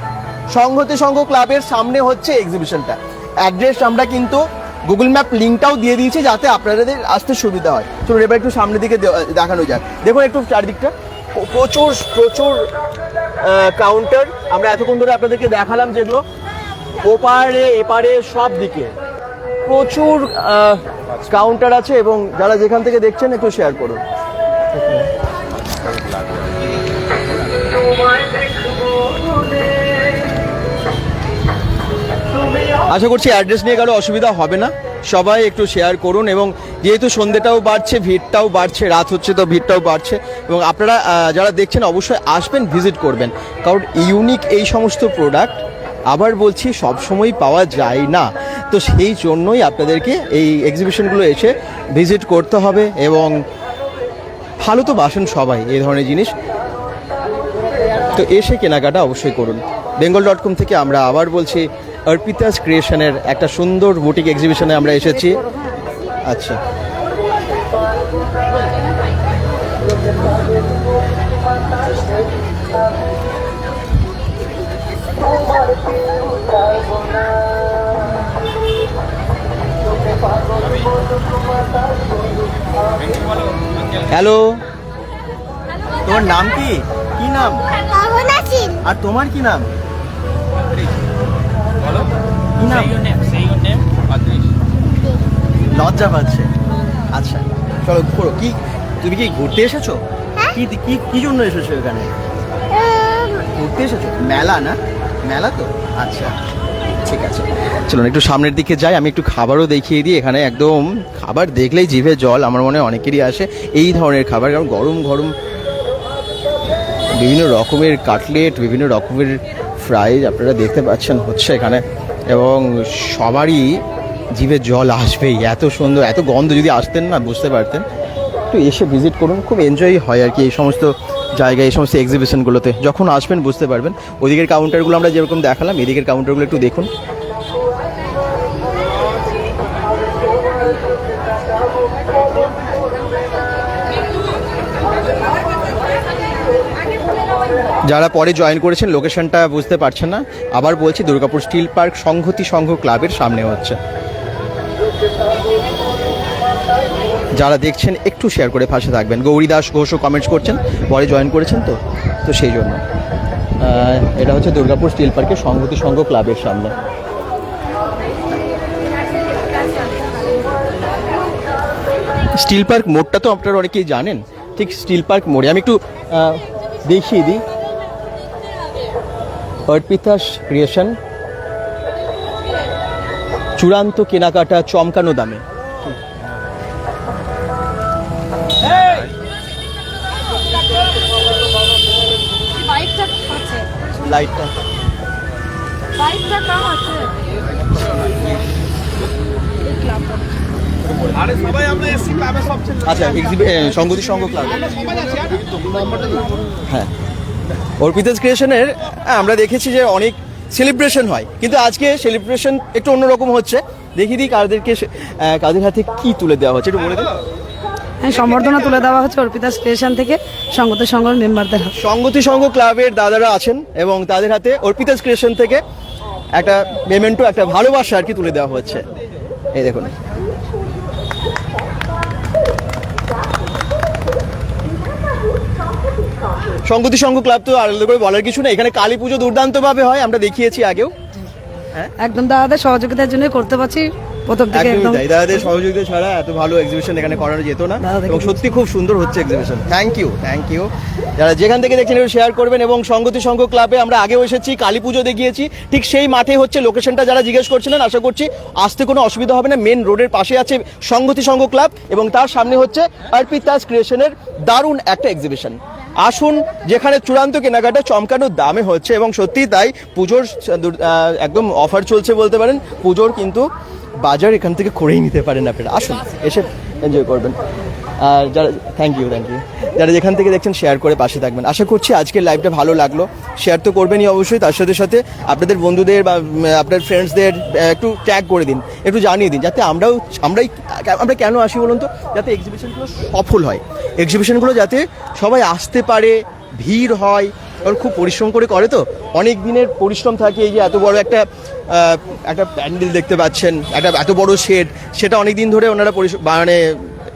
সংহতি সংঘ ক্লাবের সামনে হচ্ছে এক্সিবিশনটা। অ্যাড্রেস আমরা কিন্তু গুগল ম্যাপ লিঙ্কটাও দিয়ে দিয়েছি, যাতে আপনাদের আসতে সুবিধা হয়। চলুন এবার একটু সামনের দিকে দেখানো যাক। দেখুন একটু চারদিকটা, প্রচুর প্রচুর কাউন্টার আমরা এতক্ষণ ধরে আপনাদেরকে দেখালাম, যেগুলো ওপারে এপারে সব দিকে প্রচুর কাউন্টার আছে। এবং যারা যেখান থেকে দেখছেন একটু শেয়ার করুন। আশা করছি অ্যাড্রেস নিয়ে কারো অসুবিধা হবে না, সবাই একটু শেয়ার করুন। এবং যেহেতু সন্ধ্যেটাও বাড়ছে, ভিড়টাও বাড়ছে, রাত হচ্ছে তো ভিড়টাও বাড়ছে। এবং আপনারা যারা দেখছেন অবশ্যই আসবেন, ভিজিট করবেন, কারণ ইউনিক এই সমস্ত প্রোডাক্ট আবার বলছি সবসময় পাওয়া যায় না। তো সেই জন্যই আপনাদেরকে এই এক্সিবিশনগুলো এসে ভিজিট করতে হবে। এবং ভালো তো বাসেন সবাই এই ধরনের জিনিস, তো এসে কেনাকাটা অবশ্যই করুন। bengal.com থেকে আমরা আবার বলছি, অর্পিতাস ক্রিয়েশনের একটা সুন্দর বুটিক এক্সিবিশনে আমরা এসেছি। আচ্ছা, হ্যালো, তোমার নাম কি? কি নাম? আর তোমার কি নাম? কি নাম? লজ্জা পাচ্ছে। আচ্ছা, চলো করো। কি তুমি কি ঘুরতে এসেছো? কি কি কি জন্য এসেছো এখানে? ঘুরতে এসেছো? মেলা না? মেলা তো, আচ্ছা ঠিক আছে। চলুন একটু সামনের দিকে যাই, আমি একটু খাবারও দেখিয়ে দিই। এখানে একদম খাবার দেখলেই জিভে জল আমার মনে হয় অনেকেরই আসে, এই ধরনের খাবার। কারণ গরম গরম বিভিন্ন রকমের কাটলেট, বিভিন্ন রকমের ফ্রাইজ আপনারা দেখতে পাচ্ছেন হচ্ছে এখানে, এবং সবারই জিভে জল আসবেই। এত সুন্দর, এত গন্ধ, যদি আসতেন না বুঝতে পারতেন। একটু এসে ভিজিট করুন, খুব এনজয় হয় আর কি এই সমস্ত জায়গায়, এই সমস্ত এক্সিবিশনগুলোতে। যখন আসবেন বুঝতে পারবেন। ওদিকের কাউন্টারগুলো আমরা যেরকম দেখালাম, এদিকের কাউন্টারগুলো একটু দেখুন। যারা পরে জয়েন করেছেন লোকেশনটা বুঝতে পারছেন না, আবার বলছি দুর্গাপুর স্টিল পার্ক সংহতি সংঘ ক্লাবের সামনে হচ্ছে। যারা দেখছেন একটু শেয়ার করে পাশে থাকবেন। গৌরী দাস ঘোষও কমেন্টস করছেন, পরে জয়েন করেছেন তো সেই জন্য। এটা হচ্ছে দুর্গাপুর স্টিল পার্কের সংহতি সংঘ ক্লাবের সামনে। স্টিল পার্ক মোড়টা তো আপনারা অনেকেই জানেন, ঠিক স্টিল পার্ক মোড়ে। আমি একটু দেখিয়ে দিই, অর্পিতাস ক্রিয়েশন, চূড়ান্ত কেনাকাটা চমকানো দামে। লাইটটা আচ্ছা, সংগতি সংঘ ক্লাব। হ্যাঁ, অর্পিতাস ক্রিয়েশনের আমরা দেখেছি যে অনেক সেলিব্রেশন হয়, কিন্তু আজকে সেলিব্রেশন একটু অন্যরকম হচ্ছে। দেখিয়ে দিই কাদের হাতে কি তুলে দেওয়া হচ্ছে, একটু বলে দিন। সম্বর্ধনা তুলে দেওয়া হচ্ছে অর্পিতাস ক্রিয়েশন থেকে সংগতি সংঘ মেম্বারদের। সংগতি সংঘ ক্লাবের দাদারা আছেন এবং তাদের হাতে অর্পিতাস ক্রিয়েশন থেকে একটা মেমেন্টো, একটা ভালোবাসা আর কি তুলে দেওয়া হচ্ছে। এই দেখুন, সংগতি সংঘ ক্লাব তো আলাদা করে বলার কিছু নেই। এখানে কালী পুজো দুর্দান্ত ভাবে হয়, আমরা দেখিয়েছি আগেও। একদম দাদাদের সহযোগিতার জন্য করতে পারছি প্রথম থেকে। দাদাদের সহযোগিতা ছাড়া এত ভালো এক্সিবিশন এখানে করা যেত না, এবং সত্যি খুব সুন্দর হচ্ছে এক্সিবিশন। Thank you. যারা যেখান থেকে দেখছেন একটু শেয়ার করবেন। এবং সংগতি সংঘ ক্লাবে আমরা আগেও এসেছি, কালী পুজো দেখিয়েছি, ঠিক সেই মাঠে হচ্ছে লোকেশনটা। যারা জিজ্ঞেস করছিলেন, আশা করছি আসতে কোনো অসুবিধা হবে না। মেন রোডের পাশে আছে সংগতি সংঘ ক্লাব এবং তার সামনে হচ্ছে অর্পিতাস ক্রিয়েশনের দারুণ একটা এক্সিবিশন। আসুন, যেখানে চূড়ান্ত কেনাকাটা চমকানো দামে হচ্ছে, এবং সত্যি তাই পুজোর একদম অফার চলছে বলতে পারেন। পুজোর কিন্তু বাজার এখান থেকে করেই নিতে পারেন আপনারা। আসুন, এসে এনজয় করবেন। আর যারা থ্যাংক ইউ যারা যেখান থেকে দেখছেন শেয়ার করে পাশে থাকবেন। আশা করছি আজকের লাইভটা ভালো লাগলো। শেয়ার তো করবেনই অবশ্যই, তার সাথে সাথে আপনাদের বন্ধুদের বা আপনার ফ্রেন্ডসদের একটু ট্যাগ করে দিন, একটু জানিয়ে দিন, যাতে আমরা কেন আসি বলুন তো, যাতে এক্সিবিশনগুলো সফল হয়, এক্সিবিশনগুলো যাতে সবাই আসতে পারে, ভিড় হয়। কারণ খুব পরিশ্রম করে তো, অনেক দিনের পরিশ্রম থাকে। এই যে এত বড় একটা প্যান্ডেল দেখতে পাচ্ছেন, এত বড় শেড, সেটা অনেক দিন ধরে ওনারা মানে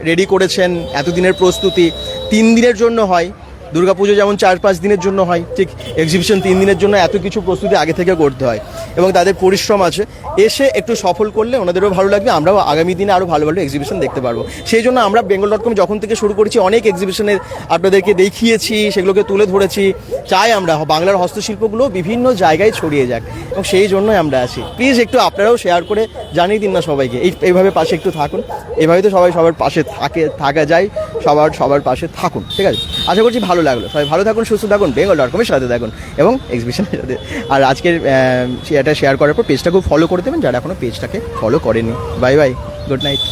রেডি করেছেন। এতদিনের প্রস্তুতি 3 দিনের জন্য হয়। দুর্গাপুজো যেমন 4-5 দিনের জন্য হয়, ঠিক এক্সিবিশন 3 দিনের জন্য এত কিছু প্রস্তুতি আগে থেকে করতে হয়, এবং তাদের পরিশ্রম আছে। এসে একটু সফল করলে ওনাদেরও ভালো লাগবে, আমরাও আগামী দিনে আরও ভালো ভালো এক্সিবিশন দেখতে পারবো। সেই জন্য আমরা bengal.com যখন থেকে শুরু করেছি, অনেক এক্সিবিশনের আপনাদেরকে দেখিয়েছি, সেগুলোকে তুলে ধরেছি। চাই আমরা বাংলার হস্তশিল্পগুলো বিভিন্ন জায়গায় ছড়িয়ে যাক, এবং সেই জন্যই আমরা আছি। প্লিজ একটু আপনারাও শেয়ার করে জানিয়ে দিন না সবাইকে, এইভাবে পাশে একটু থাকুন। এভাবে তো সবার পাশে থাকা যায়, সবার পাশে থাকুন, ঠিক আছে? আশা করছি ভালো লাগলো। সবাই ভালো থাকুন, সুস্থ থাকুন, bengal.com-এর সাথে থাকুন এবং এক্সিবিশনের সাথে। আর আজকের এটা শেয়ার করার পর পেজটাকেও ফলো করে দেবেন যারা এখনো পেজটাকে ফলো করেনি। Bye, good night.